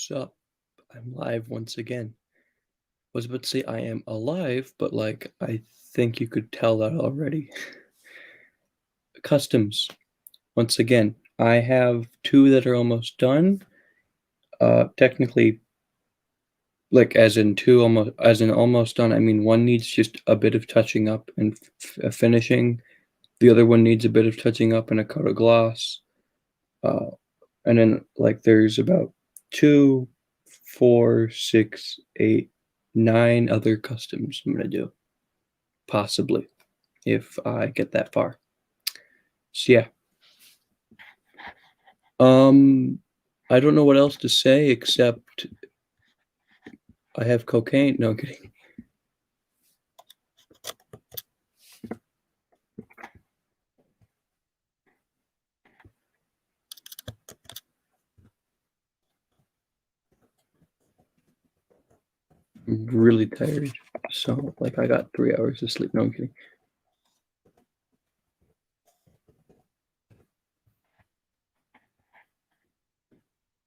Sup? I'm live once again. Was about to say I am alive, but like I think you could tell that already. Customs. Once again, I have two that are almost done. Technically, like as in almost done. I mean, one needs just a bit of touching up and finishing. The other one needs a bit of touching up and a coat of gloss. And then like there's about 2, 4, 6, 8, 9 other customs I'm gonna do, possibly, if I get that far. So yeah. I don't know what else to say except I have cocaine. No, I'm kidding. I'm really tired. So like I got 3 hours of sleep. No, I'm kidding.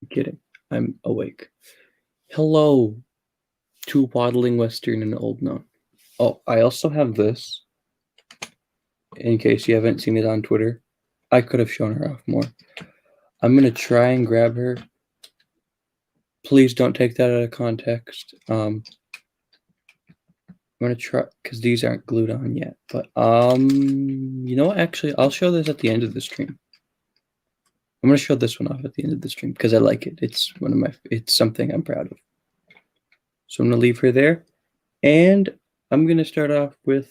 I'm kidding. I'm awake. Hello to Waddling Western and Old Known. Oh, I also have this. In case you haven't seen it on Twitter. I could have shown her off more. I'm gonna try and grab her. Please don't take that out of context. I'm gonna try because these aren't glued on yet. But you know what? Actually, I'll show this at the end of the stream. I'm gonna show this one off at the end of the stream because I like it. It's it's something I'm proud of. So I'm gonna leave her there, and I'm gonna start off with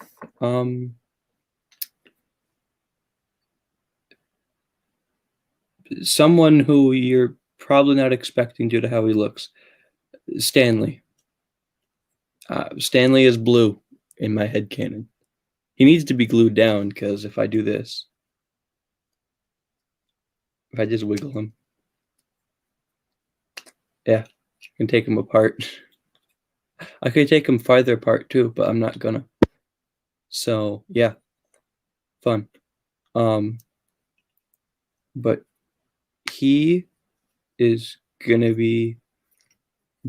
someone who you're probably not expecting due to how he looks. Stanley. Stanley is blue in my headcanon. He needs to be glued down because if I do this, if I just wiggle him, yeah, I can take him apart. I could take him farther apart too, but I'm not gonna. So yeah, fun. But he is gonna be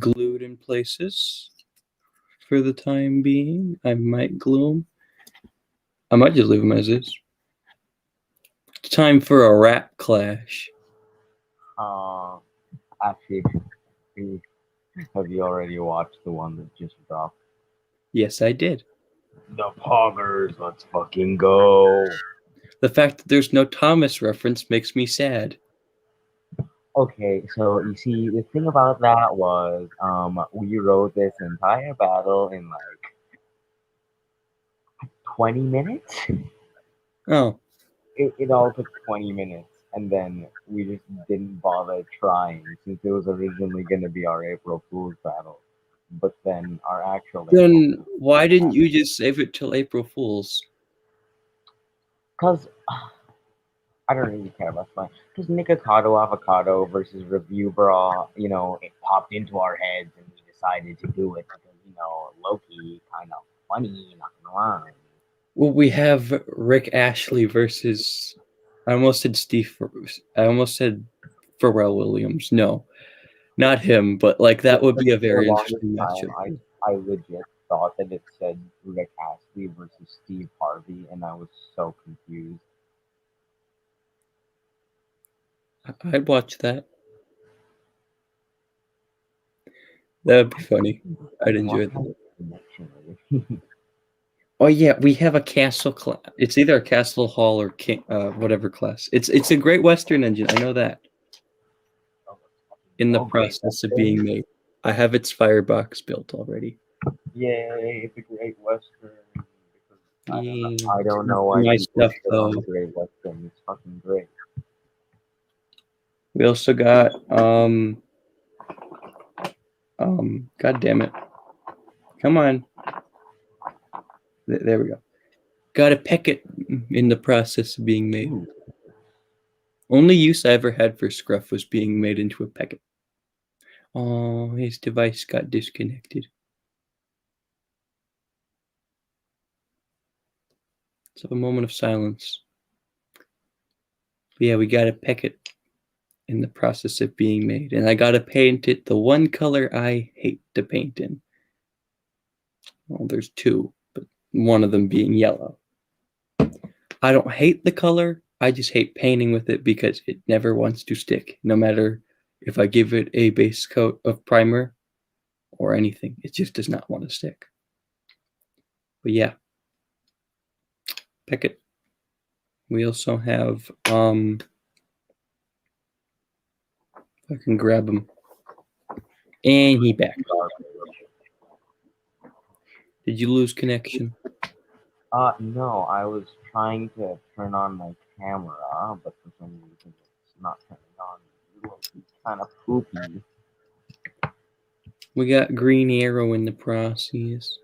glued in places for the time being. I might glue him. I might just leave him as is. It's time for a rap clash. Actually, have you already watched the one that just dropped? Yes, I did. The Poggers, let's fucking go. The fact that there's no Thomas reference makes me sad. Okay, so you see, the thing about that was, we wrote this entire battle in like 20 minutes. Oh, It all took 20 minutes, and then we just didn't bother trying since it was originally going to be our April Fool's battle. But then our actual April then Fool's why didn't battle. you just save it till April Fool's? Because I don't really care about mine. Because Nikocado Avocado versus Review Bra, it popped into our heads and we decided to do it because, Loki kind of funny, not gonna lie. Well, we have Rick Ashley versus. I almost said Pharrell Williams. No, not him. But like that would be a For the very longest interesting time, matchup. I legit thought that it said Rick Astley versus Steve Harvey, and I was so confused. I'd watch that. That would be funny. I'd enjoy that. Oh yeah, we have a castle class. It's either a castle hall or king, whatever class. It's a Great Western engine. I know that. In the Great process of Western. being made, I have its firebox built already. Yay, it's a Great Western. Because Yeah, I don't know why my people stuff shit on the though. Great Western. It's fucking great. We also got God damn it. Come on. There we go. Got a Peckett in the process of being made. Only use I ever had for Scruff was being made into a Peckett. Oh, his device got disconnected. So a moment of silence. But yeah, we got a Peckett. in the process of being made, and I gotta paint it the one color I hate to paint in. Well, there's two, but one of them being yellow. I don't hate the color, I just hate painting with it because it never wants to stick, no matter if I give it a base coat of primer or anything. It just does not want to stick. But yeah, pick it. We also have, if I can grab him. And he back. Did you lose connection? No, I was trying to turn on my camera, but for some reason it's not turning on. It looks kind of poopy. We got Green Arrow in the process.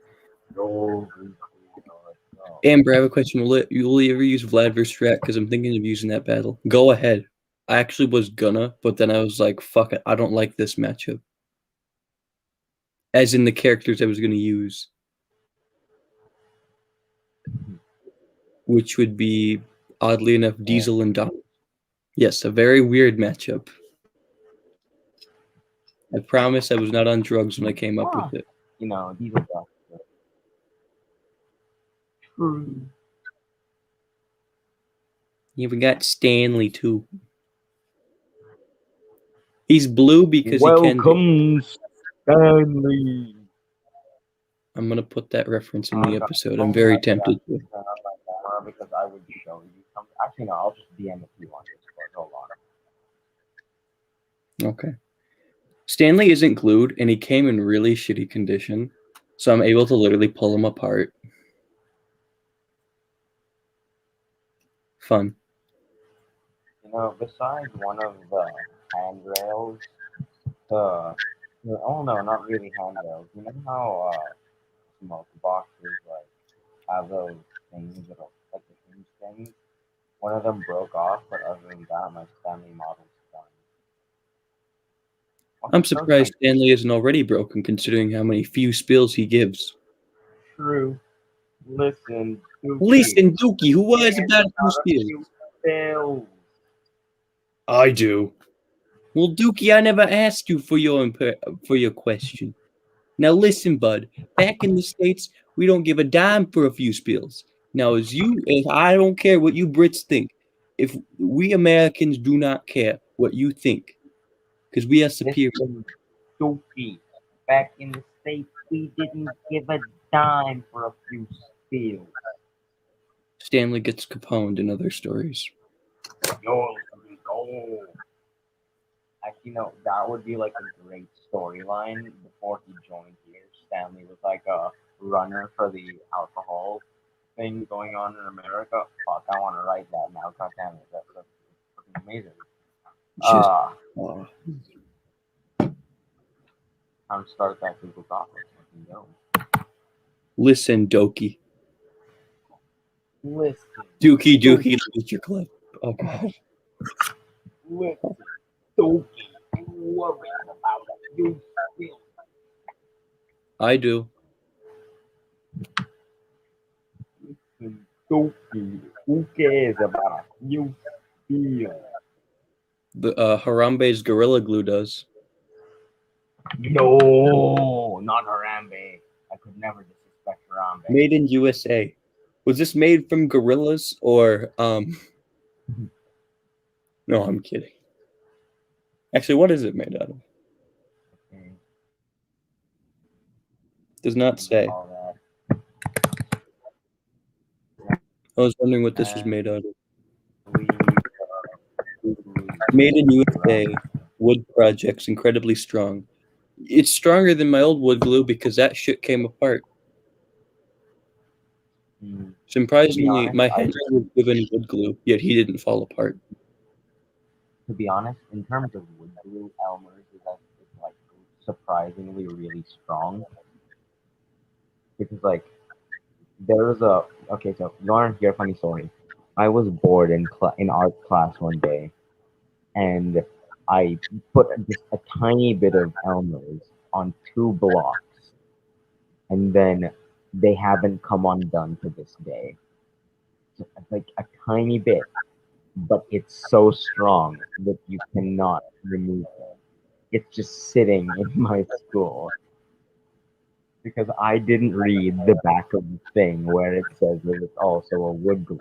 No, let's go. Amber, I have a question. Will you ever use Vlad vs. Strat? Because I'm thinking of using that battle. Go ahead. I actually was gonna, but then I was like, fuck it. I don't like this matchup. As in the characters I was gonna use. Which would be, oddly enough, Diesel and Don. Yes, a very weird matchup. I promise I was not on drugs when I came up with it. You know, these are the true. Yeah, we got Stanley too. He's blue because he can be. Welcome, Stanley. I'm gonna put that reference in the episode. I'm very tempted to. Because I would show you something. Actually, no, I'll just DM it to you on Discord. Hold on. Okay. Stanley isn't glued, and he came in really shitty condition, so I'm able to literally pull him apart. Fun. You know, besides one of the handrails, the oh no, not really handrails. You know how smoke boxes like have those things that are like the hinge things. One of them broke off, but other than that, my Stanley model's done. I'm surprised Stanley isn't already broken, considering how many few spills he gives. True. Listen, Dookie. Listen, Dookie, who was about a few spills? I do. Well, Dookie, I never asked you for your question. Now listen, bud. Back in the States, we don't give a dime for a few spills. Now, as I don't care what you Brits think. If we Americans do not care what you think, because we are superior. Listen, Dookie. Back in the States, we didn't give a dime for a few spills. Stanley gets caponed in other stories. Yo, actually, no, that would be like a great storyline. Before he joined here, Stanley was like a runner for the alcohol thing going on in America. Fuck, I want to write that now. God damn it, that's fucking amazing. Time to start that Google Doc. Listen, Dokie. Listen. Dookie, look at your clip. Oh, God. Listen, Dookie. Worry about it. You will. I do. Listen, Dookie. Who cares about it? You feel. The Harambe's Gorilla Glue does. No, not Harambe. I could never disrespect Harambe. Made in USA. Was this made from gorillas or No, I'm kidding. Actually, what is it made out of? Okay. Does not say. I was wondering what this was made out of. Made in USA. Wood projects incredibly strong. It's stronger than my old wood glue because that shit came apart. Surprisingly, my Henry was given wood glue, yet he didn't fall apart. To be honest, in terms of wood glue, Elmer's is like surprisingly really strong. Because like there was a okay, so you want to hear a funny story? I was bored in art class one day, and I put just a tiny bit of Elmer's on 2 blocks, and then they haven't come undone to this day. So, like a tiny bit. but it's so strong that you cannot remove it. It's just sitting in my school because I didn't read the back of the thing where it says that it's also a wood glue.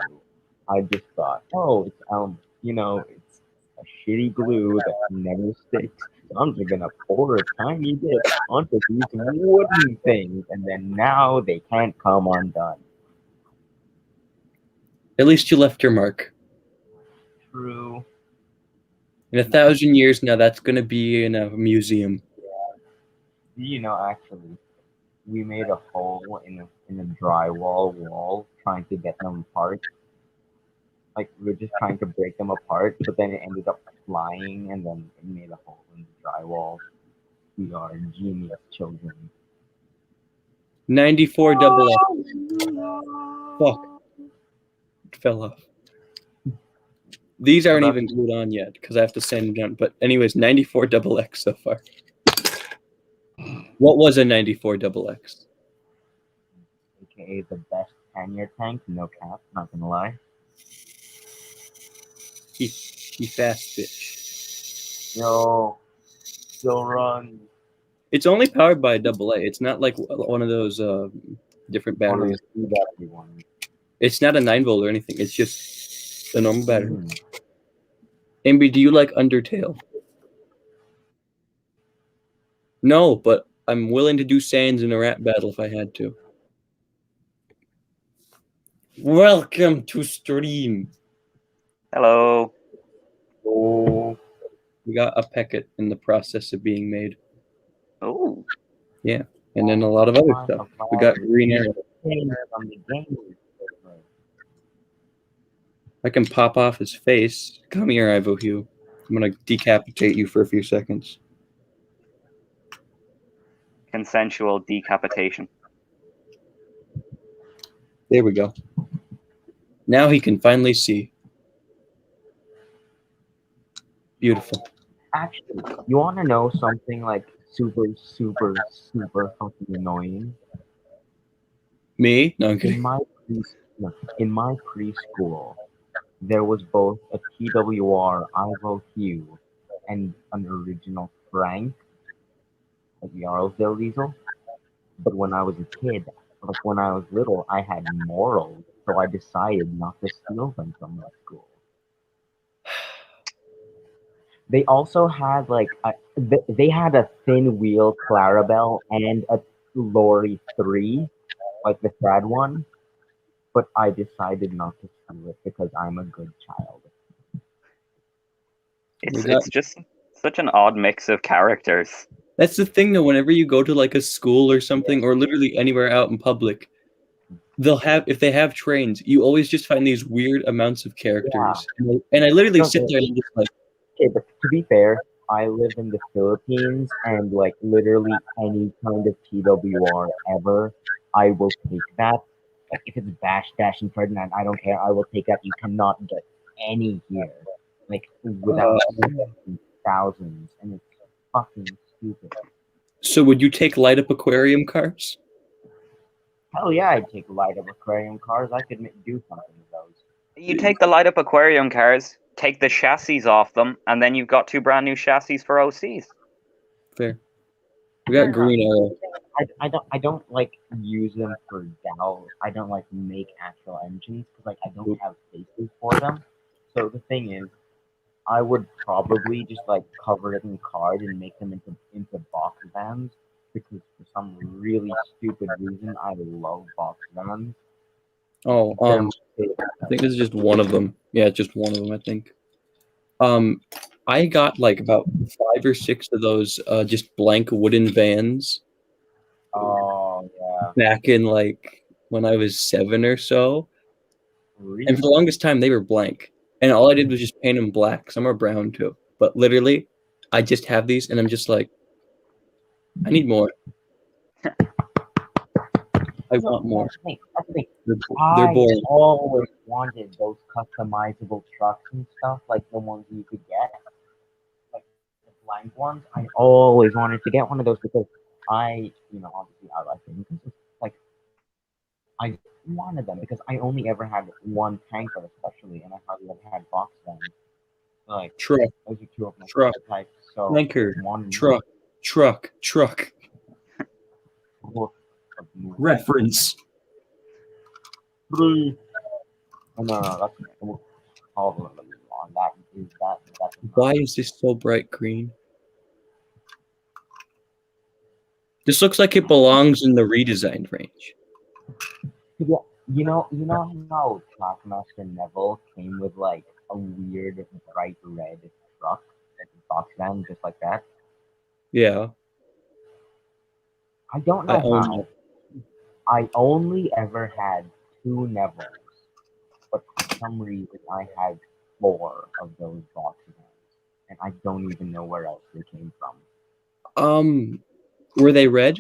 I just thought, oh, it's it's a shitty glue that never sticks. So I'm just gonna pour a tiny bit onto these wooden things, and then now they can't come undone. At least you left your mark. True. In 1,000 years now, that's going to be in a museum. Actually, we made a hole in a drywall wall trying to get them apart. Like we were just trying to break them apart, but then it ended up flying, and then it made a hole in the drywall. We are genius children. 94 double X. Fuck. It fell off. These aren't even glued on yet because I have to sand them down. But anyways, 94 double X so far. What was a 94 double X? AKA the best 10-year tank, no cap, not gonna lie. He fast bitch. Yo, still run. It's only powered by a double A. It's not like one of those different batteries. One. It's not a 9-volt or anything. It's just a normal battery. Mm. MB, do you like Undertale? No, but I'm willing to do Sans in a rap battle if I had to. Welcome to stream. Hello. Oh. We got a packet in the process of being made. Oh. Yeah, and then a lot of other stuff. We got green arrow. I can pop off his face. Come here, Ivo Hugh. I'm gonna decapitate you for a few seconds. Consensual decapitation. There we go. Now he can finally see. Beautiful. Actually, you want to know something like super, super, super fucking annoying? Me? No, I'm kidding. In my preschool, there was both a TWR Ivo Hugh and an original Frank, like Jarlsdale Diesel. But when I was a kid, like when I was little, I had morals, so I decided not to steal them from my school. They also had they had a thin wheel Clarabelle and a Lori 3, like the sad one, but I decided not to steal it because I'm a good child. It's just such an odd mix of characters. That's the thing though, whenever you go to like a school or something, or literally anywhere out in public, if they have trains, you always just find these weird amounts of characters. Yeah. And I literally sit there and I'm just like, okay, but to be fair, I live in the Philippines, and like literally any kind of TWR ever, I will take that. Like if it's Bash, Dash, and Ferdinand, I don't care. I will take that. You cannot get any here, like without thousands, and it's fucking stupid. So would you take light up aquarium cars? Hell yeah, I'd take light up aquarium cars. I could do something with those. You take the light up aquarium cars, take the chassis off them, and then you've got 2 brand new chassis for OCs. Fair. We got green arrow. I don't like use them for DAO. I don't like make actual engines because like I don't have spaces for them. So the thing is, I would probably just like cover it in card and make them into box vans because for some really stupid reason I love box vans. Oh, I think this is just one of them. Yeah, just one of them, I think. I got like about 5 or 6 of those just blank wooden vans. Oh yeah. Back in like when I was 7 or so. Really? And for the longest time they were blank. And all I did was just paint them black. Some are brown too. But literally, I just have these and I'm just like, I need more. I want more. That's the thing. They're boring. I always wanted those customizable trucks and stuff, like the ones you could get, like the blank ones. I always wanted to get one of those because obviously I like them because it's like wanted them because I only ever had one tanker, especially, and I hardly ever had box guns. So, like, Truck, those are two of my truck, favorite types. So tanker, one truck, truck. more of the Reference. three. Oh, no, that's all of them on that. Is that Why is this so bright green? This looks like it belongs in the redesigned range. Yeah, you know how Trackmaster Neville came with like a weird bright red truck, like a box van, just like that. Yeah, I don't I know own how. it. I only ever had two Nevilles, but for some reason I had four of those box vans, and I don't even know where else they came from. Were they red?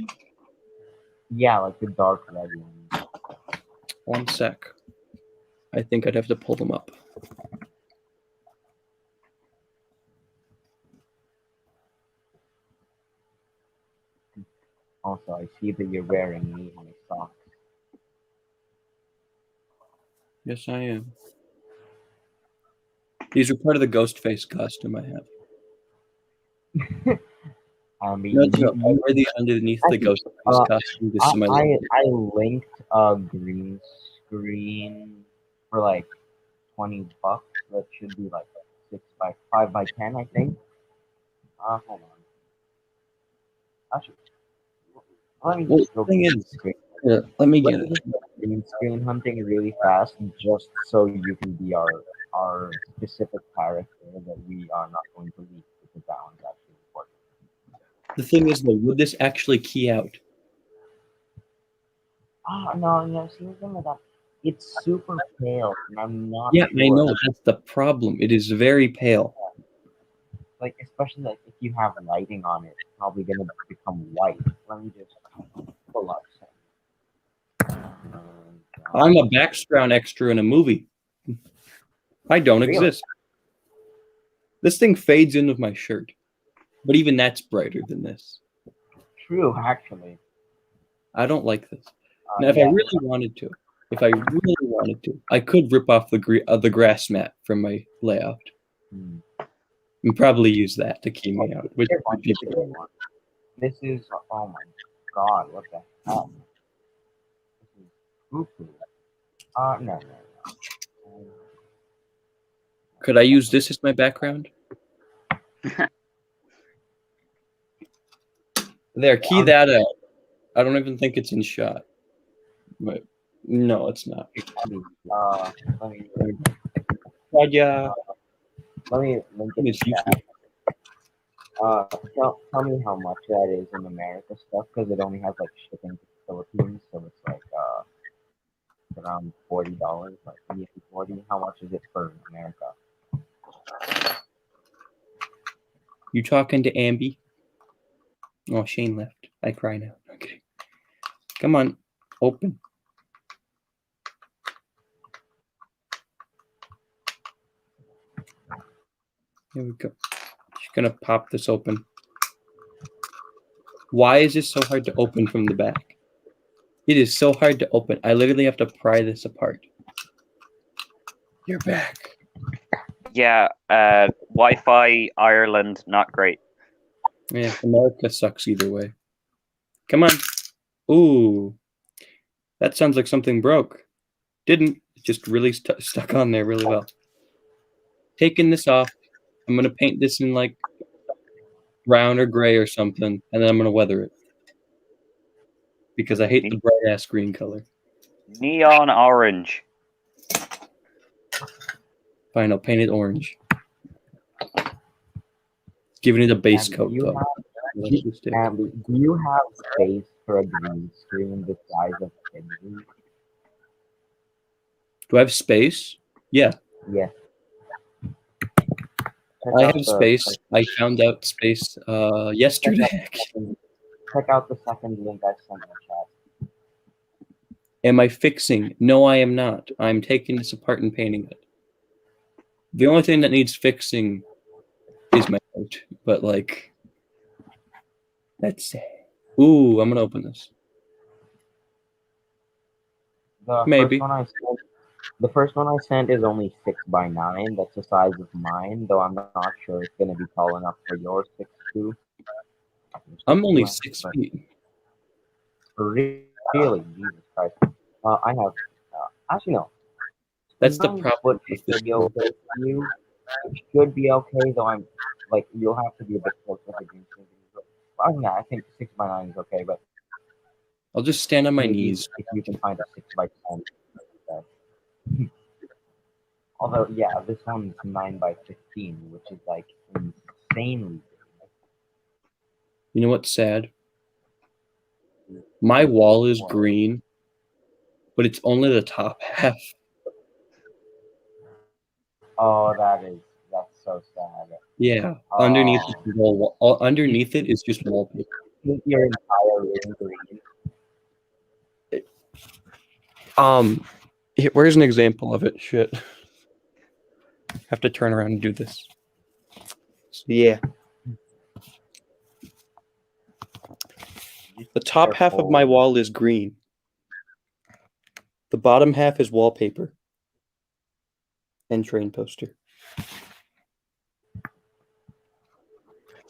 Yeah, like the dark red ones. 1 sec. I think I'd have to pull them up. Also, I see that you're wearing knee-high socks. Yes, I am. These are part of the ghost face costume I have. I No, mean, I wear these underneath the actually, ghost face costume just I, so my I I linked a green screen for like $20. That should be like 6 by 5 by 10, I think. Hold on. Actually, let me well, just the go thing green is, screen. let me Let get me it. just go green screen hunting really fast, just so you can be our specific character that we are not going to leak because that one's actually important. The thing is, though, would this actually key out? No, see the thing with that, it's super pale, and I'm not Yeah, I sure. know. That's the problem. It is very pale. Like, especially like if you have lighting on it, it's probably gonna become white. Let me just pull up some. I'm a background extra in a movie. I don't Really? exist. This thing fades in with my shirt, but even that's brighter than this. True, actually. I don't like this. Now, if I Yeah. really wanted to, I could rip off the grass mat from my layout Hmm. and probably use that to key me out, which Here's one. would be Here's one. This is, oh my god, what the hell? This is poo-poo. No. Could I use this as my background? There, key that out. I don't even think it's in shot. But no, it's not. Let me, Yeah, let me link it it's in chat. YouTube. Tell me how much that is in America stuff, because it only has like shipping to the Philippines, so it's like around $40, like 40. How much is it for America? You talking to Ambi? Oh, Shane left. I cry now. Okay. Come on, open. Here we go. Just gonna pop this open. Why is this so hard to open from the back? It is so hard to open. I literally have to pry this apart. You're back. Yeah, Wi-Fi Ireland not great. Yeah, America sucks either way. Come on. Ooh. That sounds like something broke. Didn't. It just really stuck on there really well. Taking this off. I'm going to paint this in like brown or gray or something, and then I'm going to weather it. Because I hate the bright-ass green color. Neon orange. Fine, I'll paint it orange. Giving it a base Abby, coat, though. Do you have space for a green screen the size of Henry? Do I have space? Yeah. Yeah. I have space. I found out space yesterday. Check out the second link I sent in the chat. Am I fixing? No, I am not. I'm taking this apart and painting it. The only thing that needs fixing is my note, but like, let's say, ooh, I'm gonna open this. The first Maybe. one I sent, the first one I sent is only 6 by 9. That's the size of mine, though I'm not sure it's gonna be tall enough for your 6'2". I'm only 6'2", 6 but feet. really, Jesus Christ. I have actually no. That's the 9 foot problem should with this still be world. okay for you. It should be okay, though. I'm like you'll have to be a bit closer to green screen. But other than that, I think 6 by 9 is okay. But I'll just stand on my maybe knees. if you can find a 6 by 10. uh, Although, yeah, this one's 9 by 15, which is like insanely You know what's sad? My wall is what? green, but it's only the top half. Oh, that's so sad. Yeah, underneath Oh, it, you underneath it is just wallpaper. paint your entire room green. Where's an example of it? Shit, have to turn around and do this. So yeah, Just the be top half of my careful. wall is green. The bottom half is wallpaper and train poster.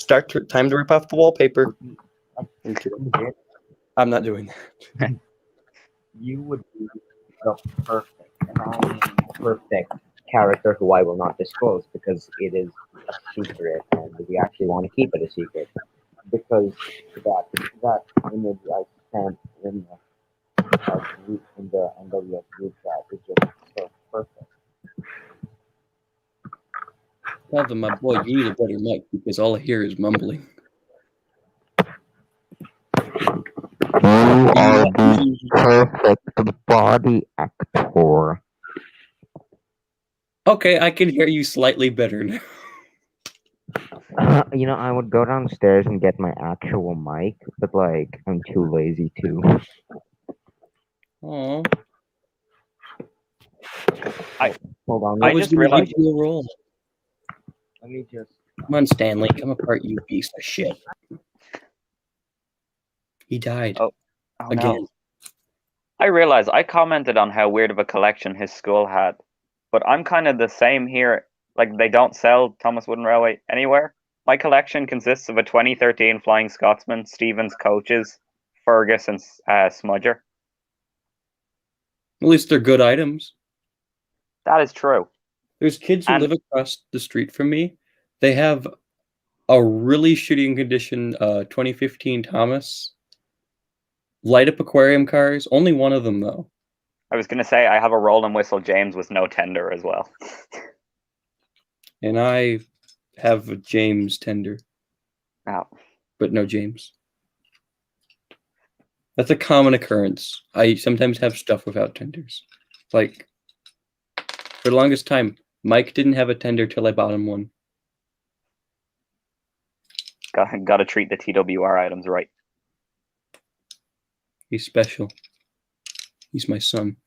Time to rip off the wallpaper. Legit, I'm not doing that. you would be the perfect, and I mean perfect character who I will not disclose because it is a secret, and we actually want to keep it a secret. Because that image I sent in the NWS group chat is just so perfect. Tell them, my boy, you need a better mic because all I hear is mumbling. You are Yeah. the perfect body actor. Okay, I can hear you slightly better now. I would go downstairs and get my actual mic, but like I'm too lazy to. Aw, I Hold on, I I was just gonna give realized. you a roll. let me just. Come on, Stanley, come apart, you piece of shit. He died Oh, oh again. no! I realized I commented on how weird of a collection his school had, but I'm kind of the same here. Like they don't sell Thomas Wooden Railway anywhere. My collection consists of a 2013 Flying Scotsman, Stevens coaches, Fergus, and Smudger. At least they're good items. That is true. There's kids who And live across the street from me. They have a really shitty in condition 2015 Thomas. Light up aquarium cars. Only one of them though. I was gonna say I have a roll and whistle James with no tender as well. And I have a James tender, Oh, but no James. That's a common occurrence. I sometimes have stuff without tenders. Like, for the longest time, Mike didn't have a tender till I bought him one. gotta treat the TWR items right. He's special. He's my son.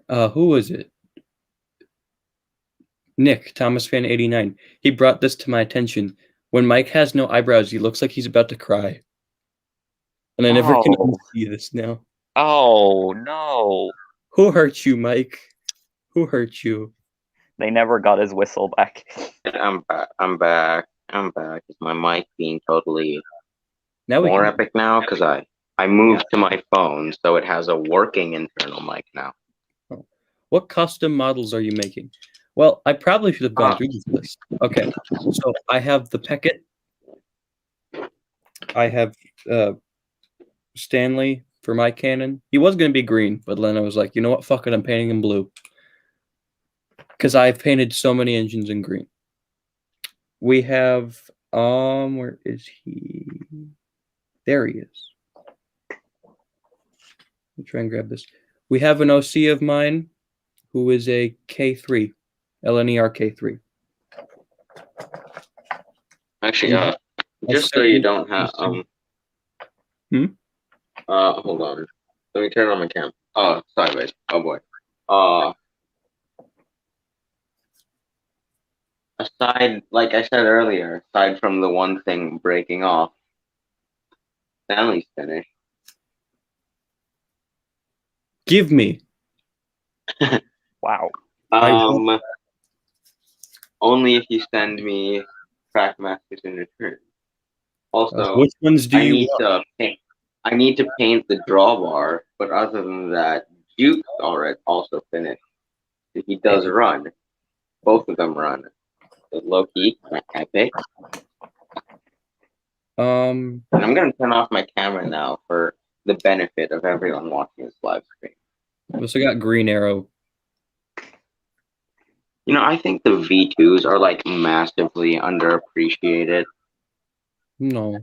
Who was it? Nick, Thomas Fan 89. He brought this to my attention. When Mike has no eyebrows, he looks like he's about to cry. And I never can Oh, unsee this now. oh no! Who hurt you, Mike? Who hurt you? They never got his whistle back. I'm back. I'm back. I'm back. Is my mic being totally Now we more can. epic now? Because I moved to my phone, so it has a working internal mic now. Oh. What custom models are you making? Well, I probably should have gone through this list. Okay, so I have the Peckett. I have Stanley for my cannon. He was going to be green, but then I was like, you know what? Fuck it. I'm painting him blue. Because I've painted so many engines in green. We have, where is he? There he is. Let me try and grab this. We have an OC of mine who is a K3, LNER K3. Actually, just so you don't have hold on. Let me turn on my cam. Oh, sideways. Oh boy. Aside, like I said earlier, aside from the one thing breaking off, Stanley's finished. Give me. Wow. Only if you send me crack masters in return. Also, which ones do I you need want? to paint. I need to paint the drawbar, but other than that, Duke's already also finished. He does run. Both of them run. So low key, epic. Um, And I'm gonna turn off my camera now for the benefit of everyone watching this live stream. we also got Green Arrow. You know, I think the V2s are like massively underappreciated. No.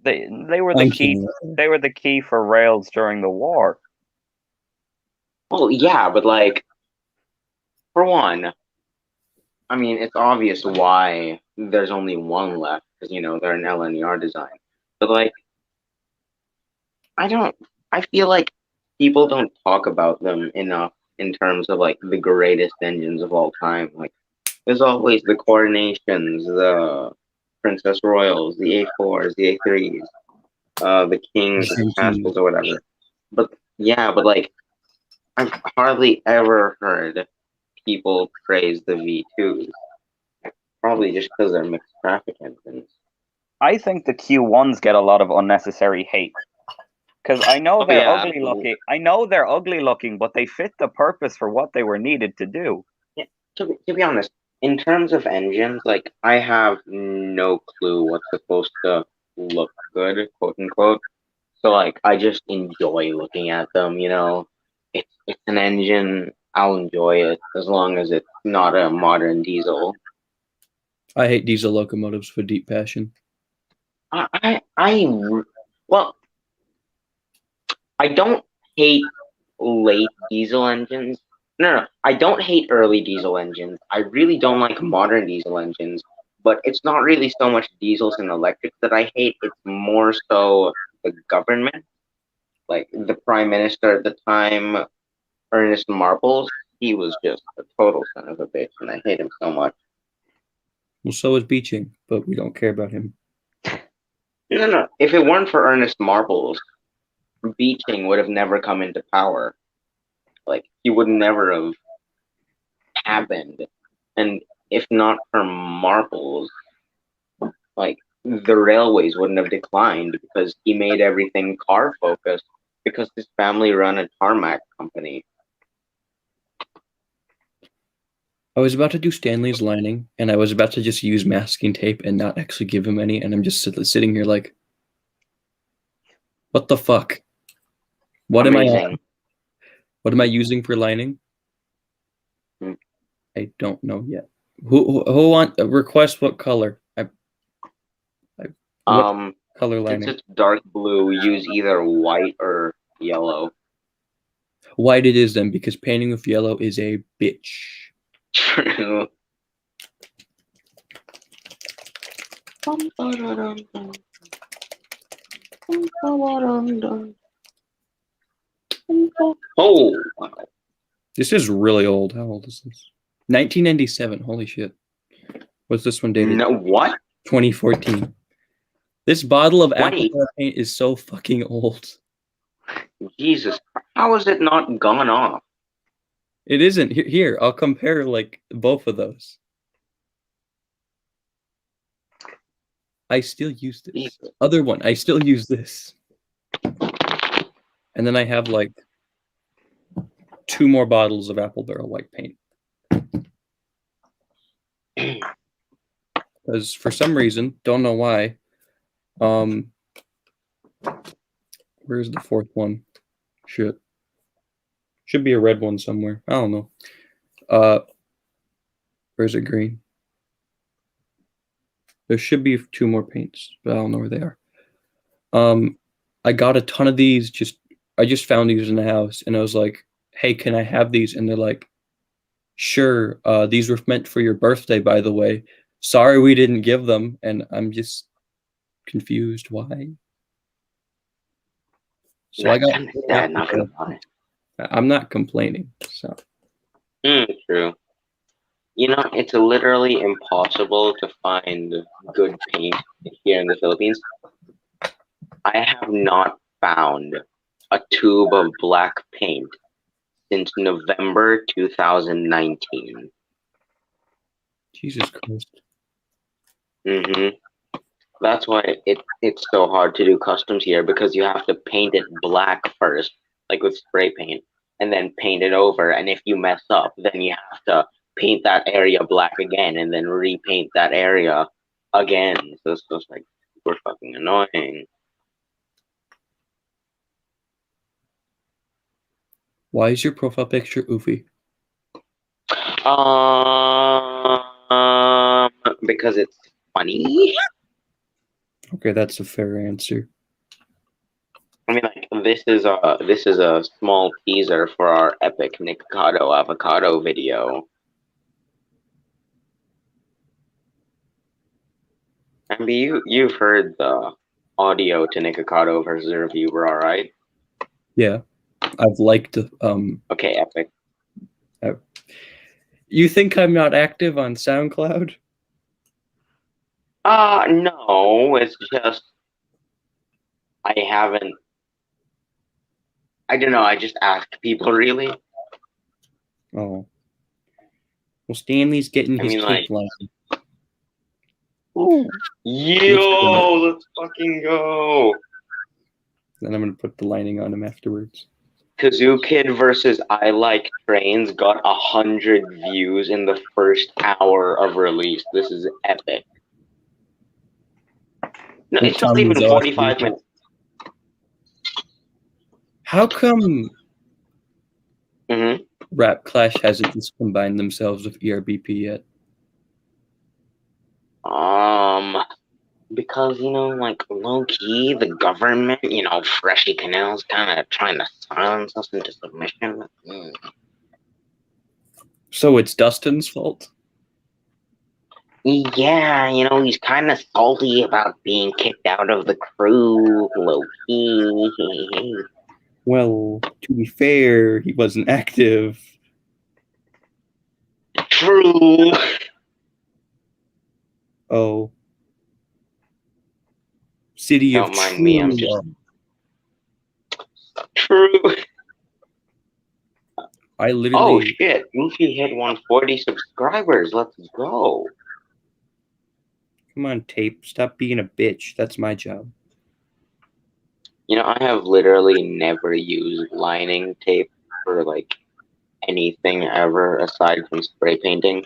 They were the I'm key. kidding. They were the key for rails during the war. Well, yeah, but like, for one, I mean, it's obvious why there's only one left because you know they're an LNER design. But like, I feel like people don't talk about them enough in terms of like the greatest engines of all time. Like, there's always the Coronations, the Princess Royals, the A4s, the A3s, the Kings, the Castles, or whatever. But yeah, but like, I've hardly ever heard people praise the V2s. Probably just because they're mixed traffic engines. I think the Q1s get a lot of unnecessary hate. Because I know they're ugly looking. I know they're ugly looking, but they fit the purpose for what they were needed to do. Yeah, to be honest, in terms of engines, like I have no clue what's supposed to look good, quote unquote. So like I just enjoy looking at them, you know. It's an engine, I'll enjoy it as long as it's not a modern diesel. I hate diesel locomotives with deep passion. Well, I don't hate late diesel engines. No, I don't hate early diesel engines. I really don't like modern diesel engines. But it's not really so much diesels and electrics that I hate. It's more so the government. Like the prime minister at the time, Ernest Marbles, he was just a total son of a bitch, and I hate him so much. Well, so is Beeching, but we don't care about him. No. If it weren't for Ernest Marbles, Beeching would have never come into power. Like, he would never have happened. And if not for Marbles, like, the railways wouldn't have declined because he made everything car focused because his family run a tarmac company. I was about to do Stanley's lining, and I was about to just use masking tape and not actually give him any, and I'm just sitting here like, what the fuck? What am I on? What am I using for lining? I don't know yet. Who want request what color? What color lining? Since it's dark blue, use either white or yellow. White it is then, because painting with yellow is a bitch. True. Oh, wow. This is really old. How old is this? 1997. Holy shit. What's this one dated? No, what? 2014. This bottle of aquacolor paint is so fucking old. Jesus, how is it not gone off? It isn't. Here, I'll compare like both of those. I still use this. Jesus. Other one, I still use this. And then I have like 2 more bottles of Apple Barrel white paint. Because for some reason, don't know why, where's the 4th one? Shit. Should be a red one somewhere. I don't know. Where's it green? There should be 2 more paints, but I don't know where they are. I got a ton of these. I just found these in the house, and I was like, "Hey, can I have these?" And they're like, "Sure. These were meant for your birthday, by the way. Sorry, we didn't give them." And I'm just confused why. So I got. I'm not complaining. So. True. You know, it's literally impossible to find good paint here in the Philippines. I have not found a tube of black paint since November 2019. Jesus Christ. That's why it's so hard to do customs here, because you have to paint it black first, like with spray paint, and then paint it over. And if you mess up, then you have to paint that area black again, and then repaint that area again. So it's just like super fucking annoying. Why is your profile picture Oofy? Because it's funny. Okay, that's a fair answer. I mean, like, this is a small teaser for our epic Nikocado avocado video. And you've heard the audio to Nikocado versus review, bro, right? Yeah, I've liked. Okay, epic. You think I'm not active on SoundCloud? No, it's just I haven't. I don't know. I just ask people, really. Oh. Well, Stanley's getting I his mean, tape like- line. Yo, let's fucking go. Then I'm gonna put the lining on him afterwards. Kazoo Kid versus I Like Trains got 100 views in the first hour of release. This is epic. No, That it's not sounds even awesome. 45 minutes. How come Mm-hmm. Rap Clash hasn't just combined themselves with ERBP yet? Because, like, low-key, the government, Freshy Canal's kind of trying to silence us into submission. So it's Dustin's fault? Yeah, he's kind of salty about being kicked out of the crew, low-key. Well, to be fair, he wasn't active. True. Oh. City Don't of mind me, I'm True just- Love. True. I Oh, literally... shit. Goofy hit 140 subscribers. Let's go. Come on, Tape. Stop being a bitch. That's my job. I have literally never used lining tape for, like, anything ever aside from spray painting,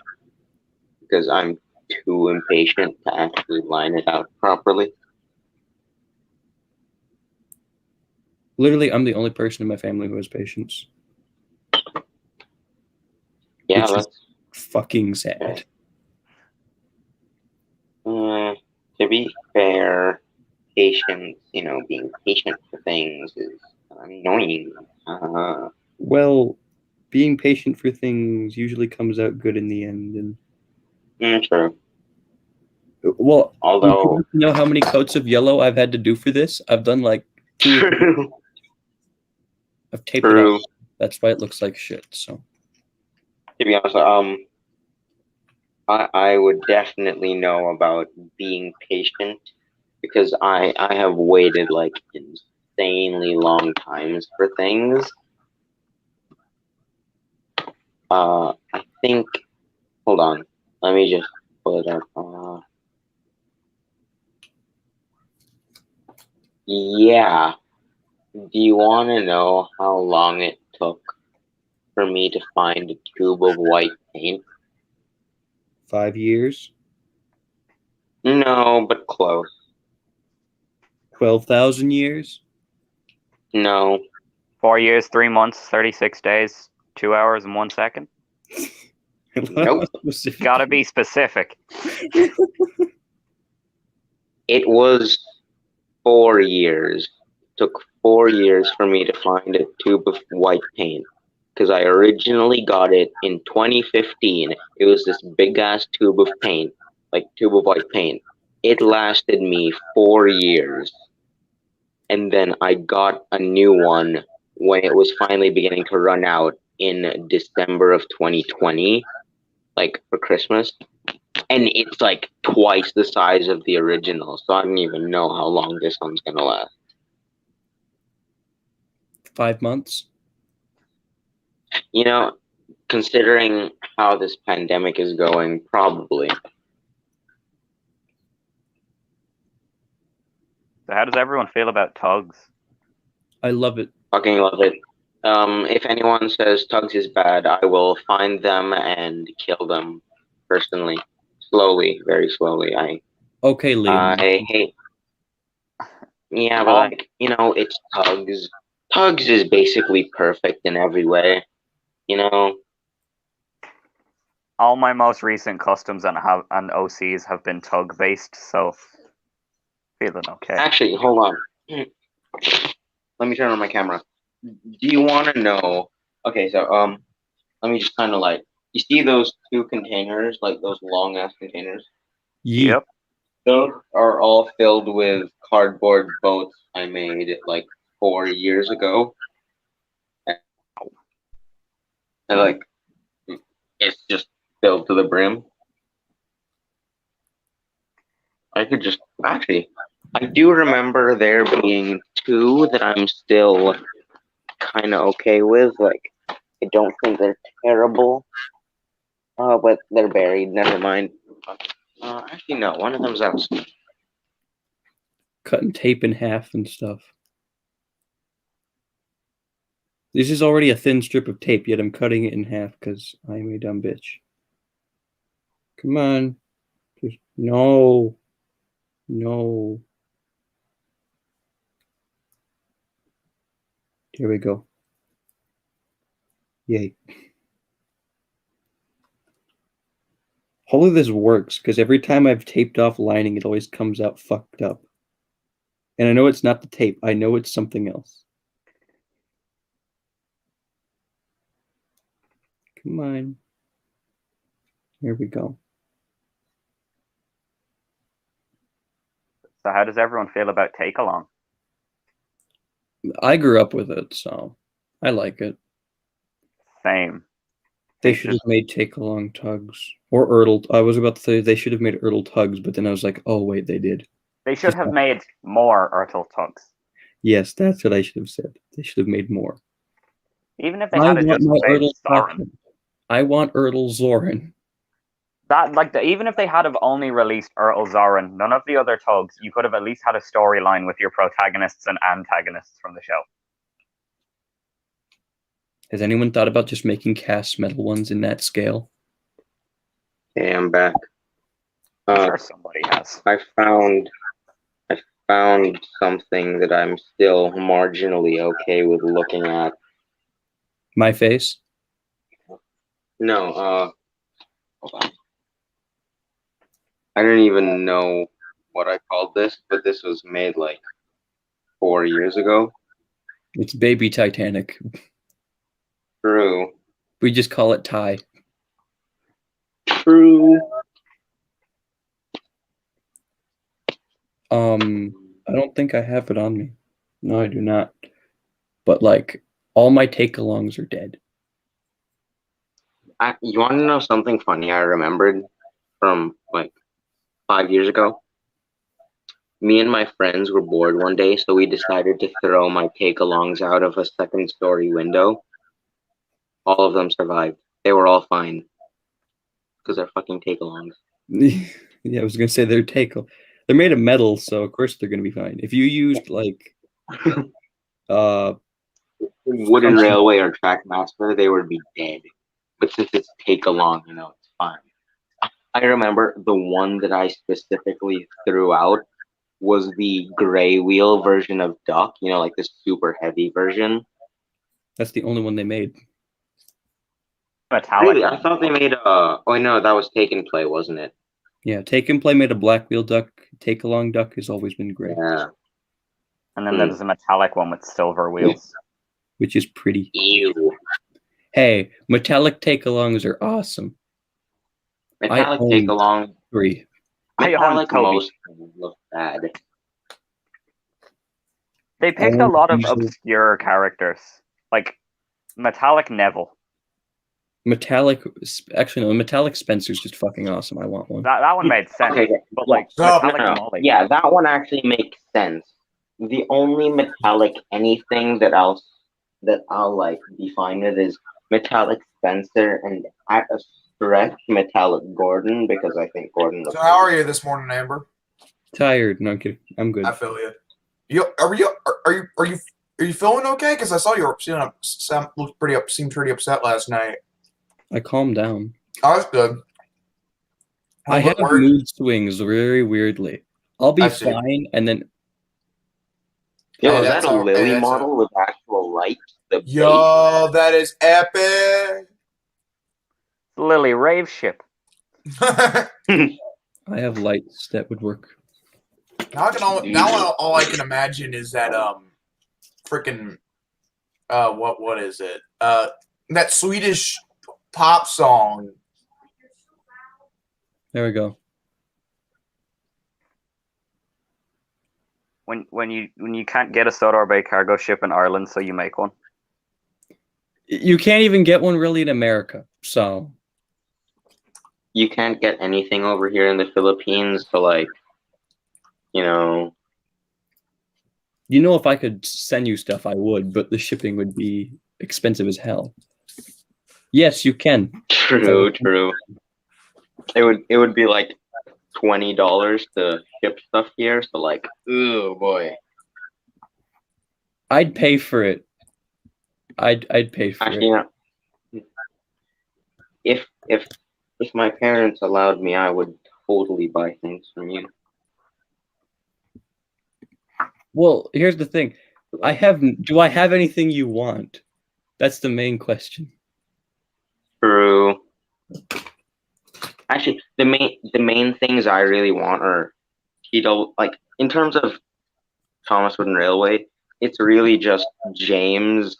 because I'm too impatient to actually line it out properly. Literally, I'm the only person in my family who has patience. Yeah, Which is that's fucking sad. to be fair, patience, being patient for things is annoying. Well, being patient for things usually comes out good in the end. And True. well, Although, you know how many coats of yellow I've had to do for this? I've done like 2 or 3. true. I've taped it True. up. That's why it looks like shit. So To be honest, I would definitely know about being patient, because I have waited like insanely long times for things. I think. Hold on. Let me just pull it up. Yeah. Do you want to know how long it took for me to find a tube of white paint? 5 years, No, but close. 12,000 years. No. 4 years, 3 months, 36 days, 2 hours, and 1 second. Nope. Gotta be specific. It was 4 years. It took 4 years for me to find a tube of white paint, because I originally got it in 2015. It was this big ass tube of paint, like tube of white paint. It lasted me 4 years. And then I got a new one when it was finally beginning to run out in December of 2020, like for Christmas. And it's like twice the size of the original, so I don't even know how long this one's gonna last. 5 months. You know, considering how this pandemic is going, probably. So how does everyone feel about tugs? I love it. Fucking love it. If anyone says Tugs is bad, I will find them and kill them personally. Slowly, very slowly. Okay, Liam. I hate. Yeah, but like, it's Tugs. Tugs is basically perfect in every way. All my most recent customs and OCs have been tug based, so feeling okay. Actually, hold on. Let me turn on my camera. Do you want to know? Okay, so let me just kind of like, you see those two containers, like those long ass containers? Yeet. Yep. Those are all filled with cardboard boats I made like 4 years ago. And like, it's just filled to the brim. I could just, actually, I do remember there being two that I'm still kind of okay with. Like, I don't think they're terrible. But they're buried. Never mind. Actually, no. One of them's outside. Cutting tape in half and stuff. This is already a thin strip of tape, yet I'm cutting it in half because I'm a dumb bitch. Come on. Just, no. No. Here we go. Yay. Hopefully this works, because every time I've taped off lining, it always comes out fucked up. And I know it's not the tape. I know it's something else. Come on. Here we go. So how does everyone feel about Take Along? I grew up with it, so I like it. Same. They should have made Take Along tugs. Or Ertl. I was about to say they should have made Ertl tugs, but then I was like, oh, wait, they did. They should have made more Ertl tugs. Yes, that's what I should have said. They should have made more. Even if they had just made Zoran. I want Ertl Zoran. Even if they had have only released Ertl Zoran, none of the other tugs, you could have at least had a storyline with your protagonists and antagonists from the show. Has anyone thought about just making cast metal ones in that scale? Hey, I'm back. I'm sure somebody has. I found something that I'm still marginally okay with looking at. My face? No, hold on. I don't even know what I called this, but this was made like 4 years ago. It's Baby Titanic. True. We just call it Ty. True. I don't think I have it on me. No, I do not. But like, all my take-alongs are dead. You want to know something funny I remembered from like 5 years ago? Me and my friends were bored one day, so we decided to throw my take-alongs out of a second-story window. All of them survived. They were all fine. Because they're fucking take-alongs. Yeah, I was gonna say they're made of metal, so of course they're gonna be fine. If you used like wooden railway or Trackmaster, they would be dead. But since it's take-along, it's fine. I remember the one that I specifically threw out was the gray wheel version of Duck, like the super heavy version. That's the only one they made. Metallic. Really? I thought they made oh no, that was Take and Play, wasn't it? Yeah, Take and Play made a black wheel duck. Take Along Duck has always been great. Yeah. And then there's a metallic one with silver wheels. Which is pretty. Ew. Hey, metallic take-alongs are awesome. Metallic take-along. 3. Metallic most look bad. They picked a lot of obscure characters. Like Metallic Neville. Metallic Spencer's just fucking awesome. I want one. That one made sense. Okay, but like Metallic Molly. Yeah, that one actually makes sense. The only metallic anything that I'll that I'll like define it as metallic Spencer and at a stretch metallic Gordon because I think Gordon looks. So how are you this morning, Amber? Tired. No, I'm kidding. I'm good. I feel you. Are you feeling okay? Because I saw you were seemed pretty upset last night. I calmed down. Oh, that's good. I have mood swings very weirdly. I'll be fine, and then Yo, Hey, is that that's a all- hey, Lily that's model with actual lights? The Yo, that is epic. Lily rave ship. I have lights that would work. Now all I can imagine is that freaking what is it? That Swedish pop song. There we go. When you can't get a Sodor Bay cargo ship in Ireland, so you make one. You can't even get one really in America, so You can't get anything over here in the Philippines, so like, you know. if I could send you stuff, I would, but the shipping would be expensive as hell. Yes, you can. True. It would be like $20 to ship stuff here, so like, oh boy. I'd pay for it. I'd pay for Actually, it. you know, if my parents allowed me, I would totally buy things from you. Well, here's the thing. Do I have anything you want? That's the main question. True. Actually, the main things I really want are, like in terms of Thomas Wooden Railway, it's really just James,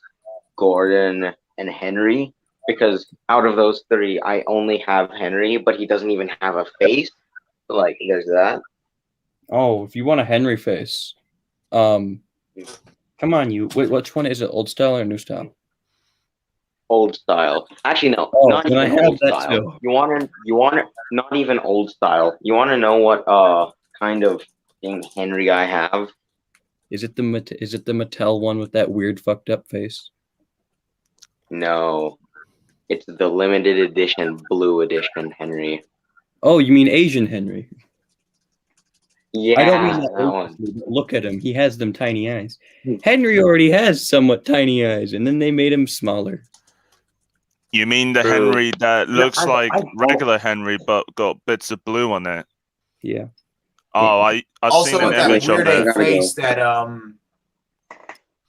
Gordon, and Henry. Because out of those three, I only have Henry, but he doesn't even have a face. So, like, there's that. Oh, if you want a Henry face, come on, you. Wait, which one is it? Old style or new style? Old style. Actually, no, Oh, not then I even have old that style. too. You want it, not even old style. You want to know what kind of thing Henry I have? Is it the Mattel one with that weird fucked up face? No, it's the limited edition, blue edition Henry. Oh, you mean Asian Henry? Yeah, I don't mean that one. Look at him. He has them tiny eyes. Henry already has somewhat tiny eyes, and then they made him smaller. You mean the True. Henry that Yeah, looks I like don't- regular Henry but got bits of blue on it? Yeah. Oh, I've Also seen an with that image of weird it. A face that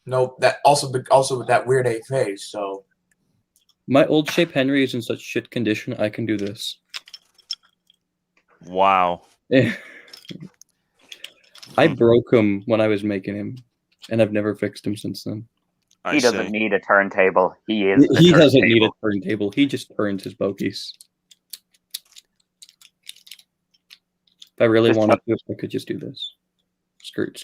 no, that also with that weird A face. So My old shape Henry is in such shit condition. I can do this. Wow. I broke him when I was making him, and I've never fixed him since then. I He see. doesn't need a turntable. He is the He doesn't need a turntable. turntable. He just turns his bogies. If I really Just wanted to, I could just do this. Skirt.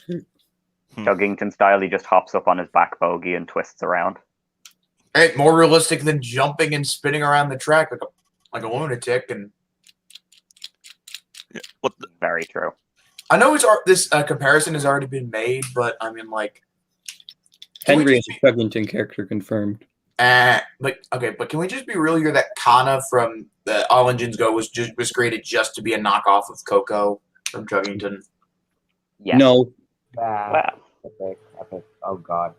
Chuggington style, he just hops up on his back bogey and twists around. hey, more realistic than jumping and spinning around the track like a lunatic. And Yeah, what the, Very true. I know this comparison has already been made, but I mean like Henry is a Chuggington character confirmed. but can we just be real here that Kana from the All Engines Go was created just to be a knockoff of Coco from Chuggington? Yes. No, Wow. Epic. Oh god.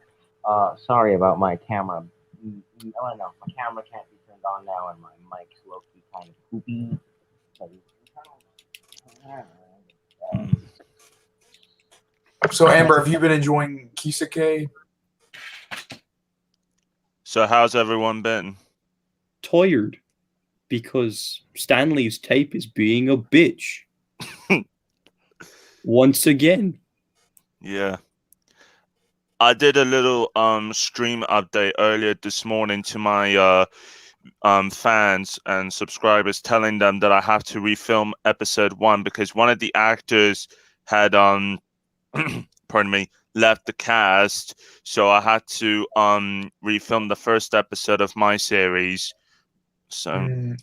Sorry about my camera. No, my camera can't be turned on now, and my mic's low key kind of poopy. So Amber, have you been enjoying Kisake? so how's everyone been? tired because Stanley's tape is being a bitch. Once again. Yeah. I did a little stream update earlier this morning to my fans and subscribers, telling them that I have to refilm episode 1 because one of the actors had pardon me, left the cast, so I had to refilm the first episode of my series. So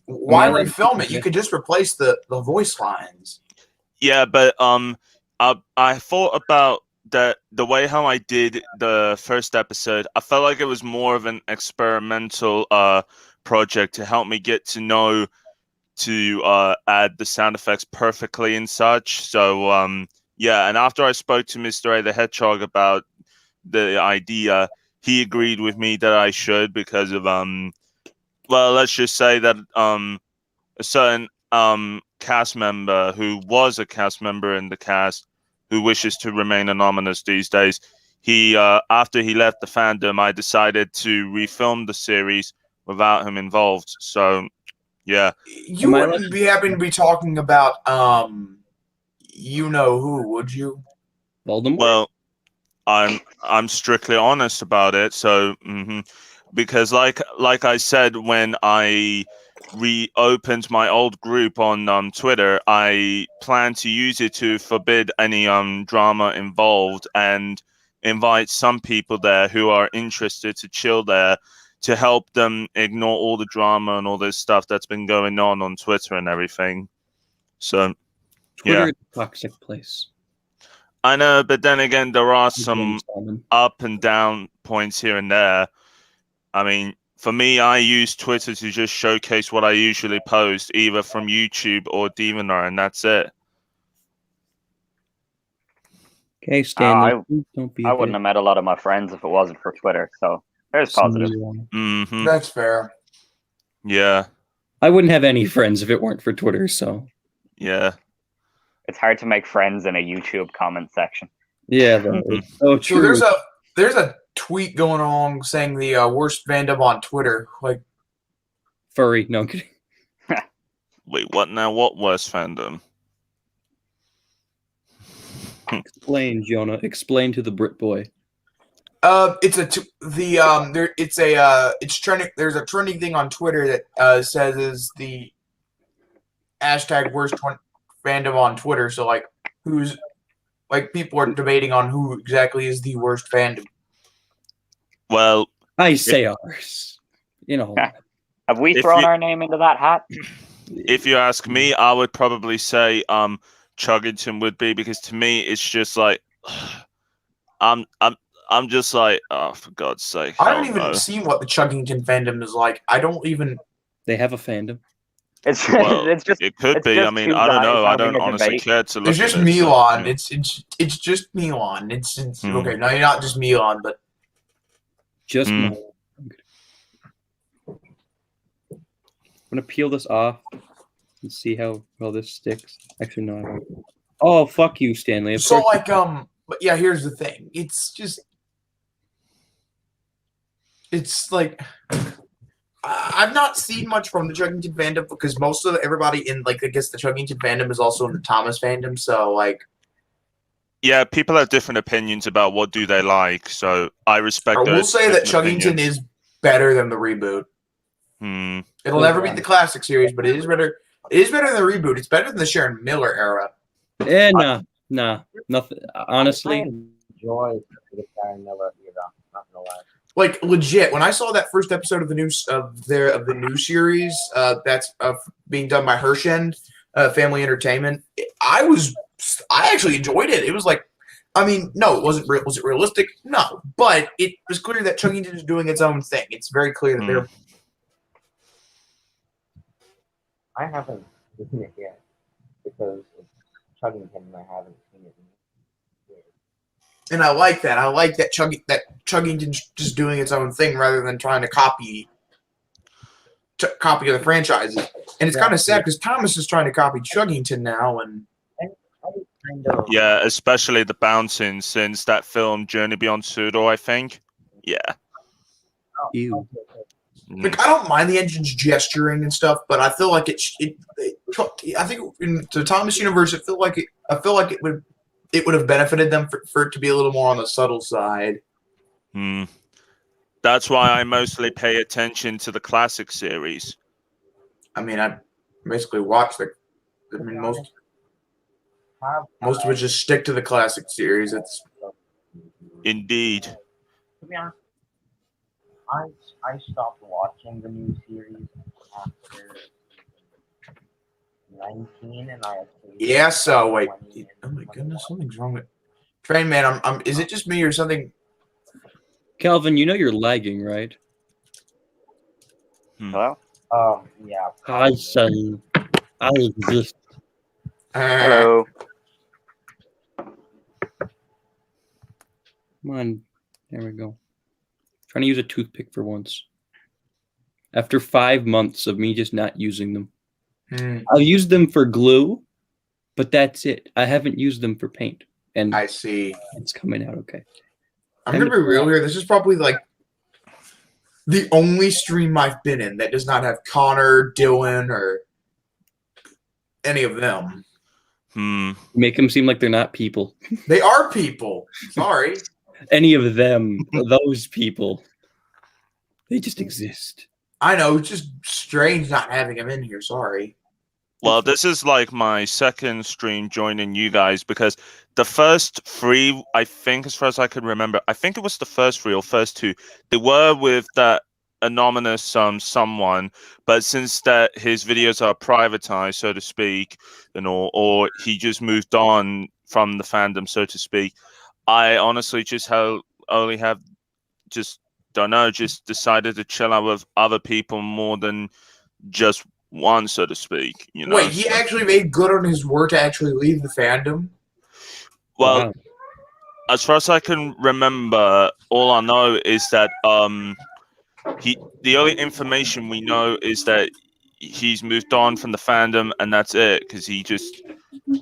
Why Man, refilm it? You could just replace the voice lines. yeah, but I thought about the way how I did the first episode, I felt like it was more of an experimental project to help me get to know to add the sound effects perfectly and such. So yeah, and after I spoke to Mr. A the Hedgehog about the idea, he agreed with me that I should because of well, let's just say that a certain cast member who was a cast member in the cast who wishes to remain anonymous these days. He after he left the fandom, I decided to refilm the series without him involved. So yeah. You wouldn't be happen to be talking about you know who, would you? Voldemort? Well, I'm strictly honest about it. So because like I said when I reopened my old group on Twitter, I plan to use it to forbid any drama involved and invite some people there who are interested to chill there to help them ignore all the drama and all this stuff that's been going on Twitter and everything. So Twitter yeah. is a toxic place. I know, but then again, there are some up and down points here and there. I mean, for me, I use Twitter to just showcase what I usually post, either from YouTube or Deviantart, and that's it. Okay, Stanley, don't be a I wouldn't have met a lot of my friends if it wasn't for Twitter. So there's positive. That's fair. Yeah. I wouldn't have any friends if it weren't for Twitter, so. Yeah. It's hard to make friends in a YouTube comment section. Yeah, that's so true. So there's a tweet going on saying the worst fandom on Twitter. Like furry, no I'm kidding. Wait, what now? What worst fandom? Explain, Jonah. Explain to the Brit boy. It's trending. There's a trending thing on Twitter that says is the hashtag worst fandom on Twitter. So like, who's like people are debating on who exactly is the worst fandom. Well, I say ours. You know, have we thrown our name into that hat? If you ask me, I would probably say Chuggington would be, because to me it's just like I'm just like, oh, for God's sake. I haven't even seen what the Chuggington fandom is like. I don't even. They have a fandom. It's just. It could be. I mean, I don't know. I don't honestly care to look. It's just Milan. It's just Milan. It's okay. No, you're not just Milan, but just Milan. I'm gonna peel this off and see how well this sticks. Actually, no, I won't. Oh, fuck you, Stanley. So like but yeah, here's the thing. It's like I've not seen much from the Chuggington fandom because most of everybody in like I guess the Chuggington fandom is also in the Thomas fandom. So like, yeah, people have different opinions about what do they like. So I respect. I will say that Chuggington is better than the reboot. It'll never beat the classic series, but it is better. It is better than the reboot. It's better than the Sharon Miller era. Nah, nothing. Honestly, I enjoy the Sharon Miller era. Not gonna lie. Like legit, when I saw that first episode of the new new series that's being done by Hershend Family Entertainment, I actually enjoyed it. It was like, I mean, no, it wasn't. Was it realistic? No, but it was clear that Chuggington is doing its own thing. It's very clear that they're. I haven't seen it yet because it's Chuggington and I haven't seen it yet. And I like that. I like that Chuggington's just doing its own thing rather than trying to copy other franchises. And it's kind of sad because Thomas is trying to copy Chuggington now, and yeah, especially the bouncing since that film Journey Beyond Pseudo, I think. Yeah. Ew. Like, I don't mind the engine's gesturing and stuff, but I feel like I think in the Thomas universe, I feel like it would have benefited them for it to be a little more on the subtle side. That's why I mostly pay attention to the classic series. I mean, I basically watch most of it just stick to the classic series. It's indeed. To be honest, I stopped watching the new series after 19, and I actually yeah. So wait, oh my goodness, something's wrong with. Train man, I'm. Is it just me or something? Calvin, you know you're lagging, right? Hello? Yeah. Hi, probably. son. I exist. Hello. Come on. There we go. Trying to use a toothpick for once. After 5 months of me just not using them. I'll use them for glue, but that's it. I haven't used them for paint. And I see. it's coming out okay. I'm gonna be real here. This is probably like the only stream I've been in that does not have Connor, Dylan, or any of them. Make them seem like they're not people. They are people. Sorry. Any of them, those people. They just exist. I know. It's just strange not having them in here. Sorry. Well, this is like my second stream joining you guys because the first 3, I think, as far as I can remember, I think it was the first 3 or first 2. They were with that anonymous someone, but since that his videos are privatized, so to speak, or he just moved on from the fandom, so to speak, I honestly just only have just don't know, just decided to chill out with other people more than just one, so to speak. Wait, he actually made good on his word to actually leave the fandom? Well, as far as I can remember, all I know is that the only information we know is that he's moved on from the fandom, and that's it, because he just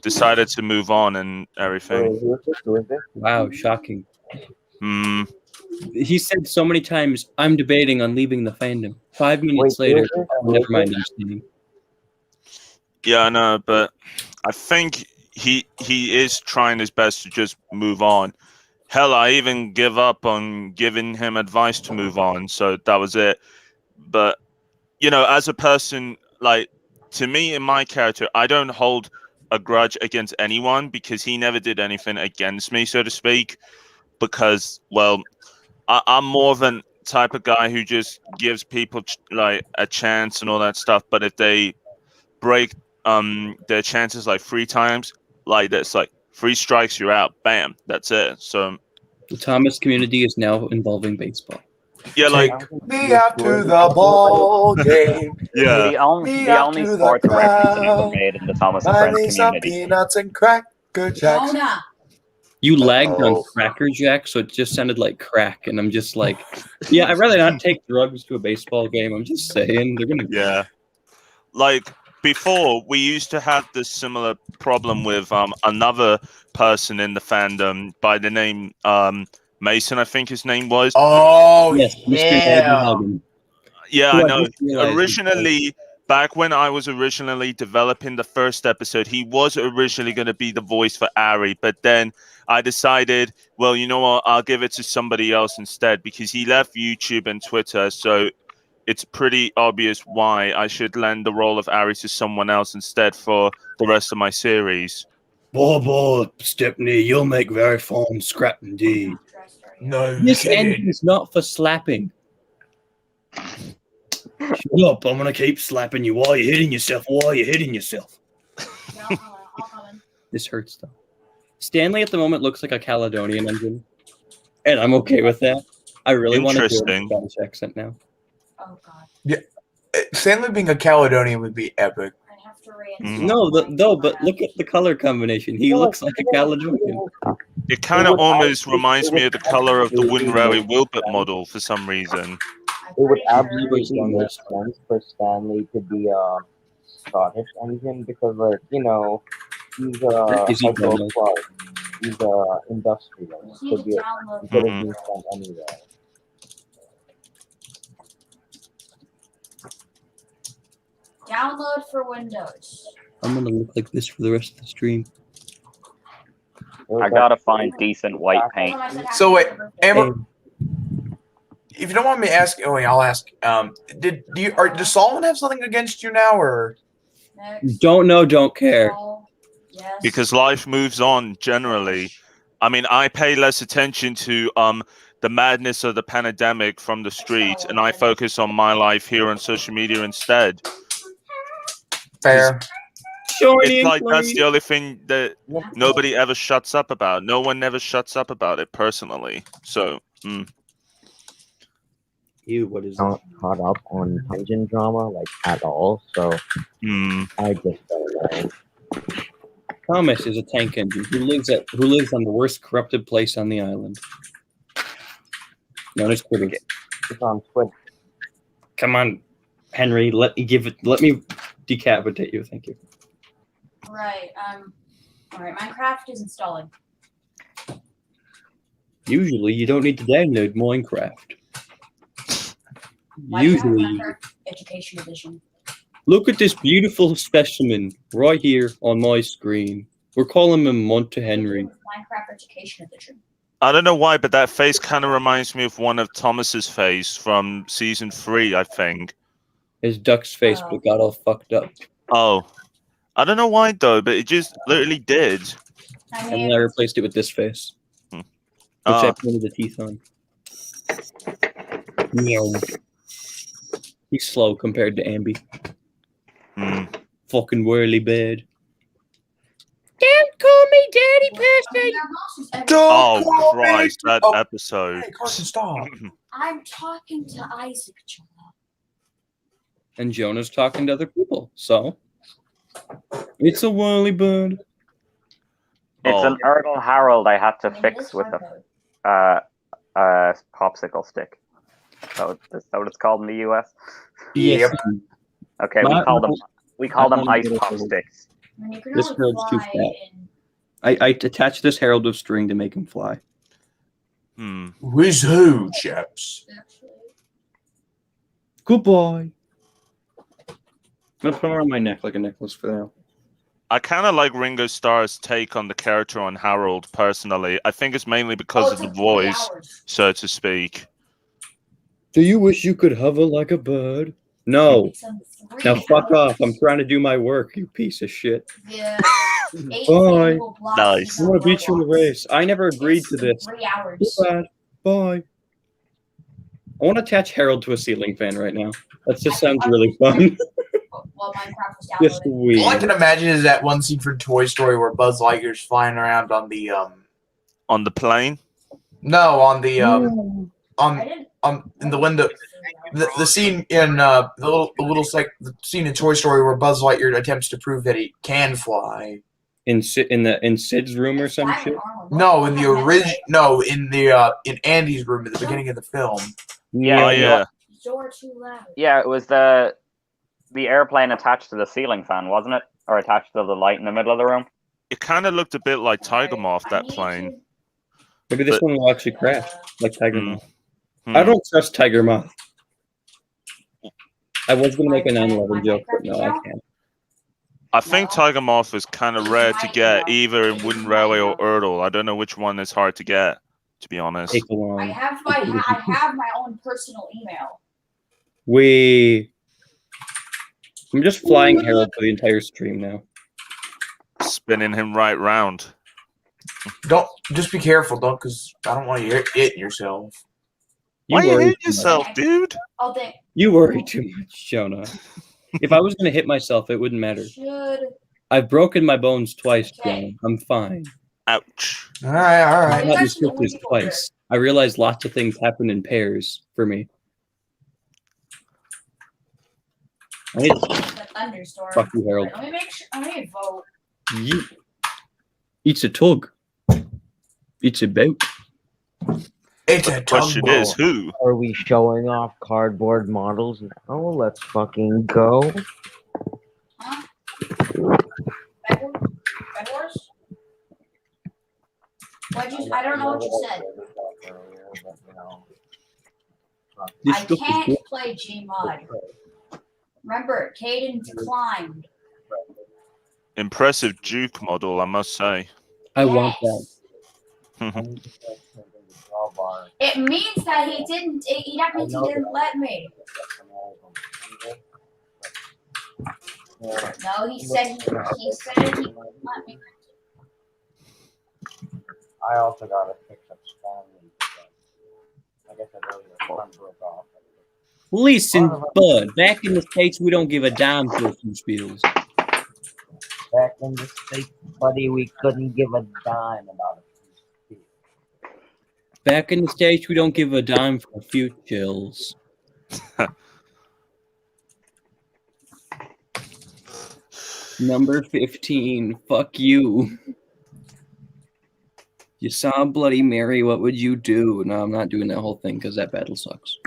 decided to move on and everything. Who is this? Wow, shocking. He said so many times, I'm debating on leaving the fandom. 5 minutes later, never mind, I'm staying. Yeah, I know, but I think he is trying his best to just move on. Hell, I even give up on giving him advice to move on, so that was it. But, as a person, like, to me, in my character, I don't hold a grudge against anyone because he never did anything against me, so to speak. Because, well, I'm more of a type of guy who just gives people, like, a chance and all that stuff. But if they break their chances like 3 times, like that's like 3 strikes, you're out. Bam, that's it. So the Thomas community is now involving baseball. Yeah, like me out to the ball game. Yeah. The only sports references were made in the Thomas and Friends community. Peanuts and Cracker Jacks. You lagged on Cracker Jack, so it just sounded like crack, and I'm just like, yeah, I'd rather not take drugs to a baseball game. I'm just saying they're gonna. Yeah, like before we used to have this similar problem with another person in the fandom by the name Mason, I think his name was. Oh yes, yeah. Yeah, I know. Originally, back when I was originally developing the first episode, he was originally going to be the voice for Ari, but then I decided, well, you know what, I'll give it to somebody else instead because he left YouTube and Twitter, so it's pretty obvious why I should lend the role of Ari to someone else instead for the rest of my series. Boy, Stepney, you'll make very fine scrap indeed. No, this engine is not for slapping. Shut up, I'm gonna keep slapping you while you're hitting yourself, This hurts though. Stanley at the moment looks like a Caledonian engine. And I'm okay with that. I really want to do a Scottish accent now. Oh god. Yeah. Stanley being a Caledonian would be epic. I have to No, but look at the color combination. He looks like a Caledonian. It kind of almost reminds me of the color of the Wooden Railway Wilbert model for some reason. It would absolutely make sense for Stanley to be a Scottish engine because, like, he's a Is he household plug. He's a industrialist. He could have been sent anywhere. Download for Windows. I'm gonna look like this for the rest of the stream. I gotta find decent white paint. So wait, Amber, if you don't want me to ask, I'll ask. Does Solomon have something against you now, or? Don't know, don't care. Yes. Because life moves on generally. I mean, I pay less attention to the madness of the pandemic from the streets, and I focus on my life here on social media instead. Fair. Joining, like that's please. the only thing that Yeah. nobody ever shuts up about. No one ever shuts up about it personally. So, Ew, what is Not that? caught up on dungeon drama like at all, so I just don't know. Thomas is a tank engine who lives on the worst corrupted place on the island. Known as Critters. It's on Twitter. Come on, Henry, let me decapitate you, thank you. Right. Alright, Minecraft is installing. Usually you don't need to download Minecraft. Why do you have Usually Minecraft Education Edition? look at this beautiful specimen right here on my screen. We're calling him Monte Henry. Minecraft Education Edition. I don't know why, but that face kind of reminds me of one of Thomas's face from season 3, I think. His duck's face Oh. but got all fucked up. Oh, I don't know why though, but it just literally did. I And mean, then I replaced it with this face. Which Ah. I painted the teeth on. Meow. He's slow compared to Ambi. Hmm. Fucking whirly bird. Don't call me Daddy Person. Oh call me- Christ, that Oh, episode. Hey, Carson, stop. I'm talking to Isaac, Jonah. And Jonah's talking to other people, so it's a whirly bird. It's Oh. an Erdl Harold I had to I mean, it fix is with hard a popsicle stick. So is that what it's called in the US? Yes. Okay, My- we call them my- ice pop sticks. I mean, you can This only bird's too fly fat. in I attached this herald of string to make him fly. Hmm. With who, chaps? actually. Goodbye. I'm gonna put him around my neck like a necklace for now. I kind of like Ringo Starr's take on the character on Harold personally. I think it's mainly because Oh, of the it took 3 voice, hours. so to speak. Do you wish you could hover like a bird? No. It's on 3 Now fuck hours. off. I'm trying to do my work, you piece of shit. Yeah. Bye. Nice. I'm gonna beat you in the race. I never agreed to this. 3 hours. Goodbye. Bye. I want to attach Harold to a ceiling fan right now. That just sounds really fun. While Minecraft was Just downloading. weird. All I can imagine is that one scene from Toy Story where Buzz Lightyear's flying around on the On the plane? no, on the I on didn't. in the window. The scene in the scene in Toy Story where Buzz Lightyear attempts to prove that he can fly. In Sid's room or some shit. No, in the original. No, in Andy's room at the beginning of the film. Yeah, Oh yeah. You're too loud. Yeah, it was the airplane attached to the ceiling fan, wasn't it? Or attached to the light in the middle of the room? It kind of looked a bit like Tiger Moth, I that need plane. Maybe this But- one will actually crash like Tiger Hmm. Moth. Hmm. I don't trust Tiger Moth. I was gonna make a 9/11 joke, but no, I can't. I think Tiger Moth is kind of rare to get, either in Wooden Railway or Erdl. I don't know which one is hard to get, to be honest. Take a I long. have my own personal email. I'm just flying Harold for the entire stream now. Spinning him right round. Don't just be careful, don't, because I don't want you hit yourself. Why you worry hit too much. yourself, dude? Oh, they You worry too much, Jonah. If I was gonna hit myself, it wouldn't matter. should. I've broken my bones twice, Okay. Jonah. I'm fine. Ouch. All right, all I right. got guys are the only restricted people twice. I realized lots of things happen in pairs for me. I need to The thunderstorm. fuck you, Harold. Let me make sure. Let me vote. Yeet. Eats a tug. Eats a boat. It's But a the question tugboat. is, who? Are we showing off cardboard models now? Let's fucking go. Huh? Bed Wars? What'd you? I don't know what you said. This I stuff is can't good. play Gmod. Remember, Caden declined. Impressive Duke model, I must say. I want that. It means that he didn't. That means he didn't let me. No, he said he wouldn't let me. I also got a fix up Stanley. I guess I really broke off. Listen, bud. Back in the States, we don't give a dime for a few spills. back in the States, buddy, we couldn't give a dime about it. Back in the States, we don't give a dime for a few chills. Number 15, fuck you. You saw Bloody Mary, what would you do? No, I'm not doing that whole thing because that battle sucks.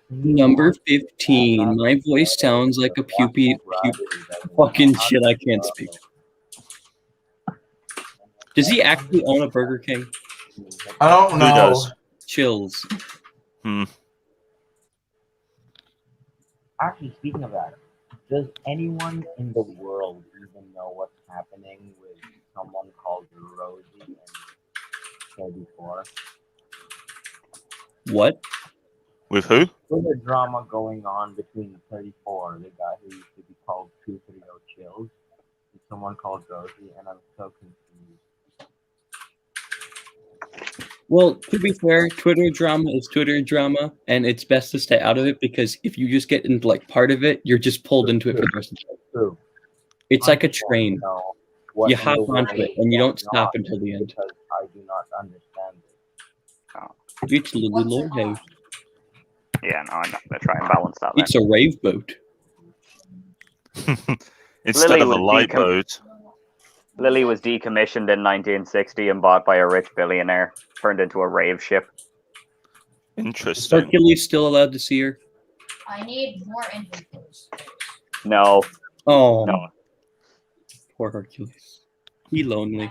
Number 15, my voice sounds like a fucking shit, I can't speak. Does he actually own a Burger King? I don't Who know. does? Chills. Actually, speaking of that, does anyone in the world even know what's happening with someone called Rosie and 34? What? With who? There's a drama going on between 34, the guy who used to be called 230 Chills, and someone called Rosie, and I'm so confused. Well, to be fair, Twitter drama is Twitter drama, and it's best to stay out of it because if you just get into like part of it, you're just pulled into it for the rest of the day. True. It's like a train. What You hop in the onto world it and you don't is stop not, until the end. because I do not understand it. It's Lily What's it Lovehouse. on? Yeah, no, I'm not gonna try and balance that. It's a rave boat. Instead Lily of a would light become- boat. Lily was decommissioned in 1960 and bought by a rich billionaire, turned into a rave ship. Is Interesting. Hercules still allowed to see her? I need more inventories. No, Oh, no. poor Hercules. He lonely.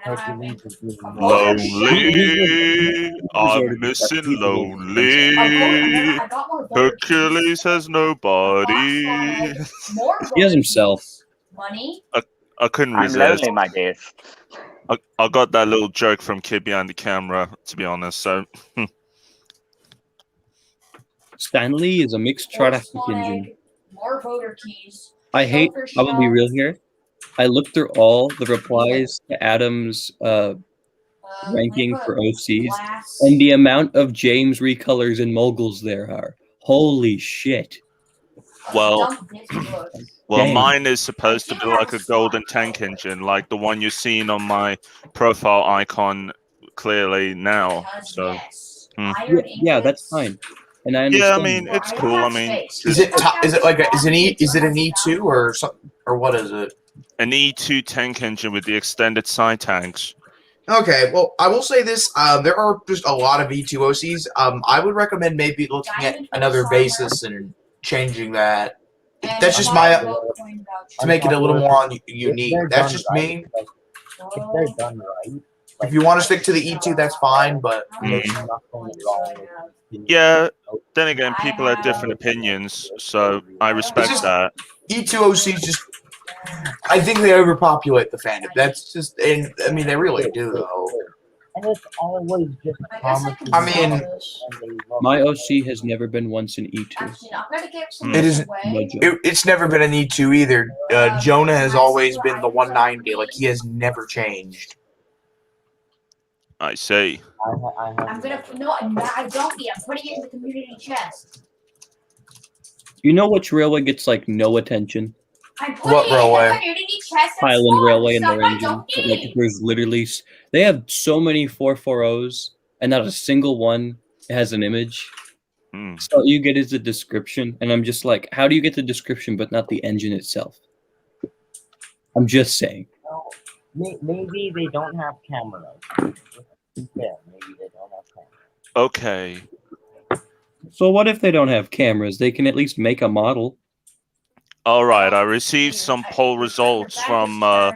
I don't have Hercules is inventories. doing Lonely. I'm missing lonely. I got more voter keys. Hercules has The boss nobody. wanted more He has voter himself. keys. Money. I couldn't I'm resist. lonely, my dears. I got that little joke from Kid Behind the Camera, to be honest. So Stanley is a mixed traffic engine. Flag, more voter keys. I hate, I will be real here. I looked through all the replies to Adam's ranking for OCs, and the amount of James recolors and moguls there are. Holy shit. well, Dang. mine is supposed to be like a golden tank engine, like the one you're seeing on my profile icon clearly now. So Yeah, that's fine. And I yeah, I understand. mean it's cool. I mean, Is it an E2 or something, or what is it? an E2 tank engine with the extended side tanks. Okay, well, I will say this: there are just a lot of E2 OCs. I would recommend maybe looking at another basis and changing that. That's just my to make it a little more unique. That's just me. If they're done right. If you want to stick to the E2, that's fine, but There's nothing wrong with it. Yeah, then again, people have different opinions, so I respect just- that. E2 OCs just, I think they overpopulate the fandom. That's just, and I mean, they really do, though. And it's always just promising. I mean, My OC has never been once an E2. Actually, I'm gonna give some It isn't- away. It's never been an E2 either. Jonah has always been the 190. Like, he has never changed. I say. I'm gonna no, I don't be. I'm putting it in the community chest. You know which railway gets like no attention? I'm putting What it in railway? the community chest. and Highland swap Railway and stuff their I engine. don't But, need. like, there's literally they have so many 440s, and not a single one has an image. Hmm. So all you get is a description, and I'm just like, how do you get the description but not the engine itself? I'm just saying. Maybe they don't have cameras. Yeah, maybe they don't have cameras. Okay. So what if they don't have cameras? They can at least make a model. All right. I received some poll results from a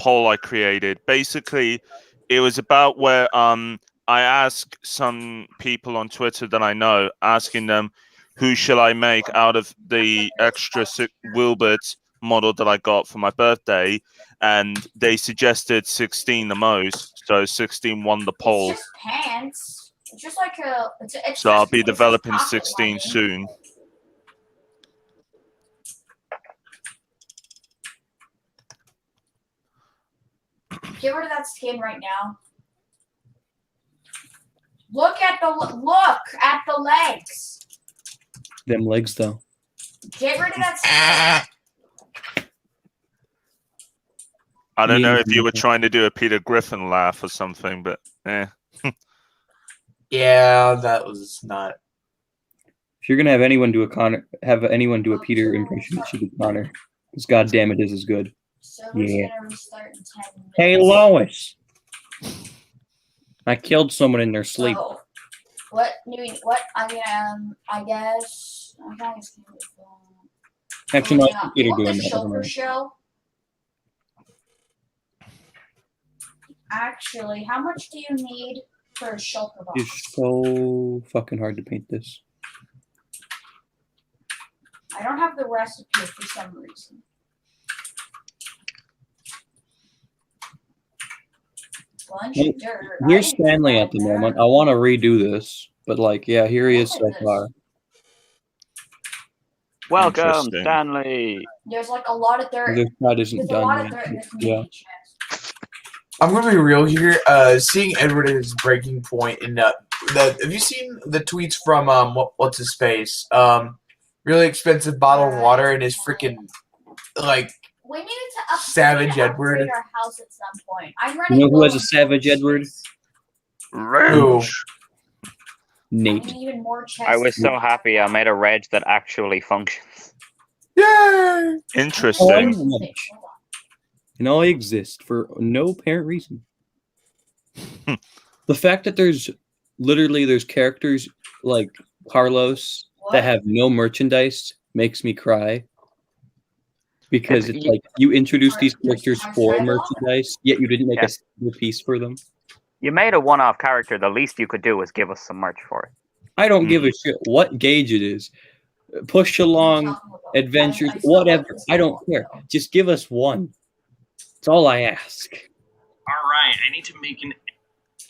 poll I created. Basically, it was about where I asked some people on Twitter that I know, asking them who shall I make out of the extra Wilbert model that I got for my birthday, and they suggested 16 the most. So 16 won the poll. It's just pants. It's just like a. It's So I'll just- be it's just developing pocket 16 lining. soon. Get rid of that skin right now. Look at the legs. Them legs, though. Get rid of that skin. I don't know Me if you were neither. trying to do a Peter Griffin laugh or something, but Yeah, that was not. If you're gonna have anyone do a Peter impression, it should be Connor. Because goddamn it, is good. Server's Yeah. gonna restart in 10 minutes. Hey Lois, I killed someone in their sleep. So, what? What? I guess. Actually, no, You it's computer want the doing that. Never Shulker mind. show? Actually, how much do you need for a Shulker box? It's so fucking hard to paint this. I don't have the recipe for some reason. Bunch Well, of dirt. Here's I didn't Stanley put at the that moment. there. I want to redo this, but like, yeah, here he is so Look at far. this. Welcome, Interesting. Stanley. There's like a lot of dirt. This side isn't There's a done lot of yet. dirt in this Yeah. mini chest. I'm gonna be real here. Seeing Edward at his breaking point in have you seen the tweets from what's his face? Really expensive bottle of water and his freaking like We need to Savage upgrade Edward. our house at some point. I'm You running know who low has a on Savage storage Edward? space. Who? I Nate. need even more chests. I was so happy I made a reg that actually functions. Yay! Interesting. Hold on. And all exist for no apparent reason. The fact that there's characters like Carlos What? that have no merchandise makes me cry. Because it's you- like you introduce these There's characters our for sidewalk. merchandise, yet you didn't make Yeah. a single piece for them. You made a one-off character. The least you could do was give us some merch for it. I don't give a shit what gauge it is. Push along, adventures, whatever. I don't care. Just give us one. That's all I ask. All right, I need to make an.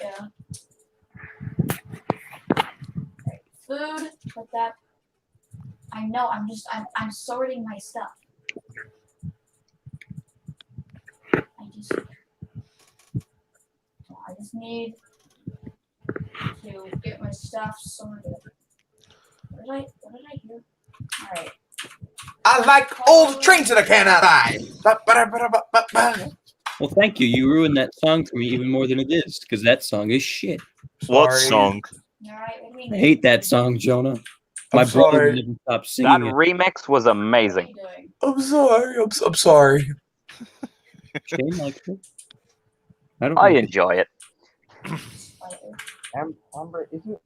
Yeah. Food. Put that. I know. I'm sorting my stuff. I just need to get my stuff sorted. What did I hear? All right. I like all the trains that I can outside. Ba-ba-da-ba-da-ba-ba-ba. Well, thank you. You ruined that song for me even more than it is, because that song is shit. What Sorry. song? All right. What do we I need? hate that song, Jonah. My I'm brother sorry. never stopped That singing it. remix was What are amazing. you doing? I'm sorry. I'm sorry. Shane likes it. I don't I like it. enjoy it. Slightly. Amber, isn't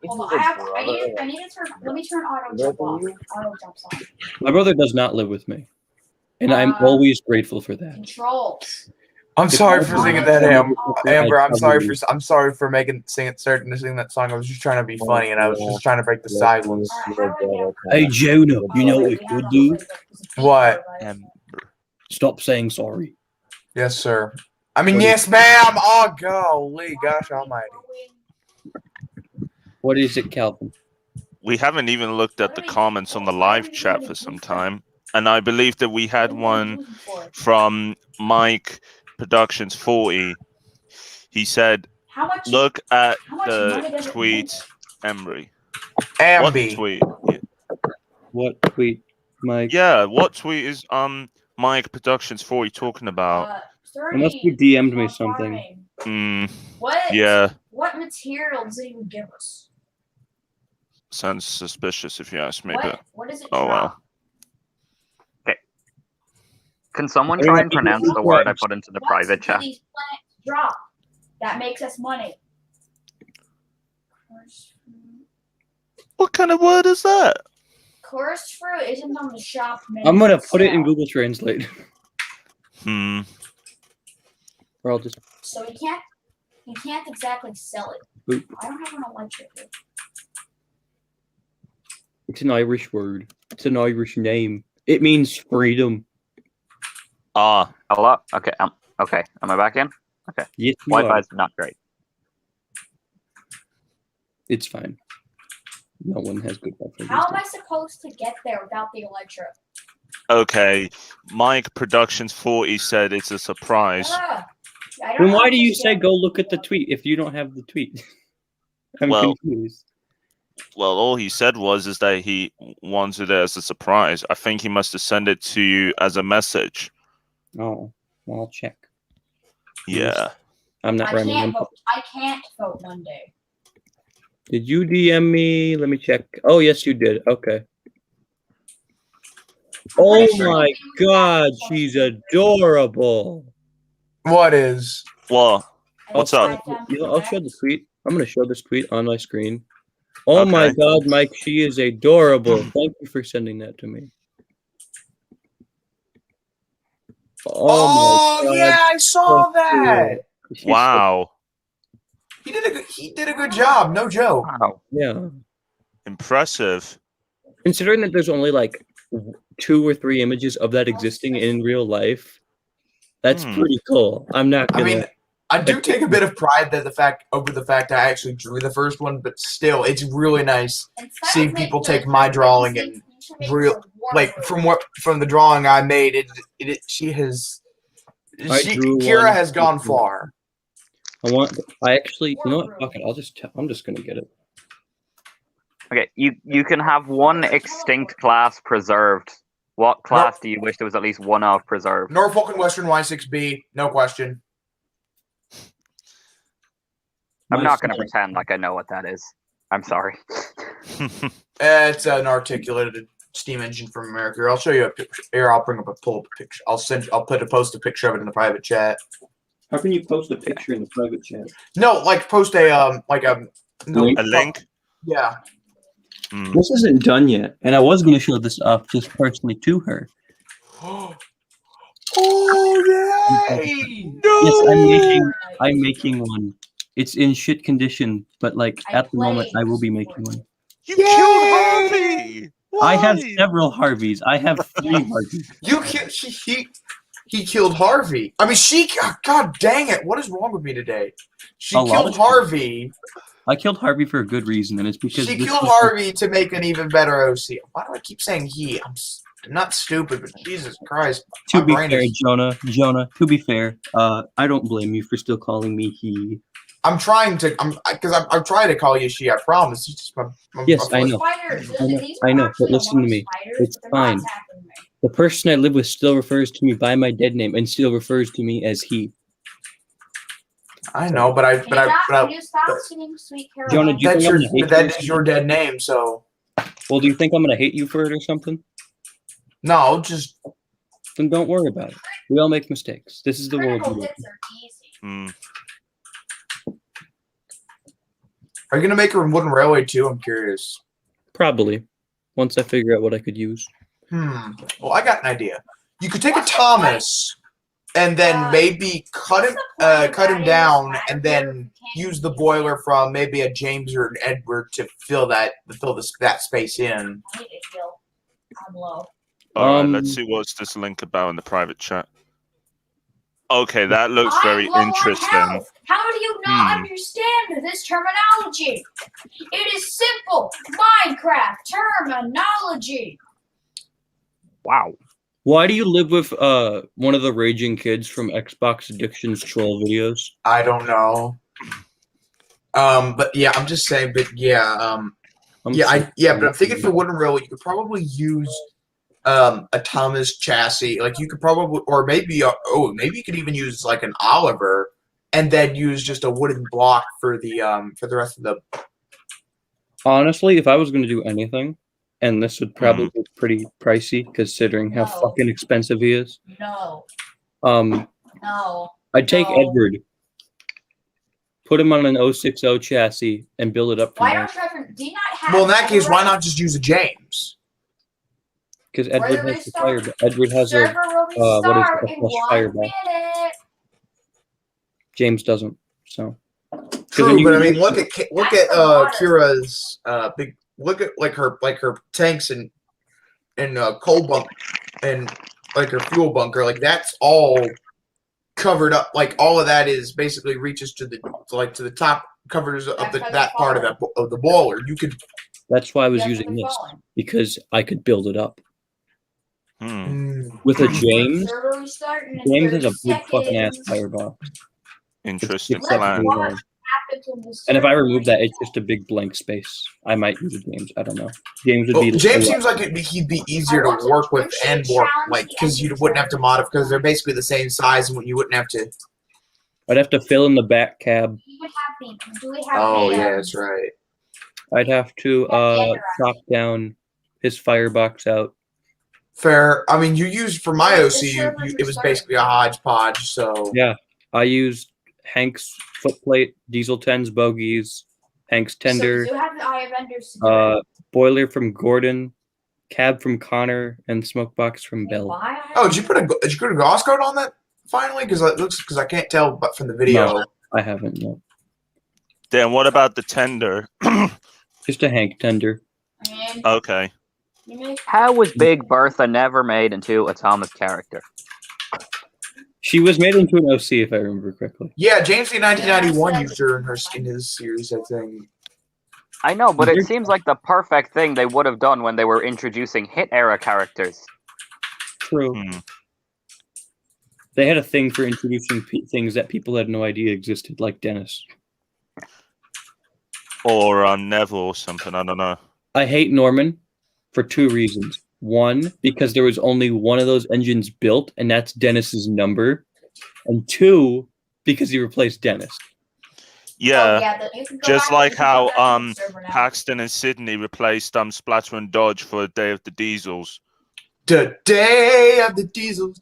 Hold on. your I brother, need to turn. Let me turn auto older jump than off. you? Auto jumps on. My brother does not live with me, and I'm always grateful for that. Controls. I'm sorry If for I singing was that, living with her, Amber. I'd I'm sorry probably- for starting to sing that song. I was just trying to be funny, and I was just trying to break the silence. All right. How do I get? Hey, Jonah, you know Oh, what wait, we have could to do? wait, there's a key What? there, right? Stop saying sorry. Yes, sir. I mean, What yes, ma'am. Oh, golly, gosh almighty. What is it, Calvin? We haven't even looked at the comments on the live chat for some time, and I believe that we had one from Mike Productions 40. He said, How much? "Look at How much money the does it tweet, make? Embry. What Ambi. tweet? Yeah. What tweet, Mike? Yeah, what tweet is Mike Productions 40 talking about? 30 Unless you DM'd me for something. farming. Hmm. What? Yeah, What material does it even give us? sounds suspicious if you ask me, but What does it oh drop? well. Can someone I don't try know and if you pronounce can the word I correct. put into the What private do chat? these plants drop? That makes us money. What kind of word is that? Chorus fruit isn't on the shop menu. I'm gonna put it in sale, Google Translate, Hmm. or I'll just. So you can't exactly sell it. Boop. I don't have an electric. It's an Irish word. It's an Irish name. It means freedom. Ah, Hello? Okay, okay. Am I back in? Yes, you are. Wi-Fi's not great. It's fine. No one has good Wi-Fi. How am I supposed to get there without the electric? okay. Mike Productions 40 said it's a surprise. I don't Then know why how do to you get- say go look at the tweet if you don't have the tweet? I'm Well- confused. Well, all he said is that he wanted it as a surprise. I think he must have sent it to you as a message. Oh. Well, I'll check. Yeah. I'm not I rhyming. can't vote Monday. Did you DM me? Let me check. Oh, yes, you did. Okay. Oh my God, she's adorable. What is? Well, what's up? I'll show the tweet. I'm going to show this tweet on my screen. Oh my God, Mike, she is adorable. Thank you for sending that to me. Oh, my God. yeah, I saw that. She's Wow. He did a good job. No joke. Wow. Yeah. Impressive. Considering that there's only like 2 or 3 images of that existing in real life, that's pretty cool. I'm not gonna. I mean, I do take a bit of pride that the fact I actually drew the first one, but still, it's really nice seeing people take my drawing and from the drawing I made. Kira has gone far. You know what? Fuck it. I'm just gonna get it. Okay, you can have one extinct class preserved. What class do you wish there was at least one of preserved? Norfolk and Western Y6B, no question. I'm not going to pretend like I know what that is. I'm sorry. It's an articulated steam engine from America. I'll show you a picture. Here, I'll pull up a picture. I'll post a picture of it in the private chat. How can you post a picture in the private chat? No, like post a link. Yeah. This isn't done yet, and I was going to show this off just personally to her. Oh yay! No! Yes, I'm making one. It's in shit condition, but like at the moment, I will be making one. You killed Harvey. Why? I have several Harveys. I have 3 Harveys. He killed Harvey. I mean, God dang it! What is wrong with me today? She A lot killed of- Harvey. I killed Harvey for a good reason, and it's because She killed Harvey to make an even better OC. Why do I keep saying he? I'm not stupid, but Jesus Christ. To be fair, Jonah, to be fair, I don't blame you for still calling me he. I'm trying to call you she, I promise. It's just Yes, I know. I know, but listen to me. It's fine. The person I live with still refers to me by my dead name and still refers to me as he. I know, but Jonah, do you think I'm gonna hate you? That is your dead name, so. Well, do you think I'm gonna hate you for it or something? No, just. Then don't worry about it. We all make mistakes. This is the world we live in. Are you gonna make her wooden railway too? I'm curious. Probably. Once I figure out what I could use. Well, I got an idea. You could take a Thomas and then maybe cut him down, and then use the boiler from maybe a James or an Edward to fill that space in. All right, let's see what's this link about in the private chat. Okay, that looks very interesting. How do you not understand this terminology? It is simple Minecraft terminology. Wow. Why do you live with one of the raging kids from Xbox Addiction's troll videos? I don't know. But yeah, I'm just saying. But yeah, but I'm thinking for wooden railway, you could probably use a Thomas chassis. Like you could probably, or maybe maybe you could even use like an Oliver, and then use just a wooden block for the rest of the. Honestly, if I was going to do anything, and this would probably be pretty pricey considering how fucking expensive he is. No. I'd take Edward, put him on an 060 chassis, and build it up from there. Well, in that case, why not just use a James? Because Edward has the fireball. Edward has a plus fireball. James doesn't. So. True, but I mean, look at Kira's big. Look at like her tanks and coal bunk and like her fuel bunker. Like that's all covered up. Like all of that is basically reaches to the top covers of that part of the boiler. You could. That's why I was using this, because I could build it up. With a James has a big fucking ass fireball. Interesting plan. happened in the And if I server remove that, right it's just a big blank space. I might use James. I don't know. James would Well, be. James seems like he'd be easier to work with and more like because you wouldn't have to modify because they're basically the same size and you wouldn't have to. I'd have to fill in the back cab. Do we have Oh the, yeah, that's right. I'd have to chop down his firebox out. Fair. I mean, you used for my OC, it was basically a hodgepodge. So Yeah, I used Hank's footplate, Diesel 10's bogies, Hank's tender, So you have the Eye of Enders to do it. boiler from Gordon, cab from Connor, and smokebox from Bill. Why? oh, did you put a gloss coat on that finally? Because it looks because I can't tell but from the video. No, I haven't yet. Dan, what about the tender? Just a Hank tender. And Okay. you make How was Big Bertha never made into a Thomas character? She was made into an OC, if I remember correctly. Yeah, James in 1991 used her in his series, I think. I know, but it seems like the perfect thing they would have done when they were introducing hit era characters. True. Hmm. They had a thing for introducing things that people had no idea existed, like Dennis. Or Neville or something. I don't know. I hate Norman for two reasons. One, because there was only one of those engines built, and that's Dennis's number. And two, because he replaced Dennis. Yeah. you can go Just back- like you can go how back to the server now. Paxton and Sydney replaced Splatter and Dodge for Day of the Diesels. The day of the diesels,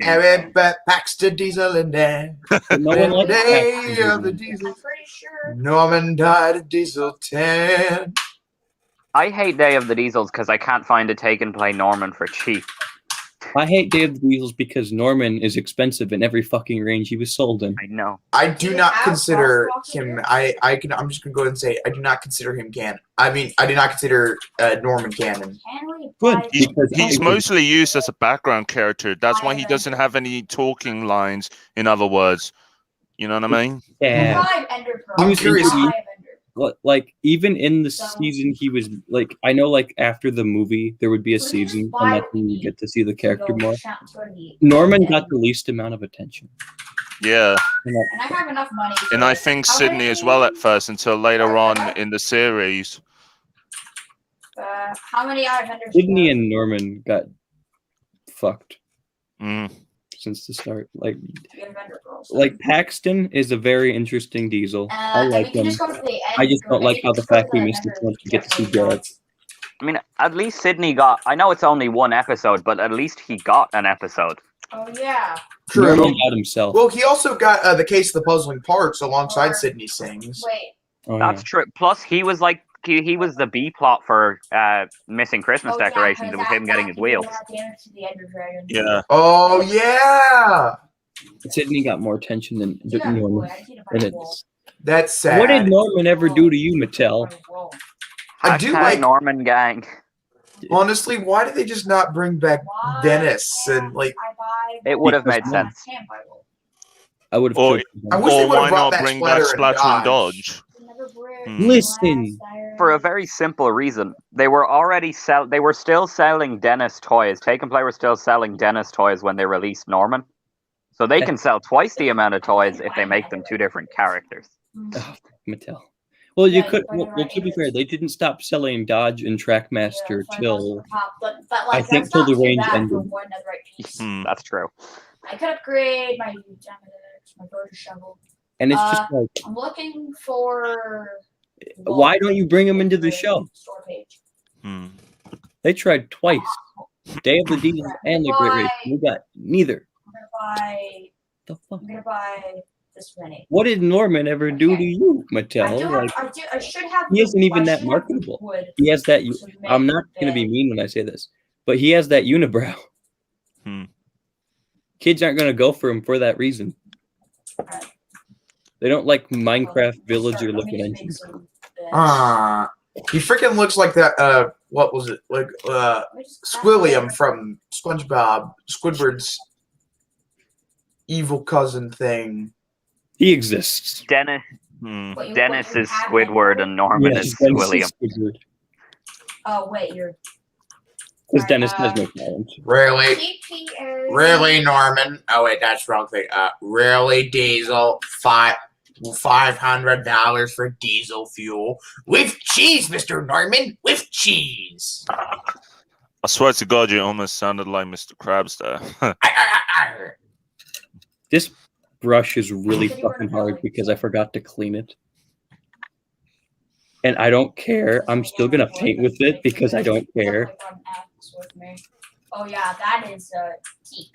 everybody Paxton Diesel in there. But no one The likes day Paxton of the Diesel. diesel. I'm pretty sure. Norman died of diesel 10. I hate Day of the Diesels because I can't find a take and play Norman for cheap. I hate Day of the Diesels because Norman is expensive in every fucking range he was sold in. I know. I Do do you not have consider crosswalks him. here? I'm just gonna go ahead and say I do not consider him canon. I mean, I do not consider Norman canon. Can we Good, buy because He's I- mostly used as a background character. That's why he doesn't have any talking lines, in other words. You know what I mean? Yeah. Five Ender Pearls? I'm was curious. Five Ender. Like, even in the So- season, he was like, I know, like, after the movie, there would be a So we season, just buy and that's what when we you need. get to see the character Go more. shop to the- Norman and- got the least amount of attention. Yeah. And I have enough money. And I think How Sydney as many- well at first until later on in the series. How many Eye of Enders? Sydney and Norman got fucked Mm. since the start. Like You have Ender Pearls. Paxton is a very interesting diesel. I and like you can him. just go to the end. I just don't and like you how can the just go fact to we the missed it Ender so much to get to see Pearls. Jared. I mean, at least Sydney got. I know it's only one episode, but at least he got an episode. Oh yeah. True. Norman got himself. Well, he also got the Case of the Puzzling Parts alongside Or- Sydney Sings. Wait. Oh, That's true. Plus, he was like he was the B plot for missing Christmas Oh, yeah, decorations. 'cause it was him that getting his he wheels. had the answer to the Ender Dragon. Yeah. Oh yeah, Sydney got more attention than Yeah, boy, Norman. I need to And find a wall. it's, that's sad. what did Norman ever do to you, Mattel? I do Hashtag like. Norman gang. Honestly, why did they just not bring back Why Dennis can't and like? I buy It would have made Because sense. Can't buy wool. I would have Or- killed him. I wish they Or would've why brought not back bring back Splatter and Splatter and Dodge. Dodge? Never brick, Hmm. Listen. glass, iron. For a very simple reason, they were already They were still selling Dennis toys. Take and Play were still selling Dennis toys when they released Norman, so they can sell twice the amount of toys if they make them two different characters. Oh, Mattel. Well, you Yeah, could. you Well, to be fair, they didn't stop selling Dodge and Trackmaster Yeah, till but I like, think that's till not the too range bad ended. for one netherite piece. Hmm. That's true. I could upgrade my my bird shovel. and it's just like, I'm looking for. why don't you bring them into the show? Store page. Hmm. They tried twice. Day of the Demons and the Great Race. We got neither. I'm gonna buy. The fuck? I'm gonna buy this many. What did Norman ever do to you, Mattel? Like, I should have. he isn't even I that should have marketable. wood he has that. to make I'm not going to be bed. mean when I say this, but he has that unibrow. Hmm. Kids aren't going to go for him for that reason. They don't like Minecraft villager looking engines. He freaking looks like that. What was it? Like Squilliam from SpongeBob, Squidward's evil cousin thing. He exists. Dennis Hmm. Dennis is Squidward and Norman Yes, is Dennis is William. Squidward. Oh wait, you're Because Dennis has no talent. Really, TPA. really, Norman. Oh wait, that's wrong thing. Really, Diesel. $500 for diesel fuel with cheese, Mr. Norman, with cheese. I swear to God, you almost sounded like Mr. Krabs there. This brush is really fucking hard because I forgot to clean it. And I don't care. I'm still gonna paint with it because I don't care. Oh yeah, that is teak.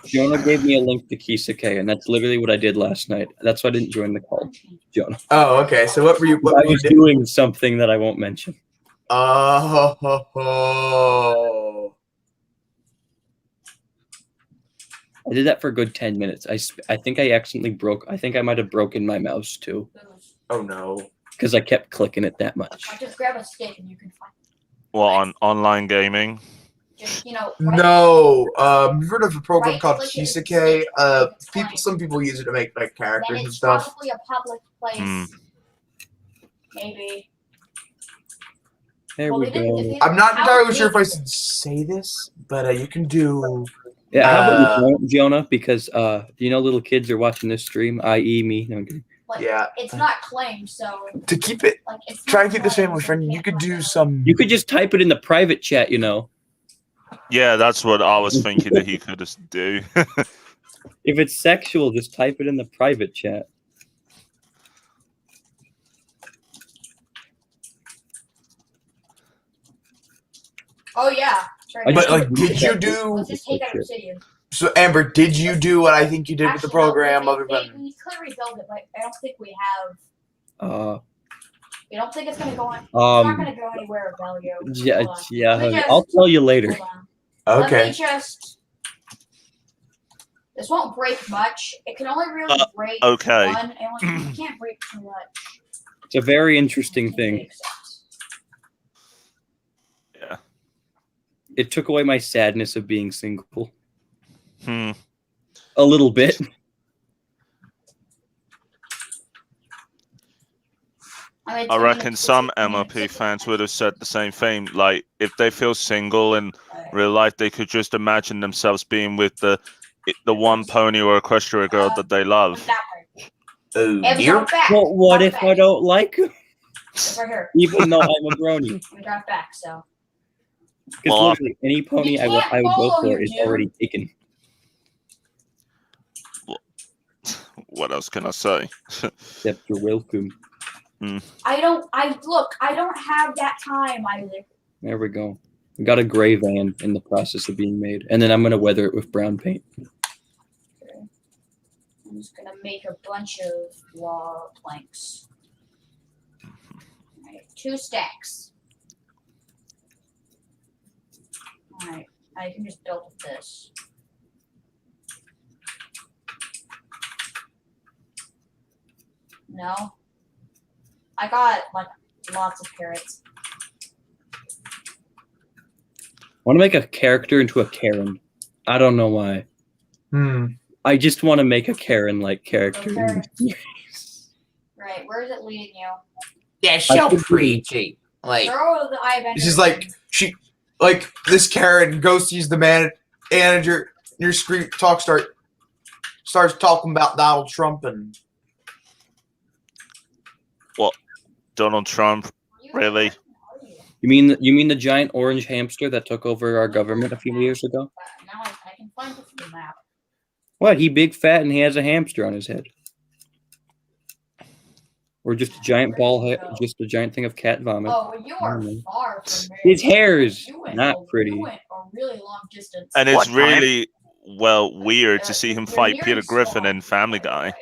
Jonah gave me a link to Kisake, and that's literally what I did last night. That's why I didn't join the call, Jonah. Oh, okay. So what were you? What I were you was doing? doing something that I won't mention. Oh. I did that for a good 10 minutes. I think I accidentally broke. I think I might have broken my mouse too Oh no. because I kept clicking it that much. I just grab a stick and you can find. Well, on online gaming. Just right No. You've heard of a program Right called click it and Kisake? stick it. It's People. fine. Some people use it to make like then characters and it's stuff. probably a public place. Hmm. Maybe. There Well, we they didn't- go. they- I'm not how entirely big sure if I is should say this, but you can do. Yeah, how about you Uh, don't, Jonah? Because you know, little kids are watching this stream, i.e., me. No, I'm kidding. Like, Yeah. it's not claimed, so To keep it, like it's try not to keep this claimed, family so friendly. You can't could do find out. some. You could just type it in the private chat, you know. Yeah, that's what I was thinking that he could just do. If it's sexual, just type it in the private chat. Oh yeah. Sure. I But just- like, did you do? Let's just take out obsidian. So Amber, did you do what I think you did with the Actually, no, program? Other than we could rebuild it, but I don't think we have. We don't think it's gonna go on. It's not gonna go anywhere of value. Yeah, Hold on. yeah. Let me just- I'll tell you later. Hold on. Let okay. me just. This won't break much. It can only really break okay. one. It can't break too much. It's a very interesting thing. Yeah. It took away my sadness of being single Hmm. a little bit. I reckon some MLP fans would have said the same thing. Like, if they feel single in real life, they could just imagine themselves being with the one pony or equestria girl that they love. Oh It's dear. not back. Well, what It's if not I back. don't like him? It's right here. Even though I'm a brony? We got back, so. Because Well, literally any pony You I would can't go follow for you, is dude. already taken. What else can I say? Except you're welcome. I don't have that time, Isaac. There we go. We got a gray van in the process of being made, and then I'm gonna weather it with brown paint. Okay. I'm just gonna make a bunch of wall planks. Alright, 2 stacks. Alright, I can just build with this. No. I got like lots of carrots. I want to make a character into a Karen. I don't know why. I just want to make a Karen-like character. Okay. Right, where is it leading you? Yeah, so could do- preachy. Like Throw the eye of this is like like this Karen goes sees the manager. Your screen starts talking about Donald Trump and Donald Trump, really? You mean the giant orange hamster that took over our government a few years ago? Now I can find the map. What? He big fat and he has a hamster on his head, or just a giant just a giant thing of cat vomit. Oh, well, you are Mhm. far from there. His hair is You went not a- pretty. You went a really long distance. And it's What time? really, well, weird to see him You're fight near Peter the Griffin spawn, in Family by the Guy. way.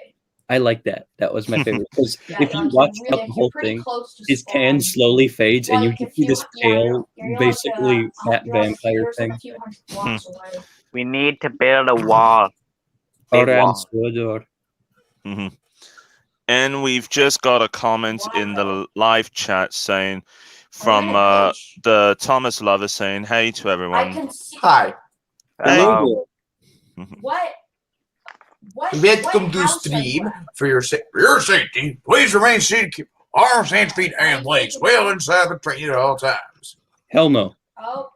I like that. That was my favorite because Yeah, if you like, watch you're out the whole pretty thing, close to his spawn. tan slowly fades and you Like, just if see this pale, you're basically like, fat you're like vampire you're thing. like a few hundred blocks away. We need to build a wall. Big Oran wall. Sodor. Hmm. And we've just got a comment in the live chat saying from the Thomas Lover saying, "Hey to I everyone." can see. hi. Hello. What? Welcome to house are you stream at? for your safety. Please remain seated. Keep arms, hands, feet, and legs well inside the train at all times. Hell no. Oh.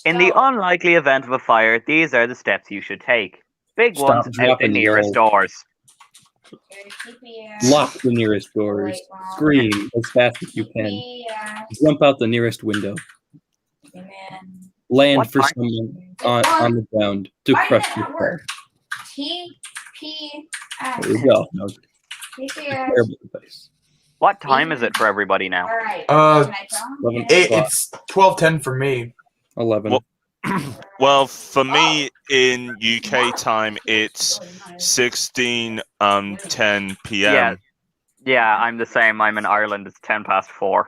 In the stone. unlikely event of a fire, these are the steps you should take. Big Stop ones out the dropping nearest yells. doors. Okay, Lock the nearest doors. Wait, wow. Scream as fast as you can. TPS. Jump out the nearest window. Amen. Land What for time? someone on the ground to Why crush did your that skull. work? There you go. No, TPS. terrible advice. What time is it for everybody now? All right. Uh, Can I tell? 11 Yeah. o'clock. It's 12:10 for me. 11. Well, well, for me in UK time, it's 16:10 p.m. Yeah, I'm the same. I'm in Ireland. It's 4:10.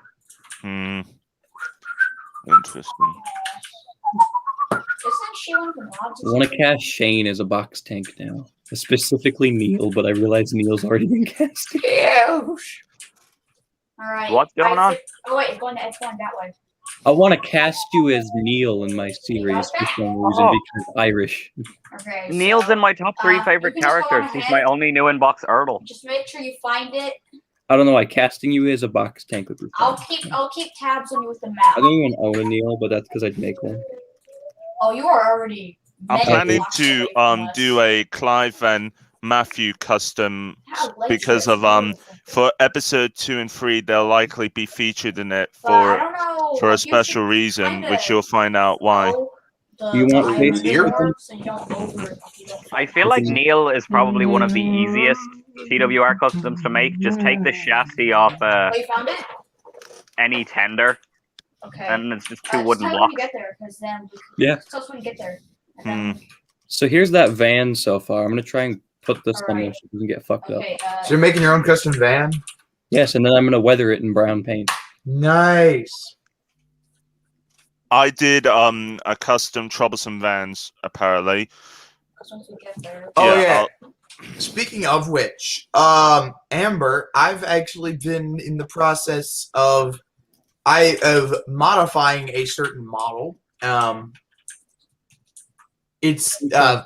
Hmm. Interesting. Isn't she one of the mobs? I want to cast Shane as a box tank now. Specifically Neil, but I realize Neil's already been casted. All right. What's going on? Oh wait, it's going that way. I want to cast you as Neil in my series for some reason because Irish. Okay. Neil's so, in my top 3 favorite you can just go characters. He's my ahead. only new inbox Earl. Just make sure you find it. I don't know why casting you as a box tank would be fun. I'll keep tabs on you with the I map. don't even own a Neil, but that's because I'd make one. Oh, you are already. I'm many planning blocks to away from us. do a Clive and Matthew custom How late because is of it? for episode 2 and 3 they'll likely be featured in it But I for don't know, a you special should reason, kinda which you'll find out why. know You want the face island here? more, so you don't I feel like Neil is probably one of the easiest TWR customs to make. Just take the chassis off Oh, you found it? any tender, Okay. and it's just 2 Just wooden tell me when blocks. you get there, because then Yeah. Just tell us when you get there. And Hmm. then, So here's that van so far. I'm going to try and put this on there Alright. so it doesn't get fucked up. okay, So you're making your own custom van? Yes, and then I'm going to weather it in brown paint. Nice. I did a custom troublesome vans apparently. once we get there. Oh Yeah, yeah. Speaking of which, Amber, I've actually been in the process of modifying a certain model. It's to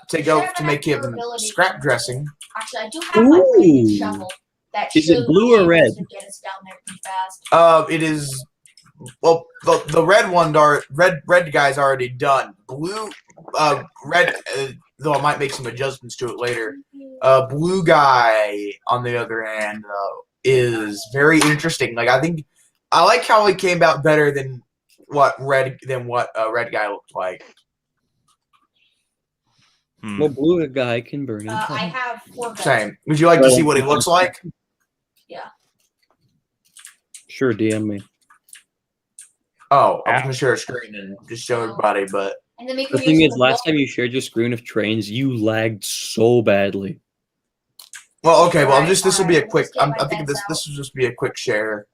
make him scrap dressing. Actually, I do have my previous Ooh. shovel. That Is it should blue be or able red? to get us down there pretty fast. It is. Well, the red one red guy's already done. Blue, red. Though I might make some adjustments to it later. Blue guy, on the other hand, is very interesting. Like I like how he came out better than what red guy looked like. Hmm. Well, blue guy can burn in I hell. have 4 guns. Same. Would you like to see what he looks like? Sure, DM me. Oh, I was Yeah. gonna share a screen and just show everybody, but And then make The thing is, last time you shared your screen of trains, you lagged so badly. well, okay. Well, Alright, this will be a alright, quick. let's get I my think bets this will just be a quick share.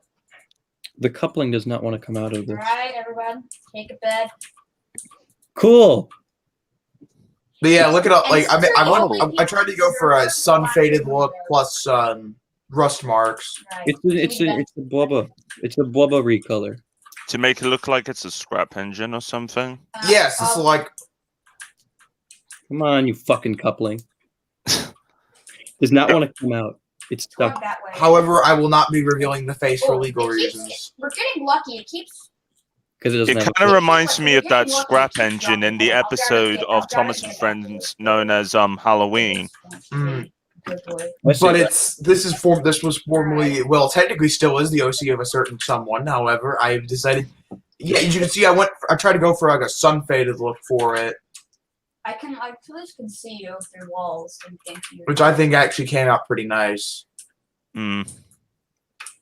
The coupling does not want to come out of this. Alright, everyone, take a bed. Cool. But yeah, look it up. And Like since you're the only I tried to go people for a who are sun faded watching look videos. plus rust marks. Right. It's a blubber. It's a blubber recolor. To make it look like it's a scrap engine or something. Yes, it's like Come on, you fucking coupling. Does not want to come out. It's Going stuck. that way. However, I will not be revealing the face for Oh, legal it keeps- reasons. We're getting lucky. It keeps. Because it doesn't It have kind a of reminds me of that We're getting scrap lucky. engine in the I'll grab episode it, of I'll grab Thomas it and back. Friends known as Halloween. Mm. Good boy. I see But that. this was formerly, well, technically still is the OC of a certain someone. However, I've decided. Yeah, as you can see, I tried to go for like a sun faded look for it, I at least can see you through walls and think you. which I think actually came out pretty nice. Hmm.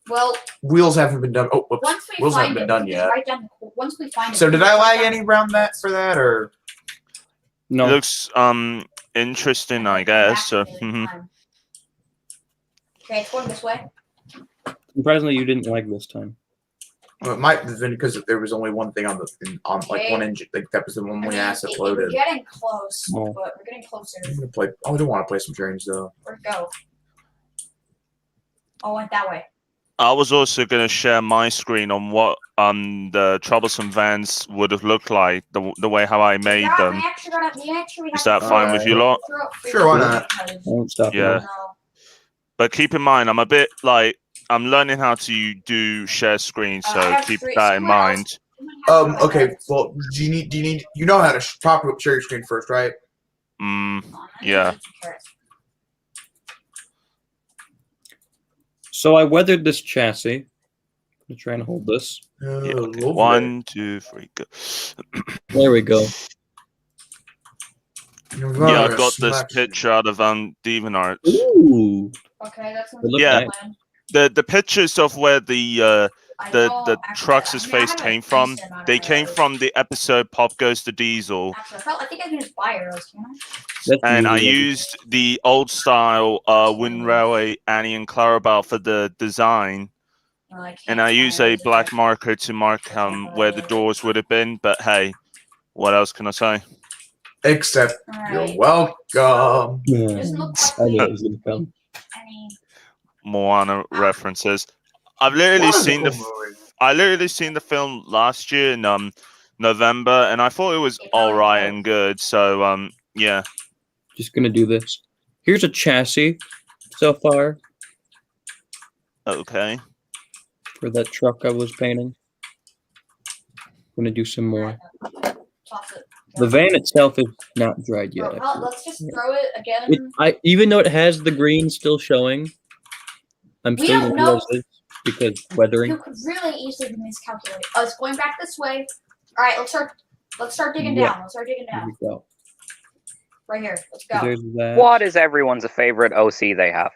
Well, Wheels haven't been done. Oh, whoops. once we Wheels find haven't been it, done we can yet. write down. Once we find it. So we did can I write lag down any the around that coordinates. for that, or No. It looks interesting, I guess. So, mhm. Okay, it's going this way. Surprisingly, you didn't lag this time. well, it might have been because there was only one thing on like one engine. Like that was the one I we mean, asset we're loaded. getting close, Oh. but we're getting closer. I'm gonna play. Oh, I do want to play some trains though. Where'd it go? Oh, it went that way. I was also going to share my screen on what the troublesome vans would have looked like, the way how I made Yeah, them. we actually Is have that fine with you lot? Sure, why not? I won't stop you. Yeah. But keep in mind, I'm learning how to do share screen, I so have keep three- that in someone else- mind. Okay. Well, do you know how to properly share your screen first, right? Yeah. So I weathered this chassis. I'm trying to hold this. Yeah, Oh, okay. lovely. 1, 2, 3, go. There we go. Yeah, I got this picture out of DeviantArt. Ooh. Okay, that's It looks Yeah. nice. The pictures of where the trucks' face came from, they came from the episode Pop Goes the Diesel. Actually, I think I can just buy arrows, can I? That's And I really lovely. used the old style Wind Railway Annie and Clarabelle for the design. No, I can't And I buy use a arrows, black okay. marker to mark where the doors would have been. But hey, what else can I say? Except you're Alright. welcome. Yeah. Doesn't look I like knew it was gonna come. I mean, Moana references. I've literally Moana's a seen cool the movie. I literally seen the film last year in November, and I thought it was It's all not right close. and good. So yeah. Just gonna do this. Here's a chassis so far Okay. for that truck I was painting. Gonna do some more. toss it. The van itself is not dried yet. Bro, actually. let's just throw it again. Even though it has the green still showing, I'm We still don't gonna know. do this because weathering. You could really easily miscalculate. Oh, it's going back this way. All right, let's start digging Yeah. down. Let's start digging Here down. we go. Right here. Let's So go. there's that. What is everyone's favorite OC they have?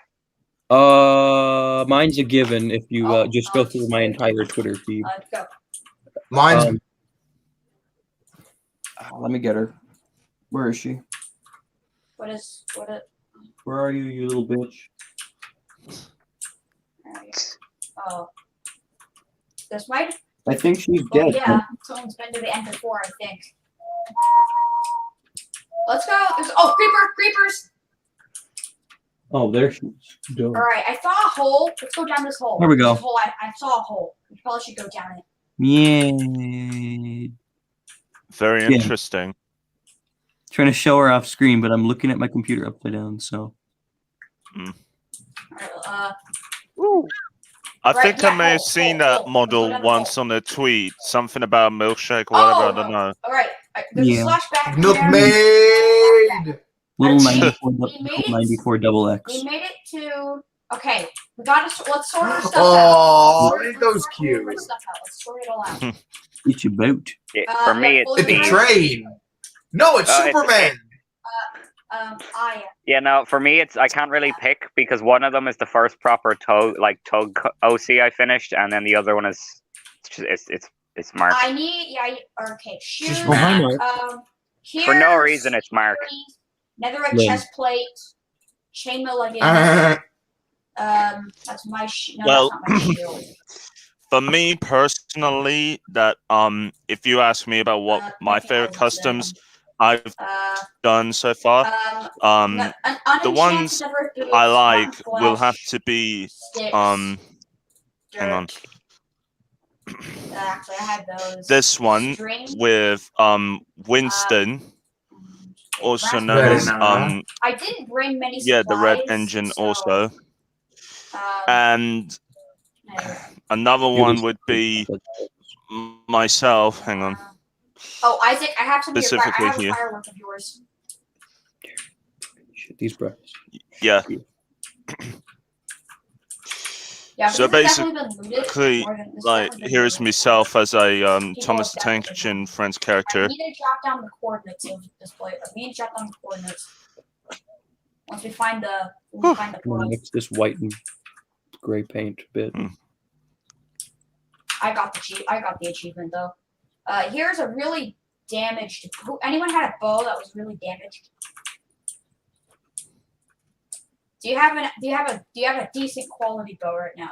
Mine's a given if you just go through my entire Twitter feed. Go. Mine's Let me get her. Where is she? What is Where are you, you little bitch? Alright. Oh. This might. I think she's Well, dead. yeah, someone's been to the end before, I think. Let's go. Creepers! Oh, there she is. All right, I saw a hole. Let's go down this hole. There we go. This hole, I saw a hole. We probably should go down it. Yeah. Very Yeah. interesting. Trying to show her off screen, but I'm looking at my computer upside down, so. I Right, think I yeah, may have hole, seen hole, that hole. model Go down the once on a tweet. Something about a milkshake or whatever. I don't know. All right. There's Yeah. a flashback. Milkmaid. Little We 94, made it. 94 double X. We made it to. Okay, we gotta. Let's sort our stuff Aw, out. ain't those Let's sort all of our cute? stuff out. Let's sort it all out. It's a boat. For me, yeah, it's It's a the train. No, it's it's- Superman. yeah. No, for me, it's I can't really pick because one of them is the first proper tug OC I finished, and then the other one is it's Mark. I need. Yeah. Okay. Shoes. Oh, hi, Mark. For no reason, it's Mark. Netherite Lynn. chest plate. Chainmail leggings. That's my no, Well, that's not my shield. For me personally, that if you ask me about what my favorite customs I've done so far, the ones I like will have to be hang on. Actually, I had those. This one String. with Winston, also known Very as nice. I didn't bring many supplies. yeah, the red engine so, also. And anyway. another one would be myself. Hang on. Oh, Isaac, I have some Specifically I have here. a firework of yours. Shit, these brothers. Yeah. Yeah, So this has definitely been looted basically, more than- this like, definitely been here's looted. myself as a People Thomas the have Tank definitely Engine Friends I character. need to jot down the coordinates of this place. I need to jot down the coordinates. Once we find the I'm gonna portal. mix this white and gray paint bit. I got the achievement though. Here's a really damaged. Anyone had a bow that was really damaged? Do you have a decent quality bow right now?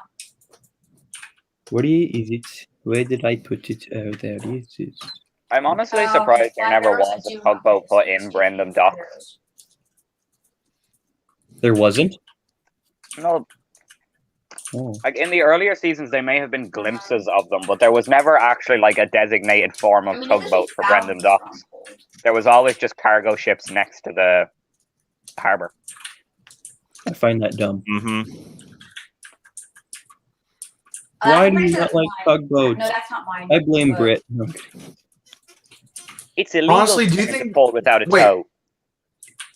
What is it? Where did I put it? Oh, there it is. I'm honestly Okay, surprised there never flat arrows, was I a do tugboat have put in Brandon flat Docks. arrows. There wasn't? No, Oh. like in the earlier seasons, they may have been glimpses of them, but there was never actually like a designated form of I mean, it tugboat is for found Brandon Docks. stronghold. There was always just cargo ships next to the harbor. I find that dumb. Mm-hmm. Why I'm do pretty you sure not that's like mine. tugboats? No, that's not mine. I blame but- Brit. No. It's illegal Honestly, do you to think- pull without a wait. tow.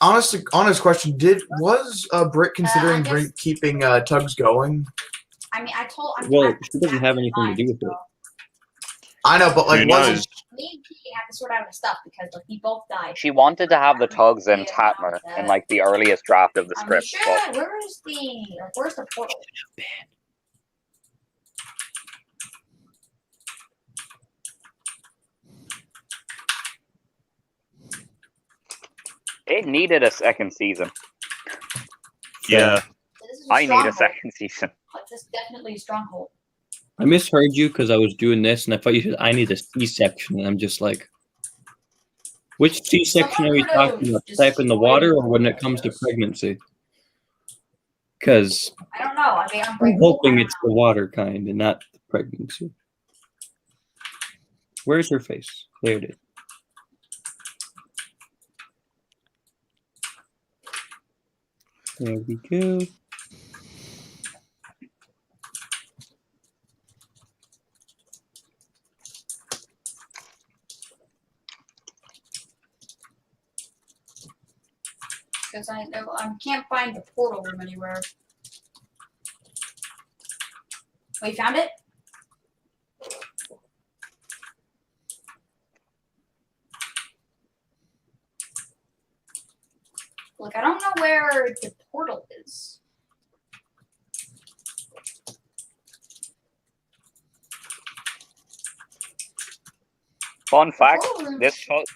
honest question. Was Britt considering keeping Tugs going? I mean, Well, she doesn't have anything to do with it. I know, but like, Who wasn't knows? Me and Kiki had to sort out our stuff because like we both died. She wanted to have the Tugs and Tatmer in like the earliest draft of the I'm script. sure. But Where's the portal? it needed a second season. Yeah. So this is I need a stronghold. second season. Like, this is definitely a stronghold. I misheard you because I was doing this, and I thought you said I need a C-section, and I'm just like, which C-section are we talking about? Type in the water, or when it comes to pregnancy? Because I don't know. I mean, I'm hoping it's the water kind and not the pregnancy. Where's her face? There it is. There we go. Because I can't find the portal room anywhere. Oh, you found it? Look, I don't know where the portal is. Fun fact: portal room-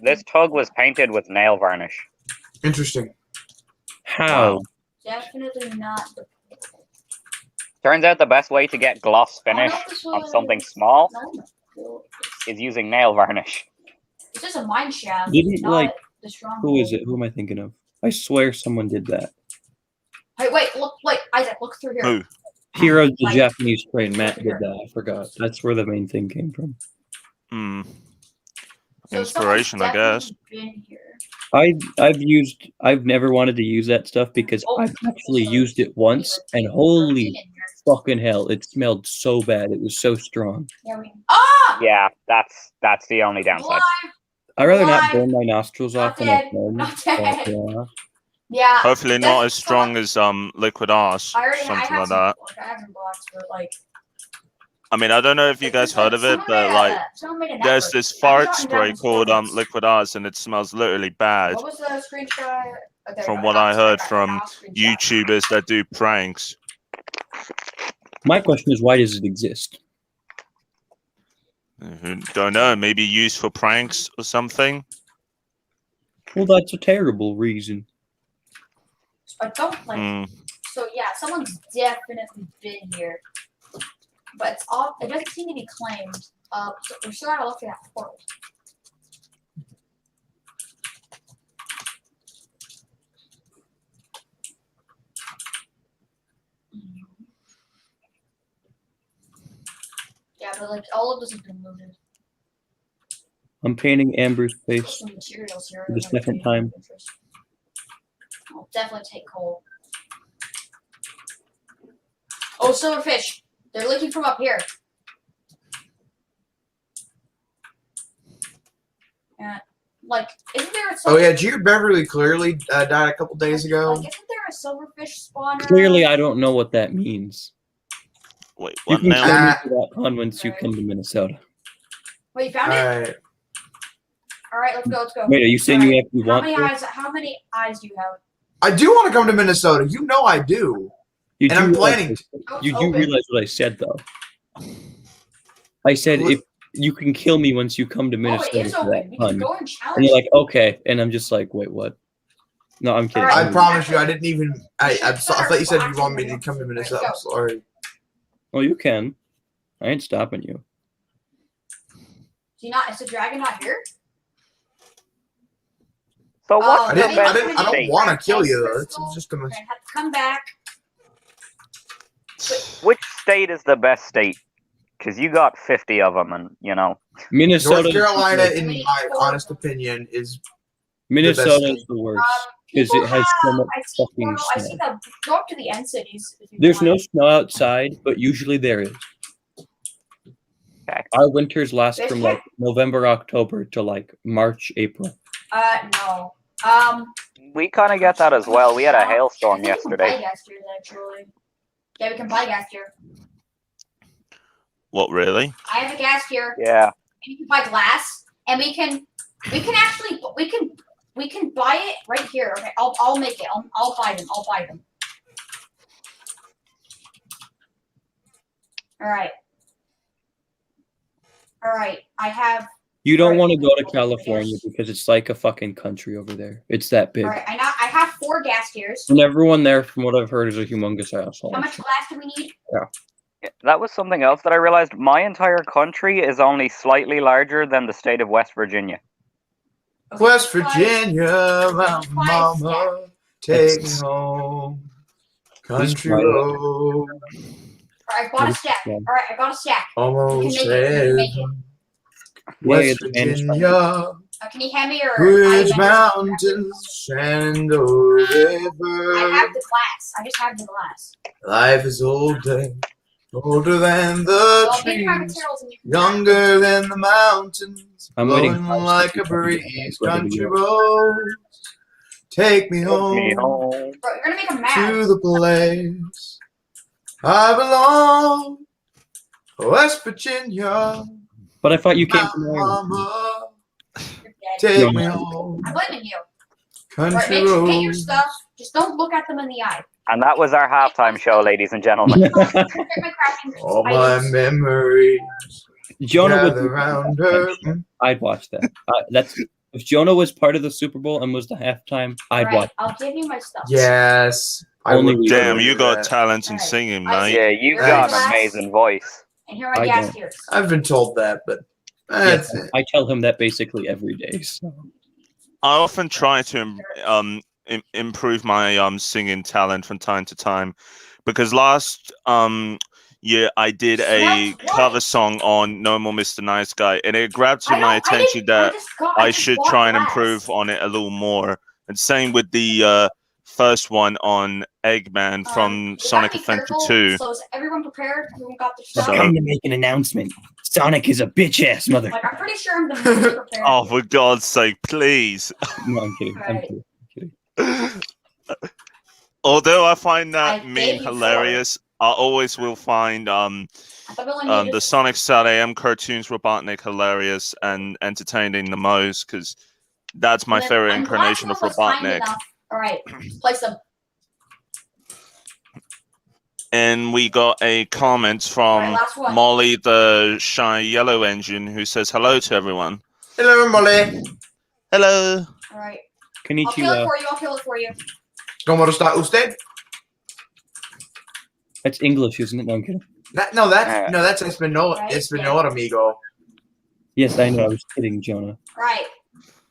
this tug was painted with nail varnish. interesting? How? Wow. Definitely not the portal. Turns out the best way to get gloss I don't know finish if this on was- something small No. is using nail varnish. It's just a mine shaft. Didn't, not like, the stronghold. Who is it? Who am I thinking of? I swear someone did that. Hey, wait, look, Isaac, look through here. Who? Heroes, the Like- Japanese train. Matt did that. I forgot. That's where the main thing came from. Hmm. So Inspiration, I someone's guess. definitely been here. I've never wanted to use that stuff because I've actually used it once, and holy fucking hell, it smelled so bad. It was so strong. Ah! Yeah, that's the only downside. I'd rather not Alive. burn my nostrils Not off when I dead. burn. Not dead. Yeah. Yeah. Hopefully that's not as strong fun. as liquid arse, I already I something have like some, that. I have some blocks, but like. I mean, I don't know if you guys heard of it, but like, there's this fart spray called liquid arse, and it smells literally bad. What was the screenshot? Oh, there From you go. what I heard got it. from Now screenshot. YouTubers that do pranks. My question is, why does it exist? Don't know, maybe used for pranks or something. Well, that's a terrible reason. But don't like. Hmm. So yeah, someone's definitely been here, but it's all. It doesn't seem to be claimed. So we're still gotta look at that portal. Yeah, but like all of this has been looted. I'm painting Amber's There's face some materials here. for the that might second be of time. interest. I'll definitely take coal. Oh, silverfish! They're looking from up here. Like, isn't there a Oh yeah, Jude Beverly clearly died a couple days ago. Like, isn't there a silverfish spawner? Clearly, I don't know what that means. Wait, You what can now? show me that pun once you come to Minnesota. Wait, you found it? Alright. All right, let's go. Let's go. Wait, are you saying you actually How want many this? eyes? How many eyes do you have? I do want to come to Minnesota. You know I do. You And do I'm realize planning what- You do realize what I said, though. I said What? if you can kill me once you come to Oh, Minnesota it is for open. that We can pun. go and And challenge. you're like, okay. And I'm just like, wait, what? No, I'm kidding. Alright. I promise you, I didn't even. I thought you said you wanted me to come to Minnesota. I'm sorry. Oh, you can. I ain't stopping you. Do you not? Is the dragon not here? So what's I the didn't. best I don't state? want to kill you though. It's just gonna. We're gonna have to come back. Which state is the best state? Because you got 50 of them, and you know. Minnesota. North Carolina, is, in my honest opinion, is Minnesota is the worst because People it has so much I see fucking portal. I snow. see that. Go up to the end cities. If you There's no want. snow outside, but usually there is. Okay. Our winters last There's from here. like November, October to like March, April. No. We kind of get that as well. We had a hailstorm I think we can buy yesterday. gas gears, actually. Yeah, we can buy gas gear. What, really? I have a gas gear. Yeah. And you can buy glass, and we can buy it right here. Okay, I'll make it. I'll buy them. I'll buy them. All right. All right. I have. You don't Alright. want to go to California because it's like a fucking country over there. It's that big. All right. I have 4 gas gears. And everyone there, from what I've heard, is a humongous asshole. How much glass do we need? That was something else that I realized. My entire country is only slightly larger than the state of West Virginia. Okay, West five- Virginia, my five mama, take me home. Country Right. road, All right, I bought a stack. Yeah. All right, I got a stack. almost We can make it, we can make it. heaven. Yeah, West it's managed by- Virginia, Can you hand me your? Bridge I Mountains, Shenandoah River. have the glass. I just have the glass. Life is older than the Well, give me my trees, materials and you can younger than the mountains, I'm waiting blowing for like a us to come back. breeze. Whether we Country go. roads, take me Me home home. Bro, you're gonna make them mad. to the place I belong. West Virginia, But I thought you came my from Ireland. mama, You're dead. take No. me home. I'm blaming you. All right, Country get your roads. stuff. Just don't look at them in the eye. And that was our halftime show, ladies and gentlemen. Get my crafting All my items. memories Jonah would. gather round her. I'd watch that. That's if Jonah was part of the Super Bowl and was the halftime. I'd All right, watch. I'll give you my stuff. Yes. I Only would we- Damn, totally you do got that. talent in Alright. singing, I mate. see. Yeah, you've You're got right. an amazing voice. And here are my I gas don't. gears. I've been told that, but that's it. I tell him that basically every day. So. I often try to improve my singing talent from time to time, because last year I did a Smells cover right. song on No More Mr. Nice Guy, and it grabbed to I my know, attention that I just should bought try and glass. improve on it a little more. And same with the first one on Eggman from You Sonic gotta be Adventure careful. 2. So is everyone prepared? Everyone got their So- stuff? Time to make an announcement. Sonic is a bitch ass mother. Like, I'm pretty sure I'm the most prepared. Oh, for God's sake, please. No, I'm kidding. I'm Right. kidding. Although I find I that gave meme you hilarious, I always will find I thought we only needed the Sonic Sat AM cartoons Robotnik hilarious and entertaining the most, because that's my and then favorite I'm glad incarnation of someone was kind Robotnik. enough. All right, place them. And we got a comment All right, from last one. Molly the Shy Yellow Engine, who says hello to everyone. Hello, Molly. Hello. All right, I'll Konnichiwa. kill it for you. I'll kill it for you. ¿Cómo está usted? That's English, isn't it? No, I'm kidding. No, that's Espanol, Right, Espanol, amigo. Yes, I know. I was kidding, Jonah. All right,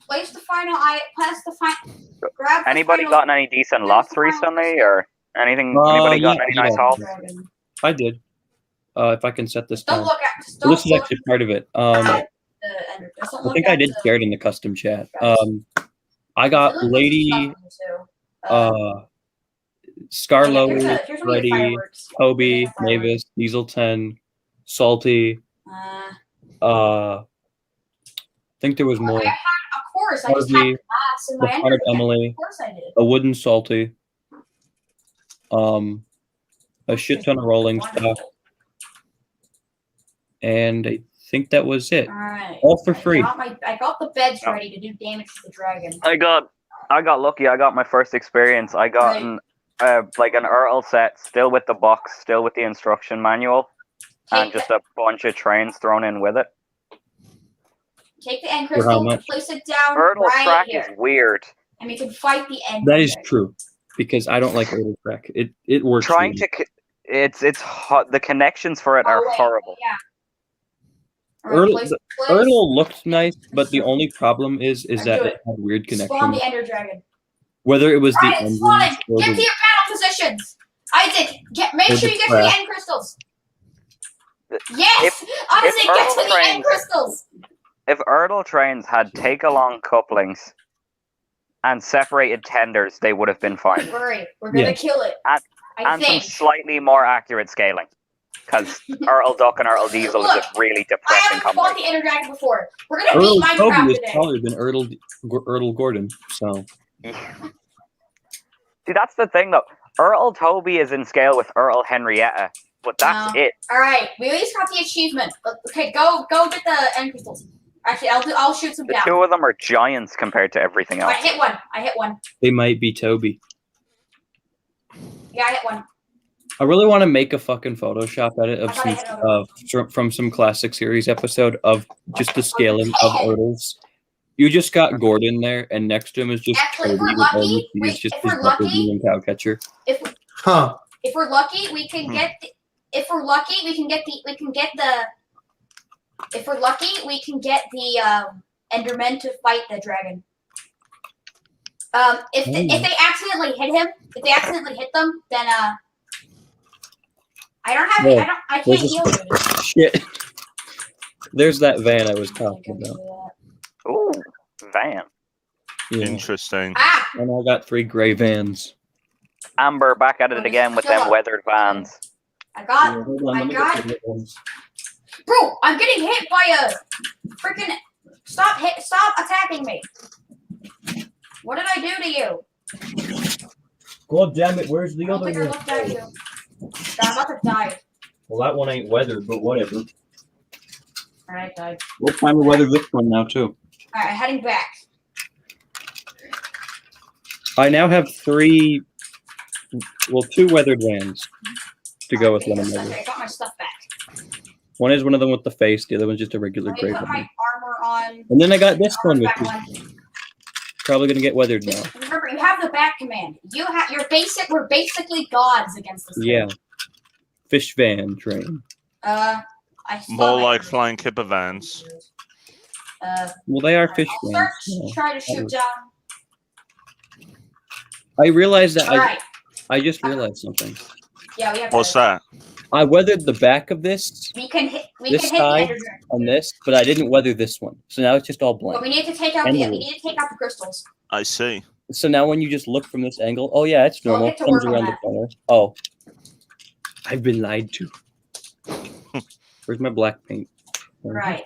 place the final. Place the final. Grab. the Anybody final- gotten any decent lots recently, or anything? Anybody gotten any nice hauls? Dragon. I did. If I can set this Don't down. look at. Just Well, don't this is look actually part of it. at the ender. Just don't I look think at I did the- share it in the custom chat. Guys. I got Really Lady, good stuff in here, too. Scarlo, here's what you Freddy, get fireworks. Kobe, Here's the fireworks. Mavis, Diesel 10, Salty. I think there was more. Of course, I just had Harvey, glass in the my Heart ender. of Emily, Of course I did. a wooden Salty. A shit ton of rolling stuff, Wonderful. and I think that was it. All right. All for free. I got the beds Oh. ready to do damage to the dragon. I got lucky. I got my first experience. I got like an Earl set, still with the box, still with the instruction manual, and just a bunch of trains thrown in with it. Take the end For how crystal, much? place it down Erdal right track here, is weird. and we can fight the end. That is dragon. true, because I don't like Earl Track. It works. for Trying me. to, it's hot. The connections for it are Oh, wait, horrible. Yeah. All right, Earl- place- place- Erdal looked nice, but the only problem is I that do it had weird Spawn connections. the ender dragon. Whether it was the Alright, engines spawn it. or Get to the your battle positions. Isaac, make Or sure the you get to the trap. end crystals. If- Yes, Isaac, if get Earl to the end trains- crystals. If Erdal trains had take-along couplings and separated tenders, they would have been fine. Don't worry, we're gonna Yeah. kill it. And- I And some think. slightly more accurate scaling. Because Earl Duck and Earl Diesel is a really I depressing haven't fought combination. the ender dragon before. We're gonna Earl beat Minecraft Toby is today. taller than Earl Gordon. So See, that's the thing, though. Earl Toby is in scale with Earl Henrietta, but that's it. All right, we at least got the achievement. Okay, go get the end crystals. Actually, I'll shoot some The down. two of them are giants compared to everything else. I hit one. They might be Toby. Yeah, I hit one. I really want to make a fucking Photoshop edit of I thought I some hit from some classic series episode of just the scaling of Oodles. You just got Gordon there, and next to him is just Actually, if Toby. we're lucky, He's just if his we're lucky- and cowcatcher. If we're lucky, we can get. If we're lucky, we can get the. If we're lucky, we can get the Endermen to fight the dragon. If they accidentally hit him, if they accidentally hit them, then I don't have. No, I can't heal you. Shit. There's that van I was talking about. Ooh, van. Yeah. Interesting. Ah! And I got 3 gray vans. Amber back at it again with them weathered vans. I got. Yeah, hold on, I let me got- get the red ones. Bro, I'm getting hit by a freaking. Stop attacking me. What did I do to you? God damn it, where's the I don't think I looked at you. I'm about to die. Well, that one ain't weathered, but whatever. Alright, died. We'll time to weather this one now, too. Alright, heading back. I now have 2 weathered vans to go with one another. I got my stuff back. One is one of them with the face, the other one's just a regular Let gray me put van. my armor on. And then I got this one, which Back is one. probably gonna get weathered now. Just remember, you have the back command. We're basically gods against this. Yeah. thing. Fish van train. I still More have like it. flying kipper vans. Well, they are fish I'll vans. try to shoot down. I realized that Alright. I just realized something. Yeah, we have. What's that? I weathered the back of this We can hit. We This can hit side the ender dragon. on this, but I didn't weather this one. So now it's just all But blank. we need to take out And the. the We need to take out the crystals. I see. So now when you just look from this angle, oh yeah, it's We'll normal. get to Comes work on around the that. corner. Oh. I've been lied to. Where's my black paint? Right.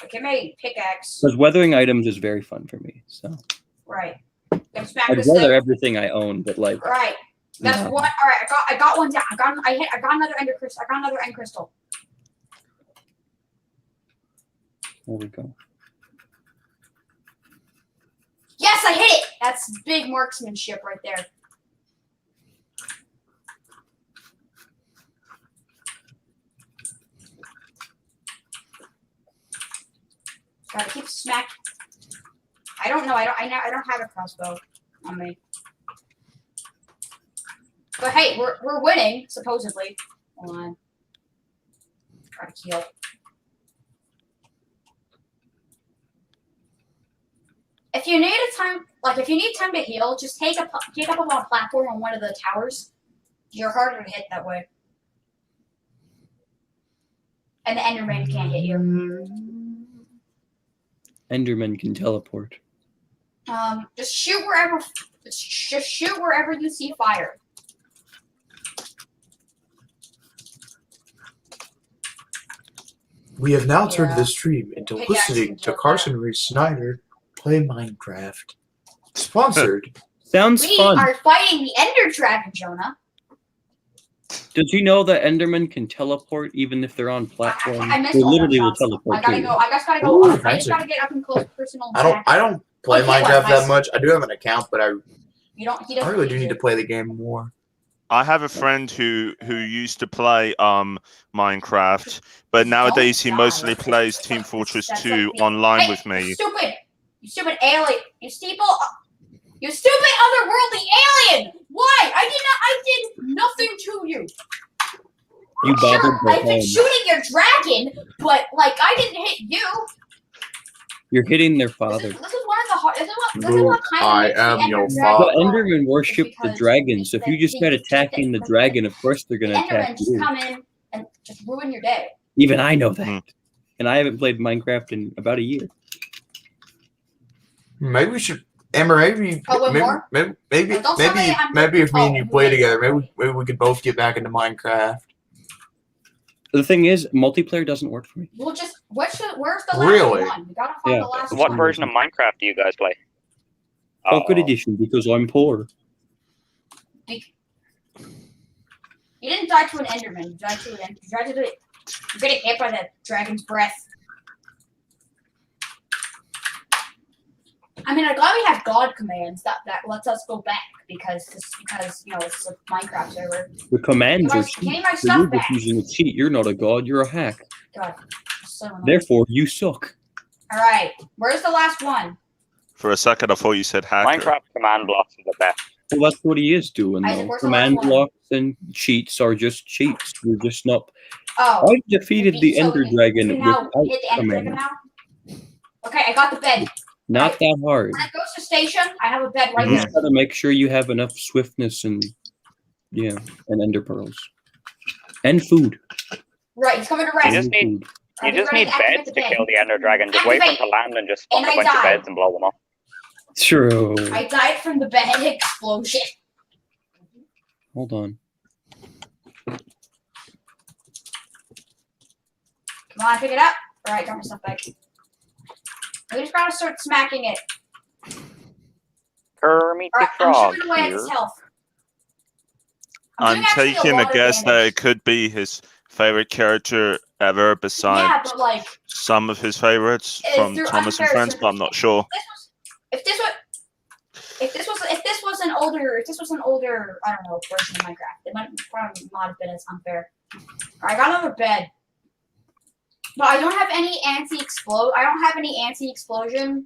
Okay, my pickaxe. Because weathering items is very fun for me. So Right. Gonna smack I'd this weather thing. everything I own, but like Right. That's no. one. All right. I got one down. I got another ender crystal. I got another end crystal. There we go. Yes, I hit it. That's big marksmanship right there. Gotta keep smack. I don't know. I don't have a crossbow on me. But hey, we're winning supposedly. Hold on. Try to heal. If you need if you need time to heal, just take up on a platform on one of the towers. You're harder to hit that way. And the Enderman can't hit you. Enderman can teleport. Just shoot wherever. Just shoot wherever you see fire. We have now turned Yeah. this stream into Pickaxe listening and to all Carson Reese Snyder play Minecraft. Sponsored. Sounds We fun. are fighting the Ender Dragon, Jonah. Did you know that Endermen can teleport even if they're on platforms? I missed They all literally those will shots. teleport. I gotta to go. you. I just gotta Ooh, go. I just fancy. gotta get up and close personal. I don't play Okay, well, Minecraft nice. that much. I do have an account, but I You don't. He doesn't. really do need to play the game more. I have a friend who used to play Minecraft, but nowadays he mostly plays Team Fortress 2 online Hey, with me. You stupid alien! You stupid otherworldly alien! Why? I did nothing to you. You bothered Sure, my I've been home. shooting your dragon, but like I didn't hit you. You're hitting their This father. is one of the hard. This is Luke, what kind of I makes the am your Ender father. The Dragon Endermen worship the because dragon, so if you just try to attack in the the- dragon, of course they're The gonna attack Endermen just you. come in and just ruin your day. Even I know that. Hmm. And I haven't played Minecraft in about a year. Maybe we should. Amber, maybe, Oh, one maybe, more? maybe, maybe, Don't tell me I'm- maybe if me and Oh, you play wait. together, maybe we could both get back into Minecraft. The thing is, multiplayer doesn't work for me. We'll just. Where's the last Really? one? We gotta find Yeah. the last What one. version of Minecraft do you guys play? Pocket Oh. edition because I'm poor. You didn't die to an Enderman. You died to an You're getting hit by the dragon's breath. I mean, I'm glad we have God commands that lets us go back because you know it's a Minecraft server. The commands are Give me cheats. my So stuff you're back. just using a cheat. You're not a god. You're a hack. God, so annoying. Therefore, you suck. All right, where's the last one? For a second, I thought you said hacker. Minecraft command blocks are the best. Well, that's what he is doing, Isaac, though. where's the last Command one? blocks and cheats are just cheats. We're just not. Oh, I defeated the so Ender you Dragon can now without hit the Ender Dragon command. now. Okay, I got the bed. Not that hard. When it goes to station, I have a bed right You there. just gotta make sure you have enough swiftness and ender pearls and food. Right, he's coming to You rest. just need Are you we just ready need to activate beds the to bed? kill the Ender Dragon. Just wait for him to land and just spawn And a I bunch of die. beds and blow them up. True. I died from the bed explosion. Hold on. Come on, pick it up. All right, got myself back. We just gotta start smacking it. Kermit All the right, I'm Frog chipping away at here. his health. I'm doing actually taking a lot of guess that damage. it could be his favorite character ever, Yeah, besides but like, some of his favorites from through Thomas and unfair Friends, but I'm not sure. if this was an older, I don't know, version of Minecraft, it might not have been as unfair. Alright, I got another bed. But I don't have any anti-explode. I don't have any anti-explosion.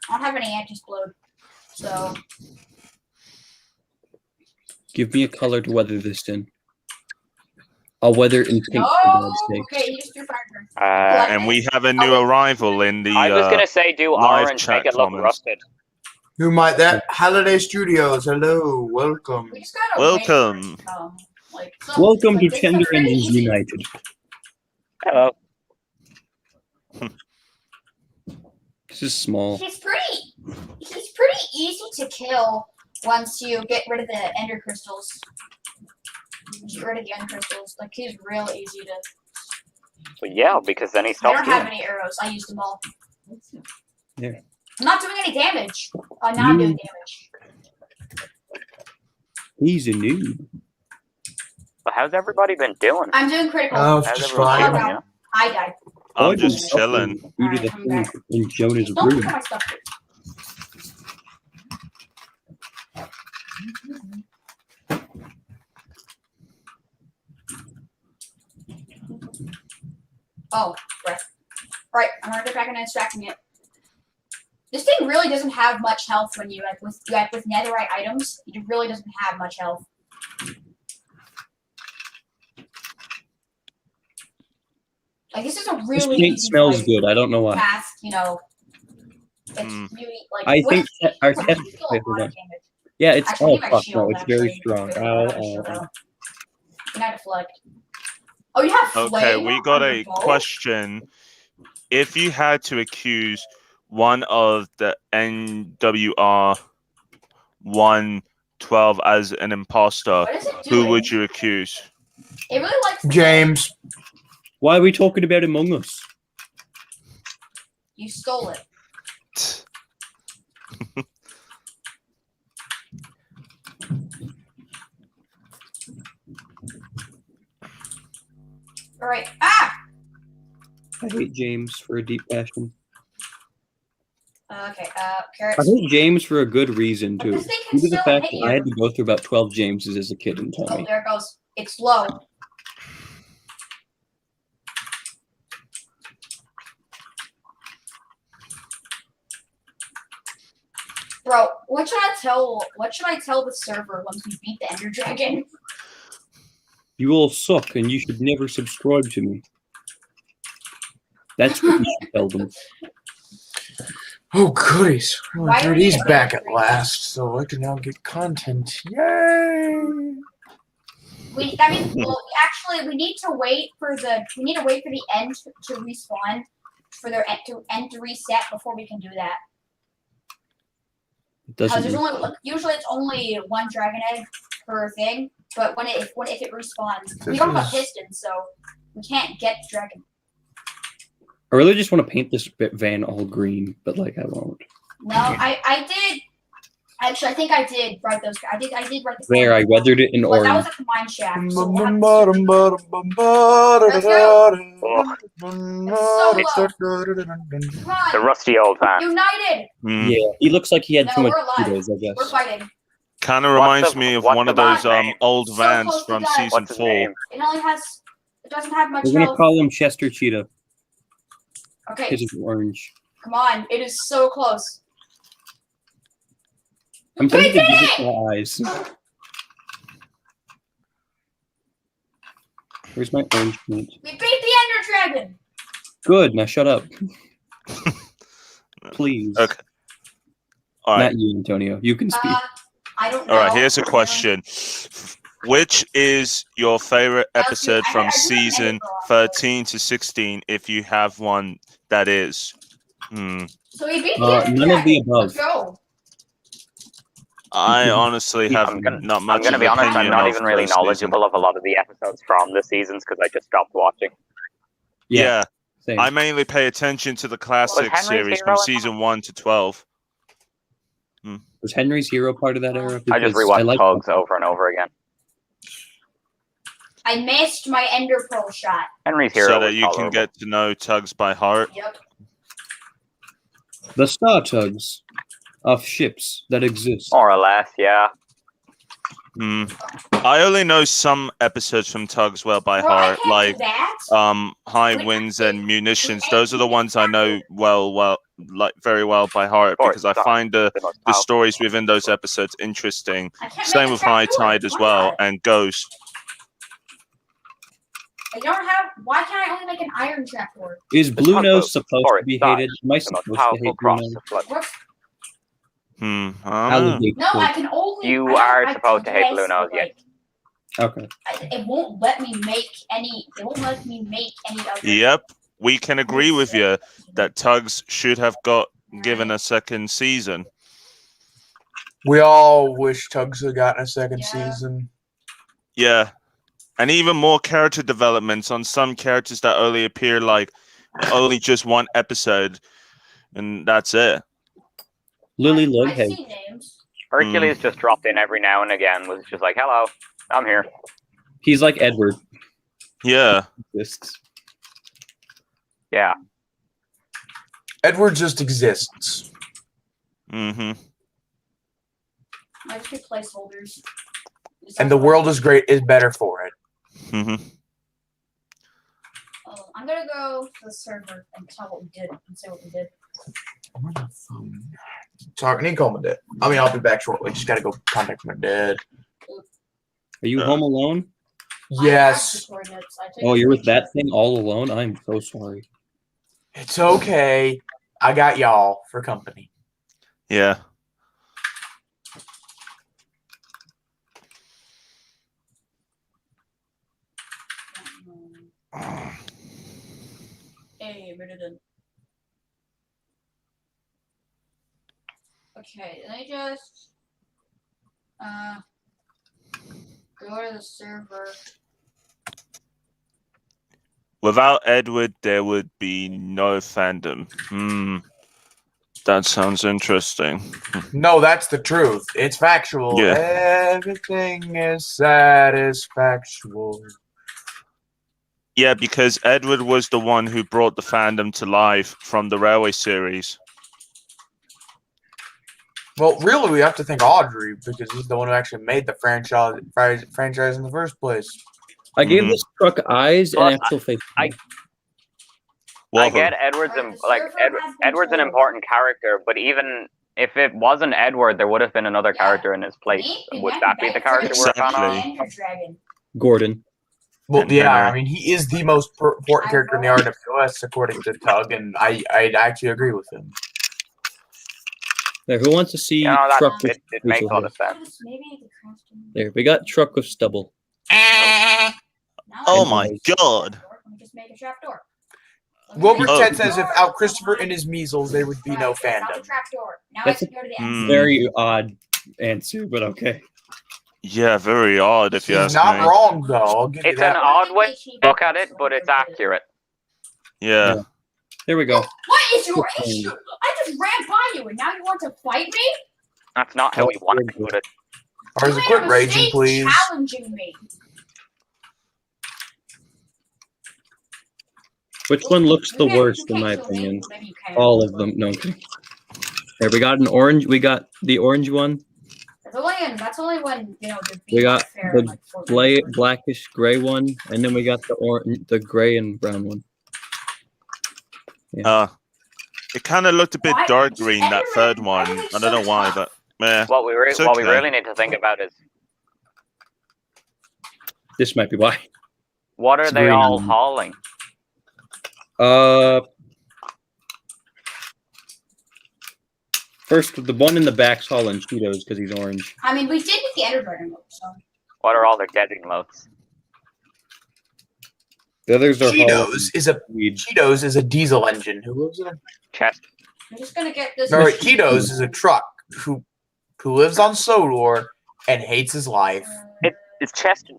I don't have any anti-explode. So Give me a color to weather this in. I'll weather it in pink no. for God's sake. Okay, you just do fire. And we have a new arrival in the I was gonna say do live orange, chat make it look comments. rusted. Who might that? Holiday Studios. Hello, welcome. We just gotta wait for it Welcome. to come. Like, so, Welcome like, to this is Tender pretty Engines easy. United. Hello. This is small. He's pretty easy to kill once you get rid of the ender crystals. Get rid of the ender crystals. Like, he's real easy to. Well, yeah, because then he I stopped don't have doing any arrows. I used them all. Yeah. I'm not doing any damage. Oh, now I'm doing damage. He's a noob. But how's everybody been doing? I'm doing critical. Oh, How's just everyone fine. doing, you know? I died. I'm I've just been chilling. suffering due to the Alright, I'm things in Jonah's Don't room. pick up my stuff. Oh, right. Right, I'm gonna get back into extracting it. This thing really doesn't have much health when you with netherite items. It really doesn't have much health. Like this is a This really paint easy smells fight. good. I don't know why. Task, you know. It's Mm. really like. I what think if- that our what test. if you deal a Wait, hold lot on. of damage? Yeah, it's Actually, oh my fuck shield, no, it's very actually. strong. Really Ow, bad ow, shield, ow. though. Can I deflect? Oh, you have flame. Okay, we got on a your bow? question. If you had to accuse one of the NWR 112 as an imposter, What is it who doing? would you accuse? It really likes to James. Why are we talking about Among Us? You stole it. All right. Ah. I hate James for a deep passion. Okay. I Carrots. hate James for a good reason But too. this thing can Due to the still fact hit that I had you. to go through about 12 Jameses as a kid in Oh, Tommy. there it goes. It's low. Bro, what should I tell the server once we beat the Ender Dragon? You all suck and you should never subscribe to me. That's what you should tell them. Oh, goodies. Why do we 3D's need a back bed? at last, so I can now get content. Yay! We need to wait for the end to respawn for their end to reset before we can do that. It Because doesn't. there's only usually it's only one dragon egg per thing, but if it respawns, we don't have pistons, so we can't get the dragon. I really just want to paint this van all green, but like I won't. No, I did. Actually, I think I did write those. I did write the. There, I weathered it in But that was orange. at the mine shaft. So we'll have The rusty old man. United. Yeah, he looks like he had No, too much we're alive. Cheetos, I We're guess. fighting. Kind of What's reminds the- me of what's one the of those man's name? old So vans close to from dying. season What's his 4. name? It only has. It doesn't have much We're gonna health. call him Chester Cheetah Okay, because it's orange. come on. It is so close. I'm tempted to did give it! it my eyes. Where's my orange paint? We beat the Ender Dragon. Good, now shut up. Please. Okay. All right. Not you, Antonio. You can speak. I don't know. All right. Here's a question. Which is your favorite episode I from do have an season edit for all 13 to 16, if you have one that is? So we beat the Ender None of the Dragon. above. Let's go. I honestly have not much I'm gonna of be an honest. I'm opinion not of even really those seasons. knowledgeable of a lot of the episodes from the seasons because I just stopped watching. Yeah, Same. I mainly pay attention to the classic Henry's series hero from in season 1 to 12. Was Henry's hero part of that era? I just Because rewatched like Tugs over and over again. I missed my Ender Pearl shot. Henry's hero So that was you can tolerable. get to know Tugs by heart. Yep. the Star Tugs of ships that exist. More or less, yeah. I only know some episodes from Tugs well by Bro, I heart, can't like do that. High Winds and Munitions. Those are the ones I know very well by heart because I find the stories within those episodes interesting. I can't Same make a with High trapdoor. Tide as Why well not? and Ghost. I don't have. Why can't I only make an iron trapdoor? Is The Blue tugboat Nose supposed for to be its size, hated? Am I the supposed most to powerful hate Blue cross Nose? to flood. What's I don't know. Alligator. no? I can only. You I are I supposed to hate guess, Blue Nose, but, yes. Okay. It won't let me make any. It won't let me make any other. Yep, we can agree with you that Tugs should have got given a second season. We all wish Tugs had gotten a second Yeah. season. Yeah, and even more character developments on some characters that only appear like only just one episode, and that's it. Lily I Lughead. see names. Hercules just dropped in every now and again, was just like, hello, I'm here. He's like Edward. Yeah, Exists. Yeah. Edward just exists. mm-hmm. I just do placeholders. And the world is better for it. Mm-hmm. Oh, I'm gonna go to the server and tell what we did and say what we did. Talking to Coleman did. I mean, I'll be back shortly. Just gotta go contact my dad. Are you home alone? Yes. Oh, you're with that thing all alone? I'm so sorry. It's okay. I got y'all for company. Yeah. Hey, Britain. Okay, let me just go to the server. Without Edward, there would be no fandom. That sounds interesting. No, that's the truth. It's factual. Yeah. Everything is satisfactual. Yeah, because Edward was the one who brought the fandom to life from the Railway series. Well, really, we have to thank Audrey because he's the one who actually made the franchise in the first place. I gave this truck eyes and Well, actual face. I Well, get Edward's Edward's an important character, but even if it wasn't Edward, there would have been another character in his place. Would that be the character we're a fan of? Exactly. Gordon. Well, And yeah, Henry. I mean, he is the most important character in the RWS, according to Tug, and I'd actually agree with him. There, who wants to see You know, truck with it makes a lot of stubble? sense. There, we got truck with stubble. Oh my god. Let me just make a trapdoor. Wilbur Oh. Ted says without Christopher and his measles, there would be no fandom. Now That's I can go to the end. Very odd answer, but okay. Yeah, very odd if you He's ask not me. wrong, though. I'll give you It's an that. odd way to look at it, but it's accurate. Yeah. There we go. What is your issue? I just ran by you and now you want to fight me? That's not how we wanted to put it. Arza, You quit made a raging, mistake please. challenging me. Which one looks the You can't- worst you in my can't kill me, opinion? maybe you can. All of them. No. I'm kidding. There, we got an orange. We got the orange one. That's only when the We got fair the and, like, Fortnite. blackish gray one, and then we got the gray and brown one. It kind of looked a bit Why- dark just green, that Enderman- third one. Enderman's I don't know so why, tough. but meh. What we It's okay. really need to think about is This might be why. what are It's they green. all hauling? First, the one in the back's hauling Cheetos because he's orange. I mean, we did get the Enderman, so. What are all their dead emotes? The others are Cheetos is a diesel engine. Who lives in a Chest. I'm just gonna get this. No, wait, Cheetos is a truck who lives on Sodor and hates his life. It's Chester.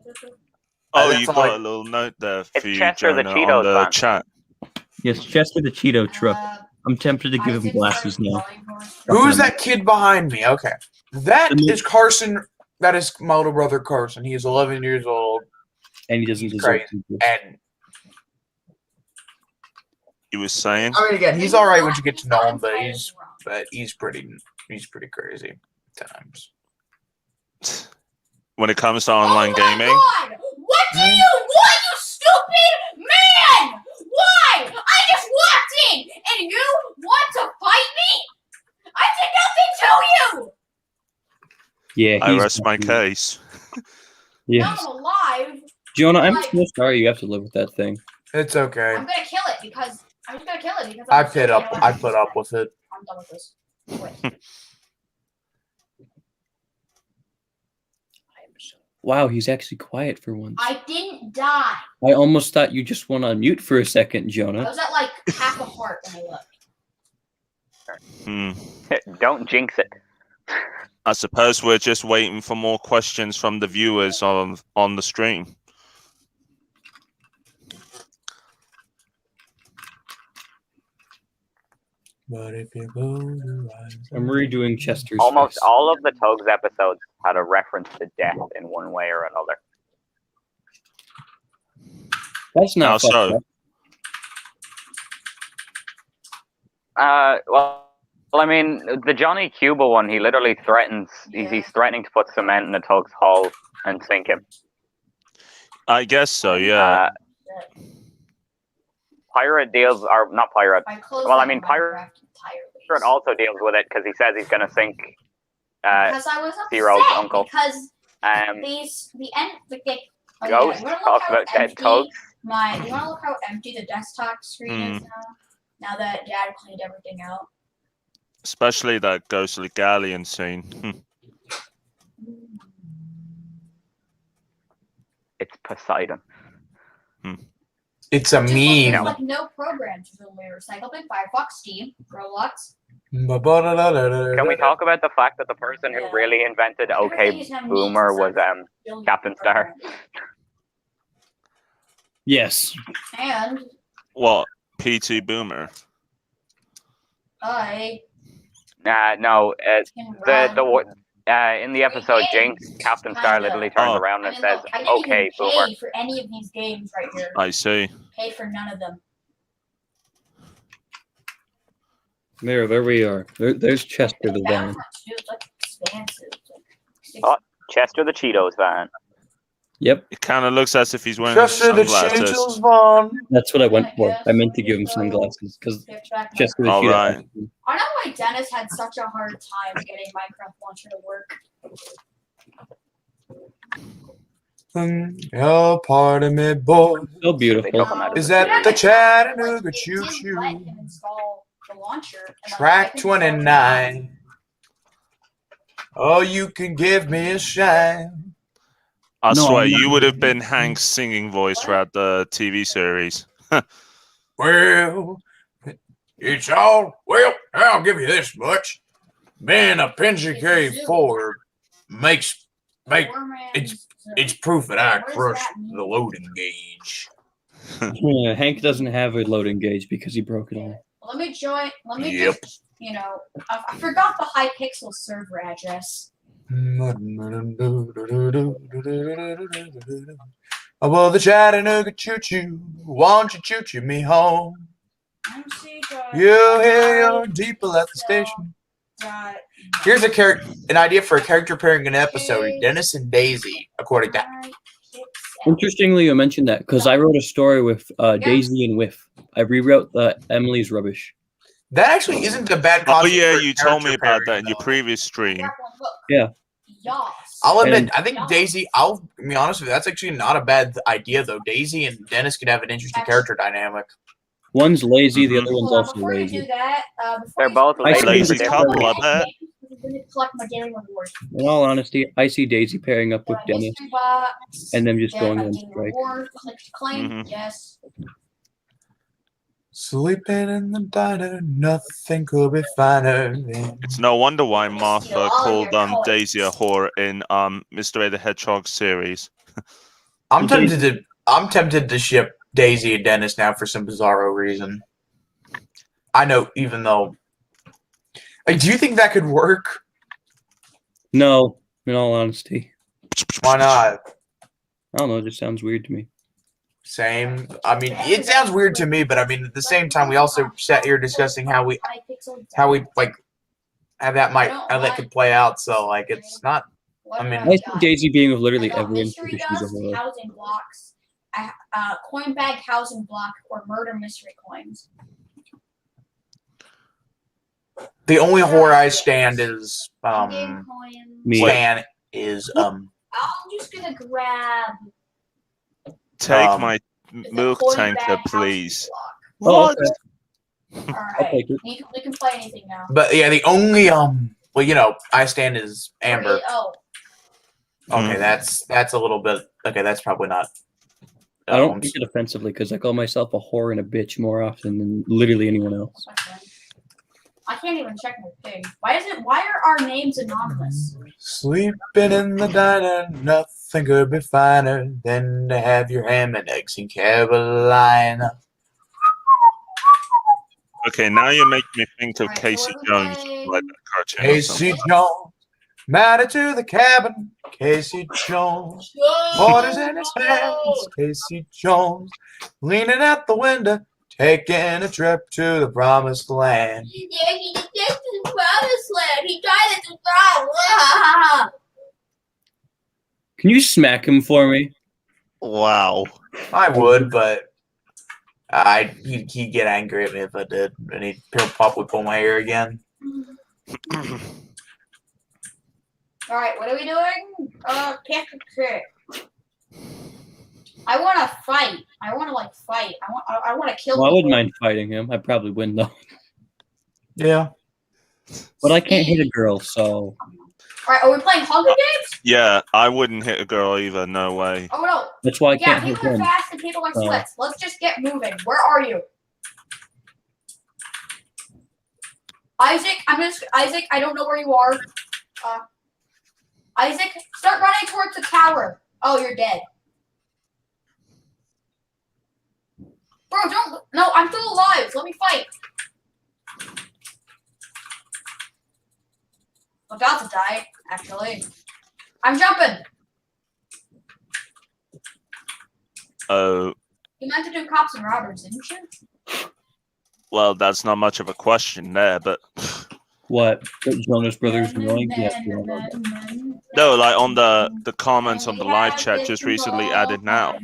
Oh, that's you all got I- a little note there It's for you, Chester the Jonah, Cheetos on the man. chat. Yes, Chester the Cheeto truck. I'm tempted to give him Isaac glasses started now. drawing more stuff. Who is that kid behind me? Okay. That is Carson. That is my little brother Carson. He is 11 years old. And he doesn't He's deserve crazy. to. And You were saying? I mean, again, he's all right once you get to know him, but he's pretty crazy at times. When it comes to online Oh gaming? my God! What do you want, you stupid man? Why? I just walked in, and you want to fight me? I did nothing to you. Yeah, I he's rest my case. Yes. I'm alive. Jonah, I'm Like- so sorry you have to live with that thing. It's okay. I'm gonna kill it because I'm just gonna kill it because I I'm put up with it. I'm done with this. Wait. Wow, he's actually quiet for once. I didn't die. I almost thought you just went on mute for a second, I Jonah. was at like half a heart when I left. Don't jinx it. I suppose we're just waiting for more questions from the viewers on the stream. But if you close your eyes, I'm redoing Chester's Almost face. all of the Togs episodes had a reference to death in one way or another. That's How not fucked so? up. Well, I mean, the Johnny Cuba one, he literally threatens. He's threatening to put cement in the Tog's hull and sink him. I guess so, yeah. Pirate deals are not pirate. Well, I mean, pirate also deals with it because he says he's going to sink Because I was Zero's upset uncle. because Um, the end. Ghost talks about dead Togs. You want to look how empty the desktop screen is now? Now that Dad cleaned everything out. Especially that ghostly galleon scene. It's Poseidon. it's a Just meme. like no programs for the recycle bin, Firefox, Steam, Roblox. Can we talk about the fact that the person who Yeah. really invented OK Everything is now Boomer memes was and Captain Star? Yes. And What? PT Boomer? I No, can run. in the episode, games, Jinx, Captain Star kinda. literally turns Oh. around I and mean, says, look, I didn't "Okay, even Boomer." pay for any of these games right here. I see. Pay for none of them. There we are. There's Chester the That van. one's not too, it's like expansive. It's like Oh. Chester the Cheetos van. Yep, It kind of looks as if he's wearing Chester the sunglasses. Cheetos Vaughn. that's what I went for. guess I meant to we give him go sunglasses because get back my Chester the All Cheetah. right. I know why Dennis had such a hard time getting Minecraft Launcher to work. Oh, pardon me, boy. So beautiful. They took him out of Is the that the series. Chattanooga It Choo didn't Choo? let him install the launcher. And, like, I Track can install it 29. Oh, you can give me a shine. I No, swear, I'm not- you would have been Hank's singing voice throughout the TV series. Well, it's all, well, I'll give you this much. Being a Pension K4 makes, it's proof that I What does crushed that mean? the loading gauge. Yeah, Hank doesn't have a loading gauge because he broke it all. Let me join. Let me Yep. just you know, I forgot the Hypixel server address. Above the Chattanooga choo-choo, won't you choo-choo me home? You hear your people at the station. Here's an idea for a character pairing in an episode: Dennis and Daisy, according to. Interestingly, you mentioned that because I wrote a story with Daisy and Whiff. I rewrote Emily's rubbish. That actually isn't a bad Oh concept. yeah, for you told me character about that pairing, in your though. previous stream. Yeah. I'll admit, And- I think Daisy. I'll be honest with you. That's actually not a bad idea, though. Daisy and Dennis could have an interesting character dynamic. One's lazy, the Mhm. other one's Hold on, also before you do lazy. that, They're both I see Lazy the couple, I bet. collect my daily reward. In all honesty, I see Daisy pairing up with Get my Dennis mystery box, and them just get going my on daily strike. reward, click to claim. Mhm. Yes. Sleeping in the diner, nothing could be finer. It's no wonder why Steal Martha all called your coins. Daisy a whore in Mr. A the Hedgehog series. I'm tempted to ship Daisy and Dennis now for some bizarro reason. I know, even though. Do you think that could work? No, in all honesty. Why not? I don't know, it just sounds weird to me. Same. I mean, it sounds weird to me, but I mean, at the same time, we also sat here discussing how we like how that could play out. So like, it's not. I mean, I see Daisy being with literally I got everyone mystery because she's a dust, horror. housing blocks, coin bag housing block, or murder mystery coins. the only horror I stand is In-game coins. Me. Stan is I'm just gonna grab Take my the milk coin tanker, bag housing please. Oh, What? okay. All I'll right, take it. we can play anything now. But yeah, the only well, you know, I stand is Amber. Oh, Okay, that's a little bit. Okay, that's probably not. I don't take it offensively because I call myself a whore and a bitch more often than literally anyone else. I can't even check my thing. Why are our names anonymous? Sleeping in the diner, nothing could be finer than to have your ham and eggs in Carolina. Okay, now you're making me think of Alright, so Casey what Jones, are we playing? like that cartoon or Casey something. Jones, mounted to the cabin. Casey Jones, orders in his hands. Casey Jones, leaning out the window, taking a trip to the promised land. Yeah, he did this to the promised land. He tried it to try. Can you smack him for me? Wow. I would, but he'd get angry at me if I did, and he'd probably pull my hair again. All right, what are we doing? Pick a trick. I want to fight. I want to fight. I want to kill. Well, I wouldn't people. mind fighting him. I'd probably win though. Yeah. But I can't hit a girl, so. All right, are we playing Hunger Games? Yeah, I wouldn't hit a girl either. No way. Oh no. That's why I Yeah, can't hit people are him. fast and people are sweats. Let's just get moving. Where are you? Isaac, Isaac, I don't know where you are. Isaac, start running towards the tower. Oh, you're dead. Bro, don't. No, I'm still alive. Let me fight. I'm about to die, actually. I'm jumping. Oh, You meant to do cops and robbers, didn't you? well, that's not much of a question there, but What? The Jonas Brothers annoying? Yes, we all know that. no, like on the comments on the live chat just recently added now.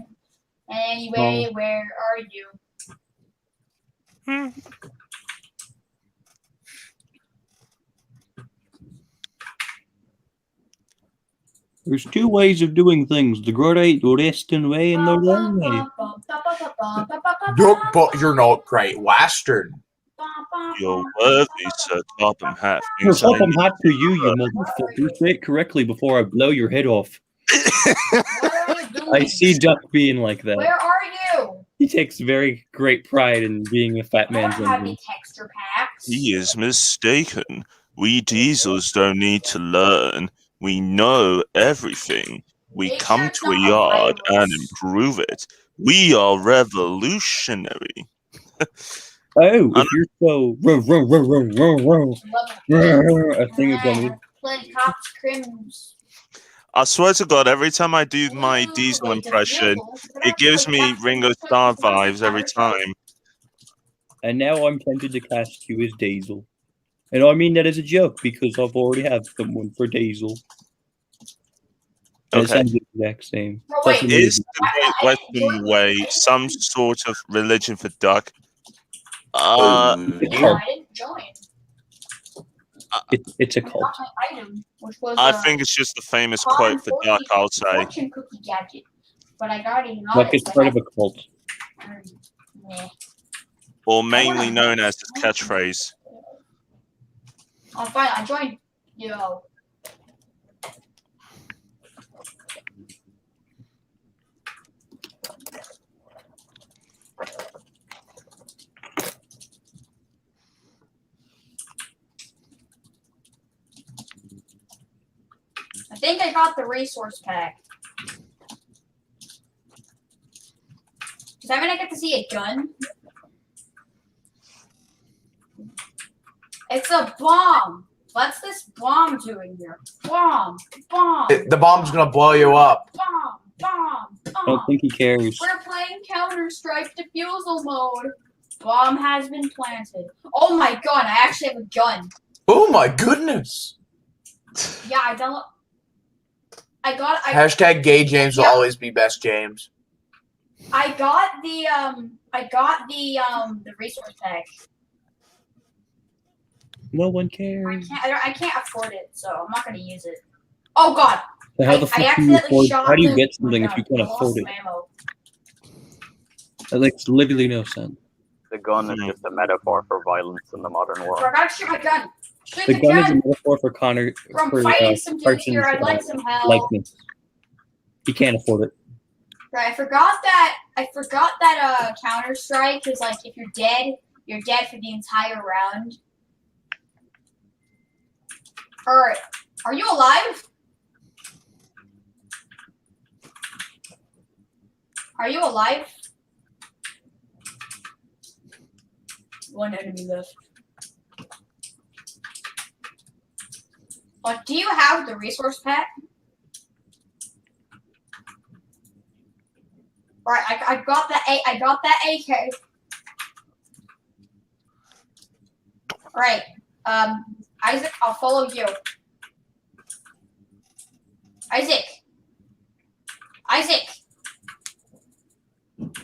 Anyway, where are you? There's two ways of doing things: the great western way and the wrong way. You're not great Western. You're worthy, Sir Topham Hatt. Well, Topham Hatt to you, you motherfucker. Say it correctly before I blow your head off. What are you doing? I see Duck being like that. Where are you? He takes very great pride in being a fat I man's don't have enemy. any texture packs. He is mistaken. We diesels don't need to learn. We know everything. We Make come sure it's to a not a yard and virus. improve it. We are revolutionary. Oh, I'm- if you're so a thing of gummies. Playing cops, crims. I swear to God, every time I do my Diesel impression, it gives me Ringo Starr vibes every time. And now I'm tempted to cast you as Diesel. And I mean that as a joke because I've already have someone for Diesel. And it Okay. sounds the exact same. Oh, Plus, wait. it Is is- the Great Western Way some sort of religion for duck? Uh, it's, Yeah, called, I didn't join. it's a I got cult. my item, which was I think it's just a famous quote for duck, I'll say. fortune cookie gadget. But I already got Like it. it's part of a cult. Nah. Or mainly known as his catchphrase. Oh, fine. I joined. Yo. I think I got the resource pack. Does that mean I get to see a gun? It's a bomb. What's this bomb doing here? Bomb. Bomb. The bomb's gonna blow you up. Bomb. Bomb. I don't Bomb. think he cares. We're playing Counter-Strike defusal mode. Bomb has been planted. Oh my god, I actually have a gun. Oh my goodness. Yeah, I don't. Hashtag gay James will Yeah. always be best James. I got the resource pack. No one cares. I can't afford it, so I'm not gonna use it. Oh god! So how the fuck do you afford? How do you get something if you can't afford it? That makes literally no sense. The gun is just a metaphor for violence in the modern world. I gotta shoot my gun. Shoot The the gun is a gun. metaphor for Connor I'm for fighting some dude Carson's here. I'd like some help. likeness. He can't afford it. Right, I forgot that Counter Strike is like if you're dead for the entire round. Alright. Are you alive? Are you alive? One enemy left. What, do you have the resource pack? Alright, I got that AK. Alright. Isaac, I'll follow you. Isaac!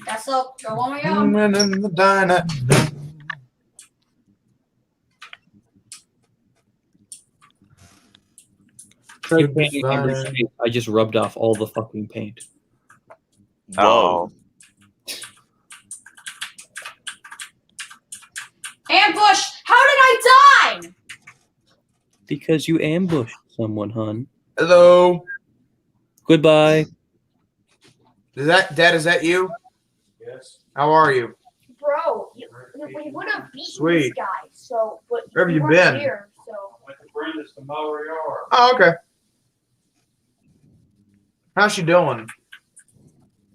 That's up. Go on my own. In the diner. Try painting Amber's face. I just rubbed off all the fucking paint. Whoa. Ambush! How did I die? Because you ambushed someone, hun. Hello. Goodbye. Dad, is that you? Yes. How are you? Bro, we would have beaten this Sweet. guy, so but Where have you weren't been? Here, so. Went to Brenda's to mow her yard. Oh, okay. How's she doing?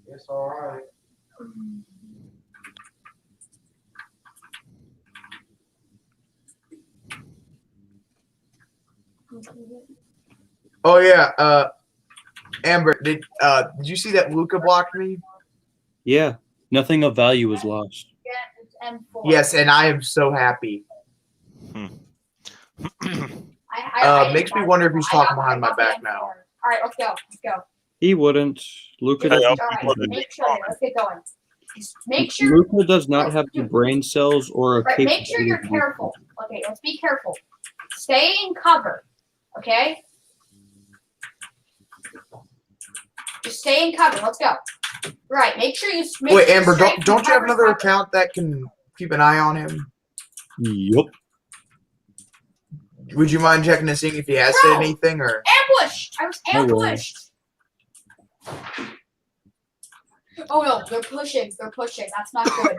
It's all right. Oh yeah. Amber, did you see that Luca blocked me? Yeah. Nothing of value was lost. Yeah, it's M4. Yes, and I am so happy. I Makes me wonder if he's talking behind my back now. All right, let's go. Let's go. He wouldn't. Luca Hey, doesn't. All right, make sure. Let's get going. Just make sure. Luca does not have the brain cells or a Right, make sure you're capability. careful. Okay, let's be careful. Stay in cover. Okay. Just stay in cover. Let's go. Right. Make sure you. Wait, Amber, don't you have another account that can keep an eye on him? Yup. Would you mind checking and seeing if he has Bro! said anything or? Ambush! I was I will. ambushed. Oh no, they're pushing. They're pushing. That's not good.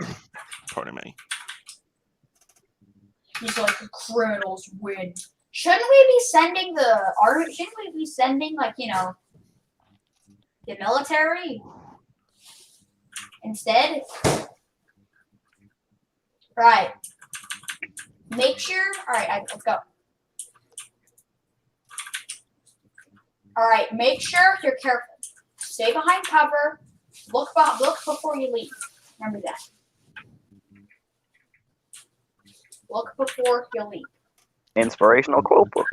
Pardon me. He's like the criminals win. Shouldn't we be sending the army? Shouldn't we be sending like the military instead? Right. Make sure. All right, let's go. All right, make sure you're careful. Stay behind cover. Look before you leave. Remember that. Look before you leave. Inspirational quote book.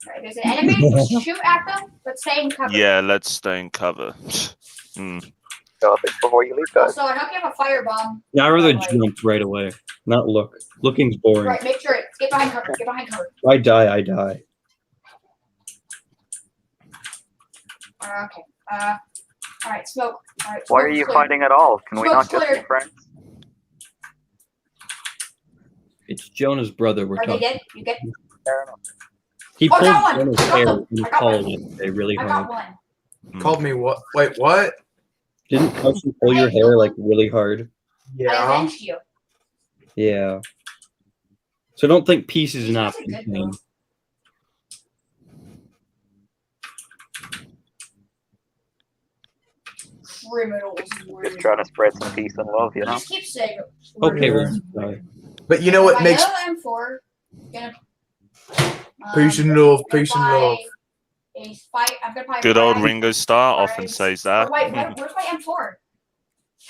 All right, there's an enemy. Shoot at them, but stay in cover. Yeah, let's stay in cover. So think before you leave, guys. Also, I know you have a firebomb. Yeah, I'd rather Like- jump right away, not look. Looking's boring. Right, make sure. Get behind cover. Get behind cover. I die, I die. Okay. All right, smoke. All right. Why smoke are you clear. fighting at all? Can we Smoke's not just be clear. friends? It's Jonah's brother we're Are they talking. dead? You get? Fair enough. He Oh, I pulled got one! Jonah's I got hair them. and I got called one. it. They really I hard. got one. Called me what? Wait, what? Didn't Kelsey pull your hair like really hard? I Yeah. avenged you. Yeah. So don't think peace is These an guys are option. good, man. though. Criminals. Just trying to spread some peace and love, you know? Just keep saying it. Okay, Criminals. we'll die. But you know what makes M4. Gonna, peace and love, gonna peace and buy love. A fight. I'm gonna buy Good old five Ringo Starr often cards. says that. Oh, wait, where's my M4?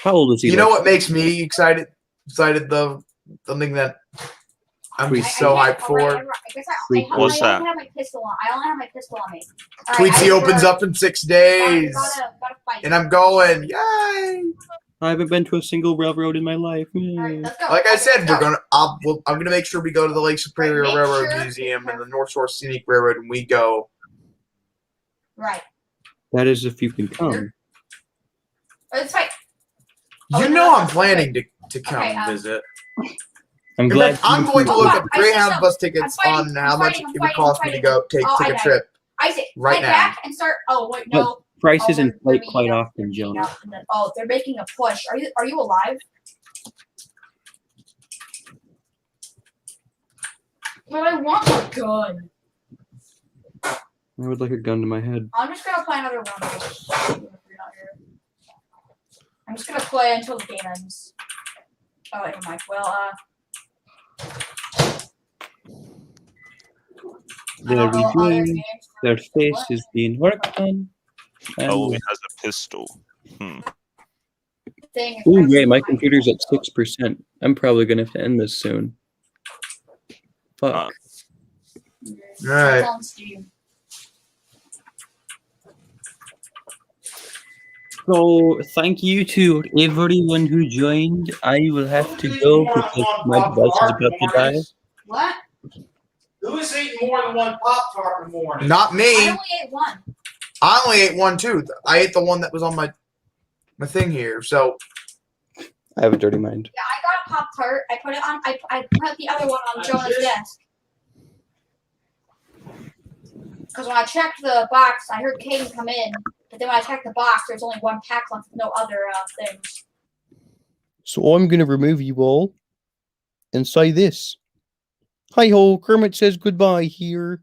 How old is he? You know like? what makes me excited? The something that I'm Tweet. so I can't- hyped for. I guess What's I that? only have my pistol on. I only have my pistol on me. All right, Tweetsy I opens swear, up in 6 days, Gotta fight. and I'm going. Yay! I haven't been to a single railroad in my life. All right, let's go. Like I Okay, said, let's go. I'm gonna make sure we go to the Lake Superior Make Railroad sure- Museum and the North Shore Scenic Railroad, and we go. Right. That is if you can come. Let's fight. You Oh, know no, I'm planning to come Okay, visit. I'm In glad. fact, I'm going to Oh, look wow, up I see Greyhound some- bus tickets I'm fighting, on how I'm much fighting, it I'm would fighting, cost I'm me to fighting. go take Oh, I a died. trip. Isaac, Right fight now. back and start. Oh wait, no. Prices Oh, and they're fight meeting quite up, often, they're meeting Jonah. up, and then- Oh, they're making a push. Are you alive? But I want a gun. I would like a gun to my head. I'm just gonna play another one of those. If you're not here. I'm just gonna play until the game ends. Oh, never mind. Well, They're I don't know other reviewing. games. Their face is being worked on. Oh, And he has a pistol. Thing is ooh, pressing great! My my- computer's at 6%. I'm probably gonna have to end this soon. Fuck. It's Alright. on Steam. So thank you to everyone who joined. I will have to go because my device is about to die. What? Who is eating more than one Pop Tart in the morning? Not I me. only ate one. I only ate one too. I ate the one that was on my thing here. So I have a dirty mind. Yeah, I got a Pop-Tart. I put it on. I put the other one on Jonah's desk. Because when I checked the box, I heard Caden come in. But then when I checked the box, there's only one pack left with no other things. So I'm gonna remove you all and say this. Hi ho, Kermit says goodbye here.